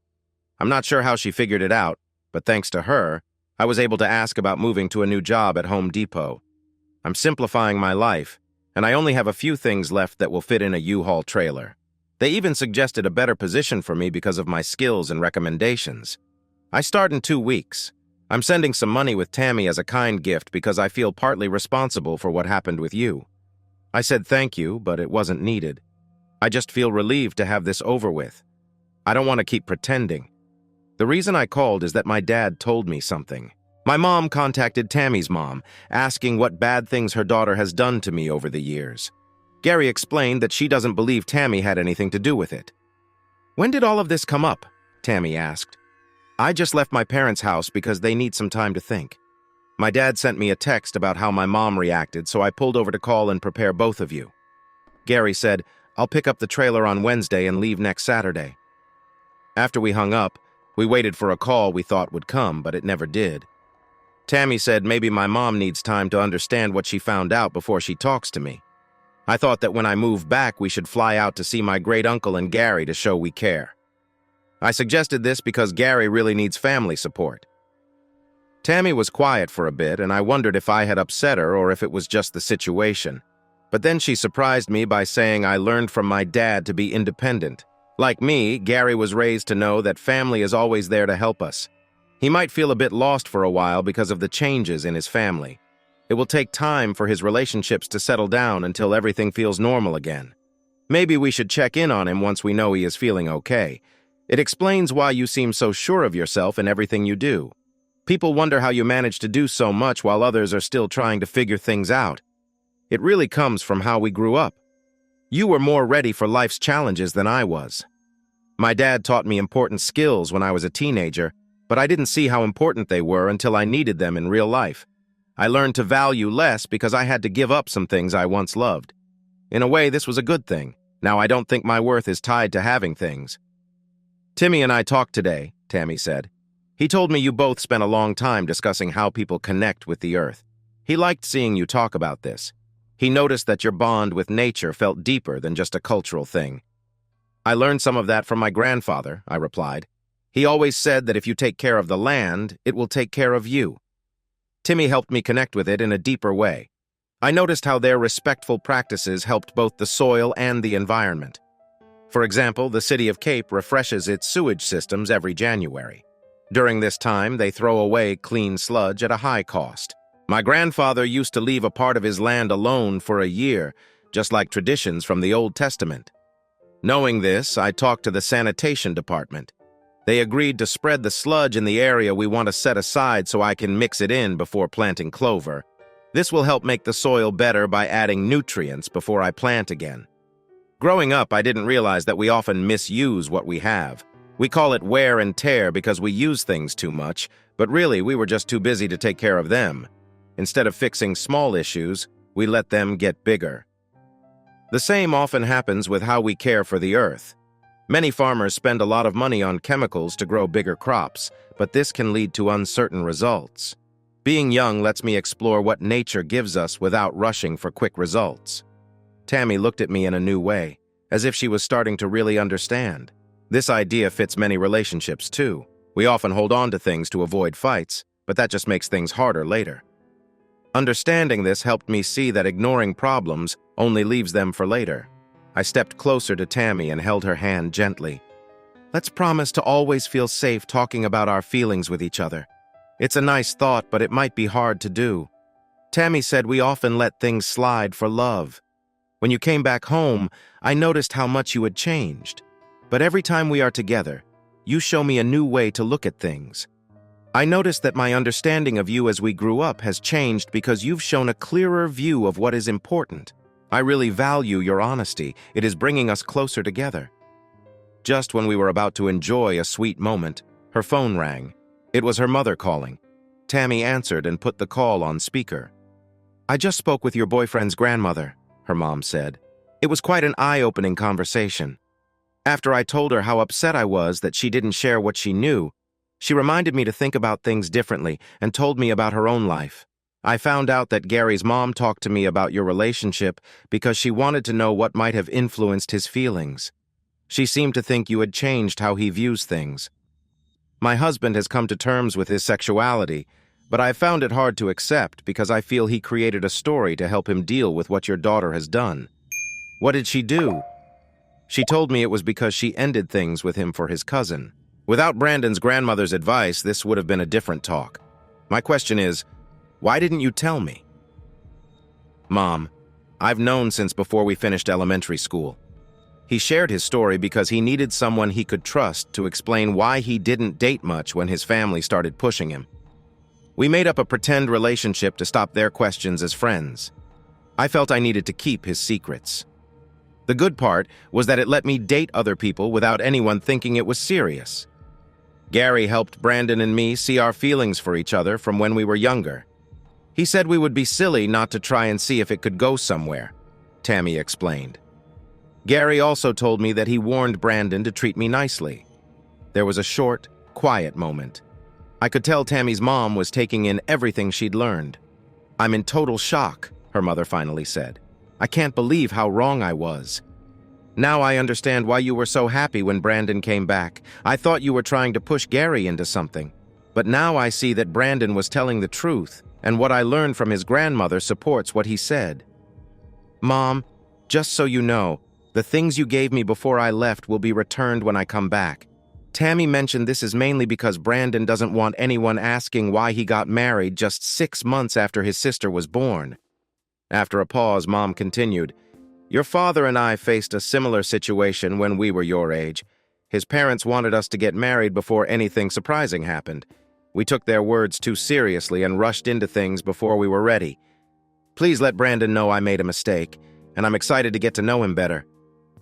I'm not sure how she figured it out, but thanks to her, I was able to ask about moving to a new job at Home Depot. I'm simplifying my life, and I only have a few things left that will fit in a U-Haul trailer. They even suggested a better position for me because of my skills and recommendations. I start in 2 weeks. I'm sending some money with Tammy as a kind gift because I feel partly responsible for what happened with you. I said thank you, but it wasn't needed. I just feel relieved to have this over with. I don't want to keep pretending. The reason I called is that my dad told me something. My mom contacted Tammy's mom, asking what bad things her daughter has done to me over the years. Gary explained that she doesn't believe Tammy had anything to do with it. "When did all of this come up?" Tammy asked. "I just left my parents' house because they need some time to think. My dad sent me a text about how my mom reacted, so I pulled over to call and prepare both of you." Gary said, "I'll pick up the trailer on Wednesday and leave next Saturday." After we hung up, we waited for a call we thought would come, but it never did. Tammy said maybe my mom needs time to understand what she found out before she talks to me. I thought that when I move back, we should fly out to see my great-uncle and Gary to show we care. I suggested this because Gary really needs family support. Tammy was quiet for a bit, and I wondered if I had upset her or if it was just the situation. But then she surprised me by saying I learned from my dad to be independent. Like me, Gary was raised to know that family is always there to help us. He might feel a bit lost for a while because of the changes in his family. It will take time for his relationships to settle down until everything feels normal again. Maybe we should check in on him once we know he is feeling okay. It explains why you seem so sure of yourself in everything you do. People wonder how you manage to do so much while others are still trying to figure things out. It really comes from how we grew up. You were more ready for life's challenges than I was. My dad taught me important skills when I was a teenager, but I didn't see how important they were until I needed them in real life. I learned to value less because I had to give up some things I once loved. In a way, this was a good thing. Now I don't think my worth is tied to having things. "Timmy and I talked today," Tammy said. "He told me you both spent a long time discussing how people connect with the earth. He liked seeing you talk about this. He noticed that your bond with nature felt deeper than just a cultural thing." "I learned some of that from my grandfather," I replied. "He always said that if you take care of the land, it will take care of you." Timmy helped me connect with it in a deeper way. I noticed how their respectful practices helped both the soil and the environment. For example, the city of Cape refreshes its sewage systems every January. During this time, they throw away clean sludge at a high cost. My grandfather used to leave a part of his land alone for a year, just like traditions from the Old Testament. Knowing this, I talked to the sanitation department. They agreed to spread the sludge in the area we want to set aside so I can mix it in before planting clover. This will help make the soil better by adding nutrients before I plant again. Growing up, I didn't realize that we often misuse what we have. We call it wear and tear because we use things too much, but really we were just too busy to take care of them. Instead of fixing small issues, we let them get bigger. The same often happens with how we care for the earth. Many farmers spend a lot of money on chemicals to grow bigger crops, but this can lead to uncertain results. Being young lets me explore what nature gives us without rushing for quick results. Tammy looked at me in a new way, as if she was starting to really understand. This idea fits many relationships too. We often hold on to things to avoid fights, but that just makes things harder later. Understanding this helped me see that ignoring problems only leaves them for later. I stepped closer to Tammy and held her hand gently. "Let's promise to always feel safe talking about our feelings with each other. It's a nice thought, but it might be hard to do." Tammy said we often let things slide for love. "When you came back home, I noticed how much you had changed. But every time we are together, you show me a new way to look at things. I noticed that my understanding of you as we grew up has changed because you've shown a clearer view of what is important. I really value your honesty. It is bringing us closer together." Just when we were about to enjoy a sweet moment, her phone rang. It was her mother calling. Tammy answered and put the call on speaker. "I just spoke with your boyfriend's grandmother," her mom said. "It was quite an eye-opening conversation. After I told her how upset I was that she didn't share what she knew, she reminded me to think about things differently and told me about her own life. I found out that Gary's mom talked to me about your relationship because she wanted to know what might have influenced his feelings. She seemed to think you had changed how he views things. My husband has come to terms with his sexuality, but I found it hard to accept because I feel he created a story to help him deal with what your daughter has done. What did she do? She told me it was because she ended things with him for his cousin. Without Brandon's grandmother's advice, this would have been a different talk. My question is, why didn't you tell me? Mom, I've known since before we finished elementary school. He shared his story because he needed someone he could trust to explain why he didn't date much when his family started pushing him. We made up a pretend relationship to stop their questions as friends. I felt I needed to keep his secrets. The good part was that it let me date other people without anyone thinking it was serious. Gary helped Brandon and me see our feelings for each other from when we were younger. He said we would be silly not to try and see if it could go somewhere, Tammy explained. Gary also told me that he warned Brandon to treat me nicely. There was a short, quiet moment. I could tell Tammy's mom was taking in everything she'd learned. "I'm in total shock," her mother finally said. "I can't believe how wrong I was. Now I understand why you were so happy when Brandon came back. I thought you were trying to push Gary into something. But now I see that Brandon was telling the truth, and what I learned from his grandmother supports what he said. Mom, just so you know, the things you gave me before I left will be returned when I come back. Tammy mentioned this is mainly because Brandon doesn't want anyone asking why he got married just 6 months after his sister was born." After a pause, Mom continued, "Your father and I faced a similar situation when we were your age. His parents wanted us to get married before anything surprising happened. We took their words too seriously and rushed into things before we were ready. Please let Brandon know I made a mistake, and I'm excited to get to know him better.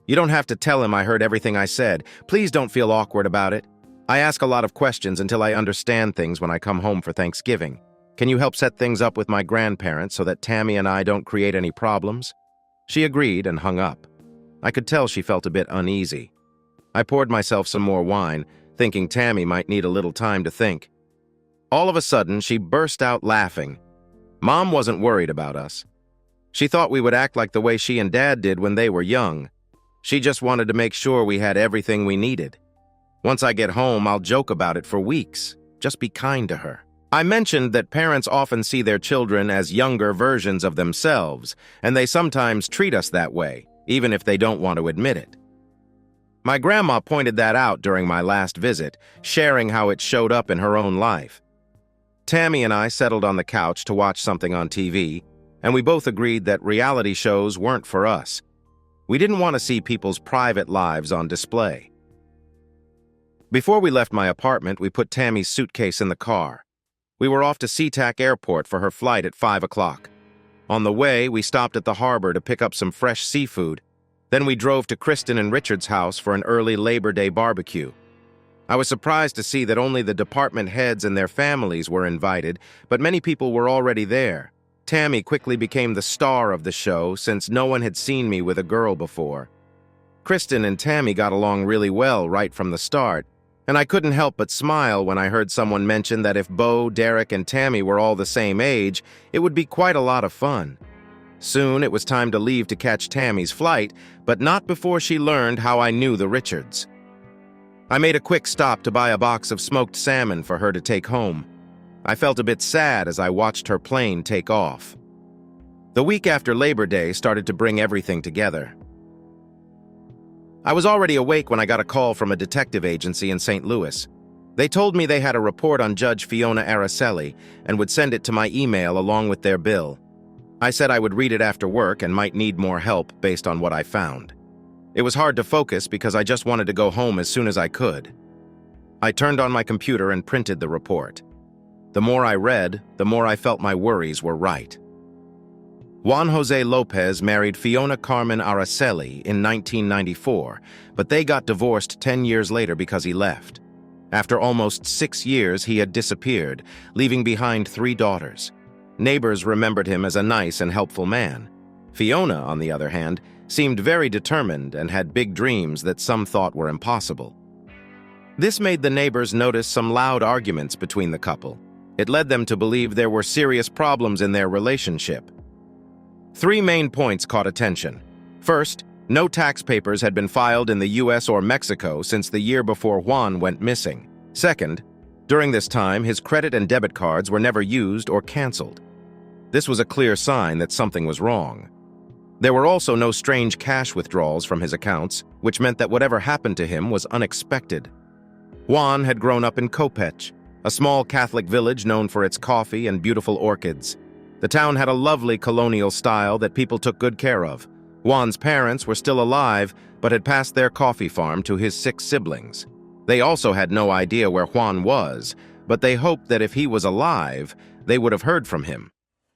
You don't have to tell him I heard everything I said. Please don't feel awkward about it. I ask a lot of questions until I understand things when I come home for Thanksgiving. Can you help set things up with my grandparents so that Tammy and I don't create any problems?" She agreed and hung up. I could tell she felt a bit uneasy. I poured myself some more wine, thinking Tammy might need a little time to think. All of a sudden, she burst out laughing. Mom wasn't worried about us. She thought we would act like the way she and Dad did when they were young. She just wanted to make sure we had everything we needed. Once I get home, I'll joke about it for weeks. Just be kind to her. I mentioned that parents often see their children as younger versions of themselves, and they sometimes treat us that way, even if they don't want to admit it. My grandma pointed that out during my last visit, sharing how it showed up in her own life. Tammy and I settled on the couch to watch something on TV, and we both agreed that reality shows weren't for us. We didn't want to see people's private lives on display. Before we left my apartment, we put Tammy's suitcase in the car. We were off to SeaTac Airport for her flight at 5 o'clock. On the way, we stopped at the harbor to pick up some fresh seafood. Then we drove to Kristen and Richard's house for an early Labor Day barbecue. I was surprised to see that only the department heads and their families were invited, but many people were already there. Tammy quickly became the star of the show since no one had seen me with a girl before. Kristen and Tammy got along really well right from the start, and I couldn't help but smile when I heard someone mention that if Bo, Derek, and Tammy were all the same age, it would be quite a lot of fun. Soon it was time to leave to catch Tammy's flight, but not before she learned how I knew the Richards. I made a quick stop to buy a box of smoked salmon for her to take home. I felt a bit sad as I watched her plane take off. The week after Labor Day started to bring everything together. I was already awake when I got a call from a detective agency in St. Louis. They told me they had a report on Judge Fiona Araceli and would send it to my email along with their bill. I said I would read it after work and might need more help based on what I found. It was hard to focus because I just wanted to go home as soon as I could. I turned on my computer and printed the report. The more I read, the more I felt my worries were right. Juan Jose Lopez married Fiona Carmen Araceli in 1994, but they got divorced 10 years later because he left. After almost 6 years, he had disappeared, leaving behind 3 daughters. Neighbors remembered him as a nice and helpful man. Fiona, on the other hand, seemed very determined and had big dreams that some thought were impossible. This made the neighbors notice some loud arguments between the couple. It led them to believe there were serious problems in their relationship. 3 main points caught attention. First, no tax papers had been filed in the US or Mexico since the year before Juan went missing. Second, During this time, his credit and debit cards were never used or canceled. This was a clear sign that something was wrong. There were also no strange cash withdrawals from his accounts, which meant that whatever happened to him was unexpected. Juan had grown up in Copech, a small Catholic village known for its coffee and beautiful orchids. The town had a lovely colonial style that people took good care of. Juan's parents were still alive, but had passed their coffee farm to his 6 siblings. They also had no idea where Juan was, but they hoped that if he was alive, they would have heard from him.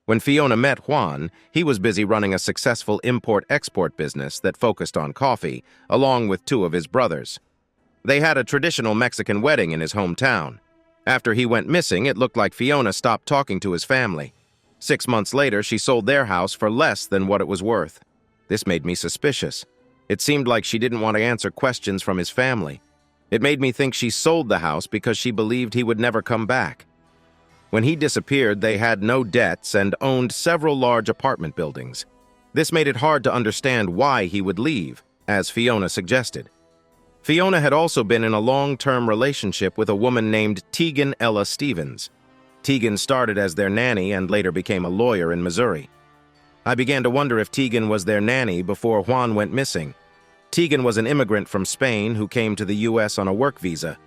When Fiona met Juan, he was busy running a successful import-export business that focused on coffee, along with 2 of his brothers. They had a traditional Mexican wedding in his hometown. After he went missing, it looked like Fiona stopped talking to his family. 6 months later, she sold their house for less than what it was worth. This made me suspicious. It seemed like she didn't want to answer questions from his family. It made me think she sold the house because she believed he would never come back. When he disappeared, they had no debts and owned several large apartment buildings. This made it hard to understand why he would leave, as Fiona suggested. Fiona had also been in a long-term relationship with a woman named Tegan Ella Stevens. Tegan started as their nanny and later became a lawyer in Missouri. I began to wonder if Tegan was their nanny before Juan went missing. Tegan was an immigrant from Spain who came to the U.S. on a work visa.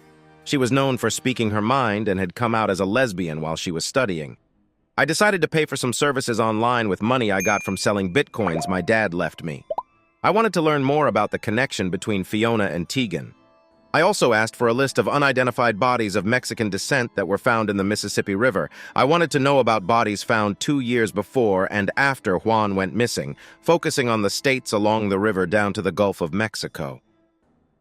She was known for speaking her mind and had come out as a lesbian while she was studying. I decided to pay for some services online with money I got from selling bitcoins my dad left me. I wanted to learn more about the connection between Fiona and Tegan. I also asked for a list of unidentified bodies of Mexican descent that were found in the Mississippi River. I wanted to know about bodies found 2 years before and after Juan went missing, focusing on the states along the river down to the Gulf of Mexico.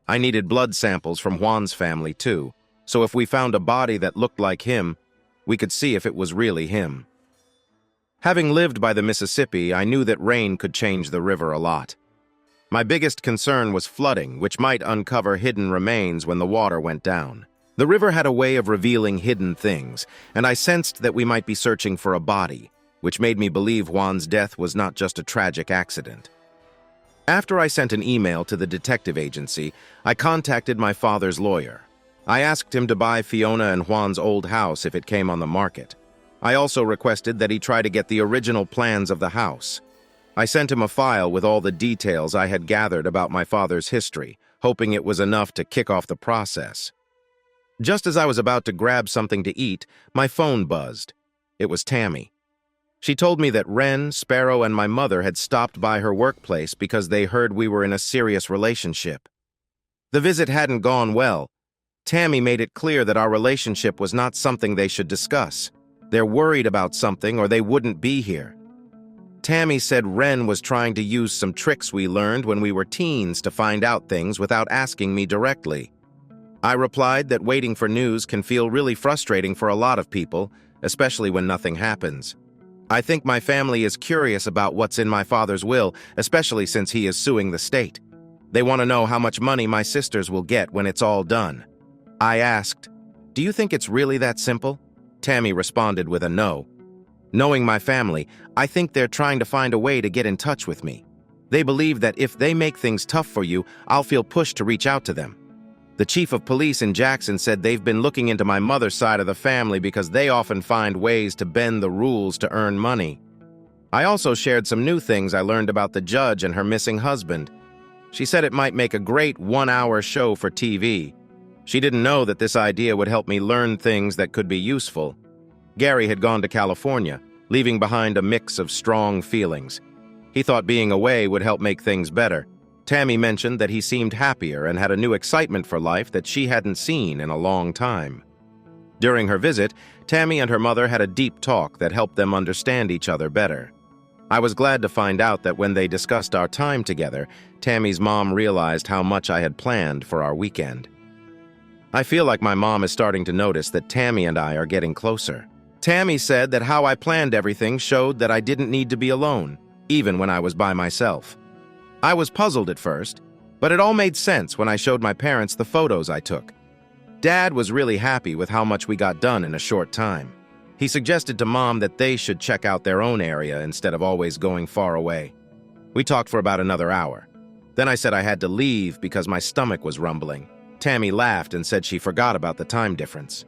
I needed blood samples from Juan's family too, so if we found a body that looked like him, we could see if it was really him. Having lived by the Mississippi, I knew that rain could change the river a lot. My biggest concern was flooding, which might uncover hidden remains when the water went down. The river had a way of revealing hidden things, and I sensed that we might be searching for a body, which made me believe Juan's death was not just a tragic accident. After I sent an email to the detective agency, I contacted my father's lawyer. I asked him to buy Fiona and Juan's old house if it came on the market. I also requested that he try to get the original plans of the house. I sent him a file with all the details I had gathered about my father's history, hoping it was enough to kick off the process. Just as I was about to grab something to eat, my phone buzzed. It was Tammy. She told me that Wren, Sparrow, and my mother had stopped by her workplace because they heard we were in a serious relationship. The visit hadn't gone well. Tammy made it clear that our relationship was not something they should discuss. They're worried about something or they wouldn't be here. Tammy said Wren was trying to use some tricks we learned when we were teens to find out things without asking me directly. I replied that waiting for news can feel really frustrating for a lot of people, especially when nothing happens. I think my family is curious about what's in my father's will, especially since he is suing the state. They want to know how much money my sisters will get when it's all done. I asked, "Do you think it's really that simple?" Tammy responded with a no. Knowing my family, I think they're trying to find a way to get in touch with me. They believe that if they make things tough for you, I'll feel pushed to reach out to them. The chief of police in Jackson said they've been looking into my mother's side of the family because they often find ways to bend the rules to earn money. I also shared some new things I learned about the judge and her missing husband. She said it might make a great one-hour show for TV. She didn't know that this idea would help me learn things that could be useful. Gary had gone to California, leaving behind a mix of strong feelings. He thought being away would help make things better. Tammy mentioned that he seemed happier and had a new excitement for life that she hadn't seen in a long time. During her visit, Tammy and her mother had a deep talk that helped them understand each other better. I was glad to find out that when they discussed our time together, Tammy's mom realized how much I had planned for our weekend. I feel like my mom is starting to notice that Tammy and I are getting closer. Tammy said that how I planned everything showed that I didn't need to be alone, even when I was by myself. I was puzzled at first, but it all made sense when I showed my parents the photos I took. Dad was really happy with how much we got done in a short time. He suggested to Mom that they should check out their own area instead of always going far away. We talked for about another hour. Then I said I had to leave because my stomach was rumbling. Tammy laughed and said she forgot about the time difference.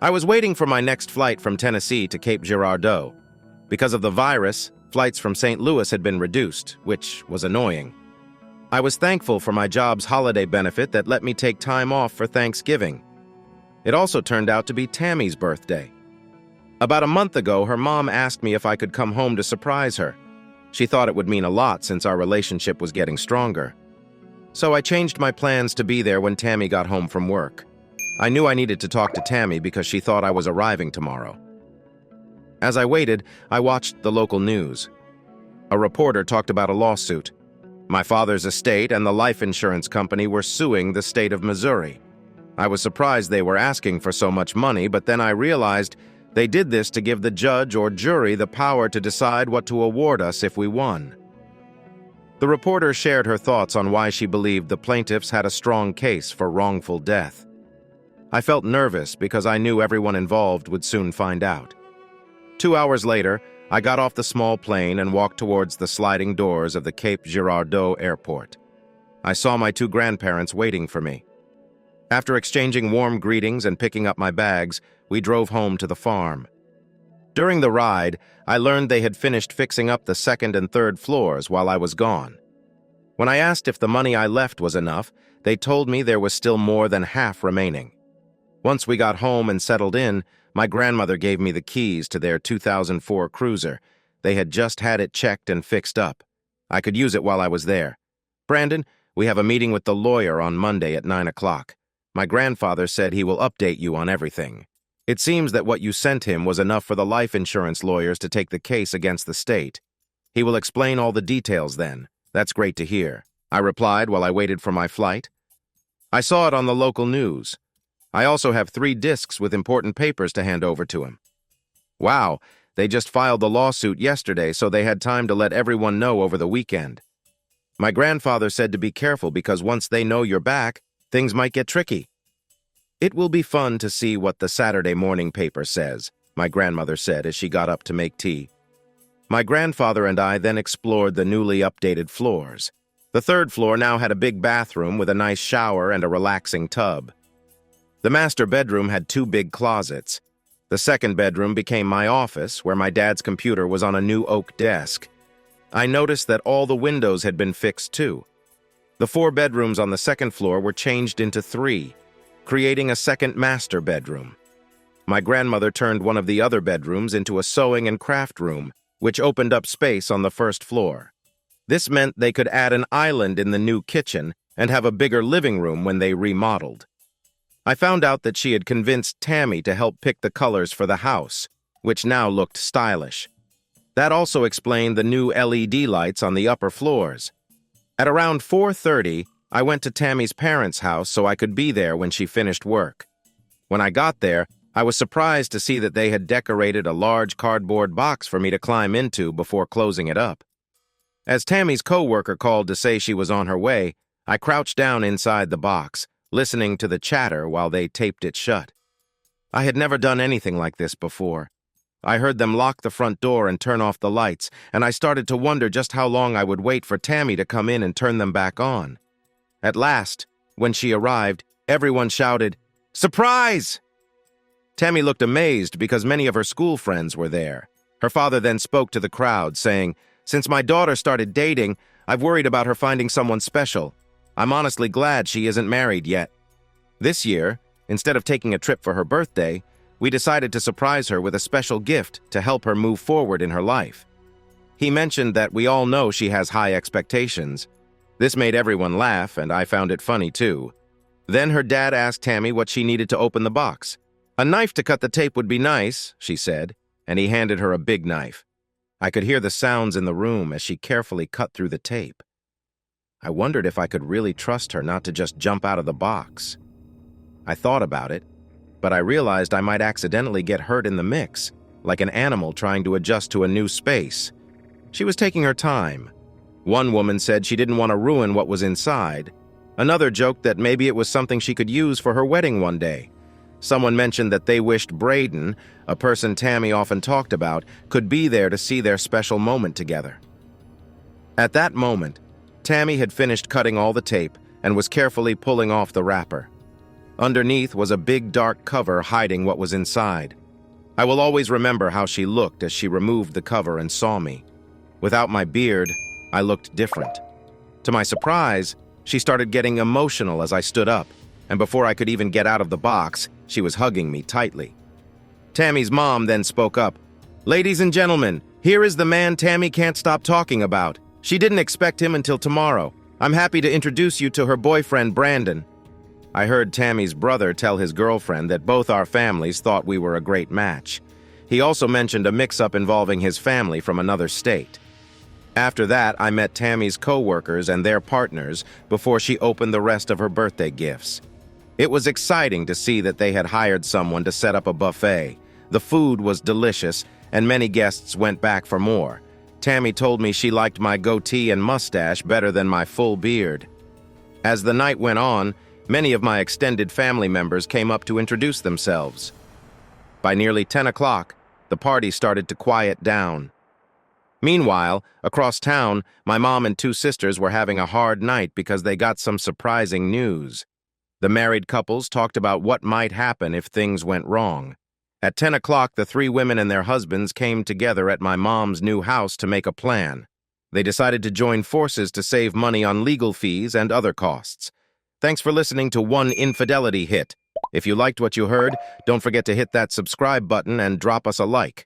I was waiting for my next flight from Tennessee to Cape Girardeau. Because of the virus, flights from St. Louis had been reduced, which was annoying. I was thankful for my job's holiday benefit that let me take time off for Thanksgiving. It also turned out to be Tammy's birthday. About a month ago, her mom asked me if I could come home to surprise her. She thought it would mean a lot since our relationship was getting stronger. So I changed my plans to be there when Tammy got home from work. I knew I needed to talk to Tammy because she thought I was arriving tomorrow. As I waited, I watched the local news. A reporter talked about a lawsuit. My father's estate and the life insurance company were suing the state of Missouri. I was surprised they were asking for so much money, but then I realized they did this to give the judge or jury the power to decide what to award us if we won. The reporter shared her thoughts on why she believed the plaintiffs had a strong case for wrongful death. I felt nervous because I knew everyone involved would soon find out. 2 hours later, I got off the small plane and walked towards the sliding doors of the Cape Girardeau airport. I saw my 2 grandparents waiting for me. After exchanging warm greetings and picking up my bags, we drove home to the farm. During the ride, I learned they had finished fixing up the 2nd and 3rd floors while I was gone. When I asked if the money I left was enough, they told me there was still more than half remaining. Once we got home and settled in, my grandmother gave me the keys to their 2004 cruiser. They had just had it checked and fixed up. I could use it while I was there. Brandon, we have a meeting with the lawyer on Monday at 9 o'clock. My grandfather said he will update you on everything. It seems that what you sent him was enough for the life insurance lawyers to take the case against the state. He will explain all the details then. That's great to hear, I replied while I waited for my flight. I saw it on the local news. I also have 3 discs with important papers to hand over to him. Wow, they just filed the lawsuit yesterday, so they had time to let everyone know over the weekend. My grandfather said to be careful because once they know you're back, things might get tricky. It will be fun to see what the Saturday morning paper says, my grandmother said as she got up to make tea. My grandfather and I then explored the newly updated floors. The 3rd floor now had a big bathroom with a nice shower and a relaxing tub. The master bedroom had 2 big closets. The 2nd bedroom became my office, where my dad's computer was on a new oak desk. I noticed that all the windows had been fixed too. The 4 bedrooms on the 2nd floor were changed into 3, creating a 2nd master bedroom. My grandmother turned one of the other bedrooms into a sewing and craft room, which opened up space on the 1st floor. This meant they could add an island in the new kitchen and have a bigger living room when they remodeled. I found out that she had convinced Tammy to help pick the colors for the house, which now looked stylish. That also explained the new LED lights on the upper floors. At around 4:30, I went to Tammy's parents' house so I could be there when she finished work. When I got there, I was surprised to see that they had decorated a large cardboard box for me to climb into before closing it up. As Tammy's coworker called to say she was on her way, I crouched down inside the box, listening to the chatter while they taped it shut. I had never done anything like this before. I heard them lock the front door and turn off the lights, and I started to wonder just how long I would wait for Tammy to come in and turn them back on. At last, when she arrived, everyone shouted, "Surprise!" Tammy looked amazed because many of her school friends were there. Her father then spoke to the crowd, saying, "Since my daughter started dating, I've worried about her finding someone special. I'm honestly glad she isn't married yet." This year, instead of taking a trip for her birthday, we decided to surprise her with a special gift to help her move forward in her life. He mentioned that we all know she has high expectations. This made everyone laugh, and I found it funny too. Then her dad asked Tammy what she needed to open the box. "A knife to cut the tape would be nice," she said, and he handed her a big knife. I could hear the sounds in the room as she carefully cut through the tape. I wondered if I could really trust her not to just jump out of the box. I thought about it, but I realized I might accidentally get hurt in the mix, like an animal trying to adjust to a new space. She was taking her time. One woman said she didn't want to ruin what was inside. Another joked that maybe it was something she could use for her wedding one day. Someone mentioned that they wished Braden, a person Tammy often talked about, could be there to see their special moment together. At that moment, Tammy had finished cutting all the tape and was carefully pulling off the wrapper. Underneath was a big dark cover hiding what was inside. I will always remember how she looked as she removed the cover and saw me. Without my beard, I looked different. To my surprise, she started getting emotional as I stood up, and before I could even get out of the box, she was hugging me tightly. Tammy's mom then spoke up. "Ladies and gentlemen, here is the man Tammy can't stop talking about. She didn't expect him until tomorrow. I'm happy to introduce you to her boyfriend, Brandon." I heard Tammy's brother tell his girlfriend that both our families thought we were a great match. He also mentioned a mix-up involving his family from another state. After that, I met Tammy's co-workers and their partners before she opened the rest of her birthday gifts. It was exciting to see that they had hired someone to set up a buffet. The food was delicious, and many guests went back for more. Tammy told me she liked my goatee and mustache better than my full beard. As the night went on, many of my extended family members came up to introduce themselves. By nearly 10 o'clock, the party started to quiet down. Meanwhile, across town, my mom and two sisters were having a hard night because they got some surprising news. The married couples talked about what might happen if things went wrong. At 10 o'clock, the three women and their husbands came together at my mom's new house to make a plan. They decided to join forces to save money on legal fees and other costs. Thanks for listening to One Infidelity Hit. If you liked what you heard, don't forget to hit that subscribe button and drop us a like.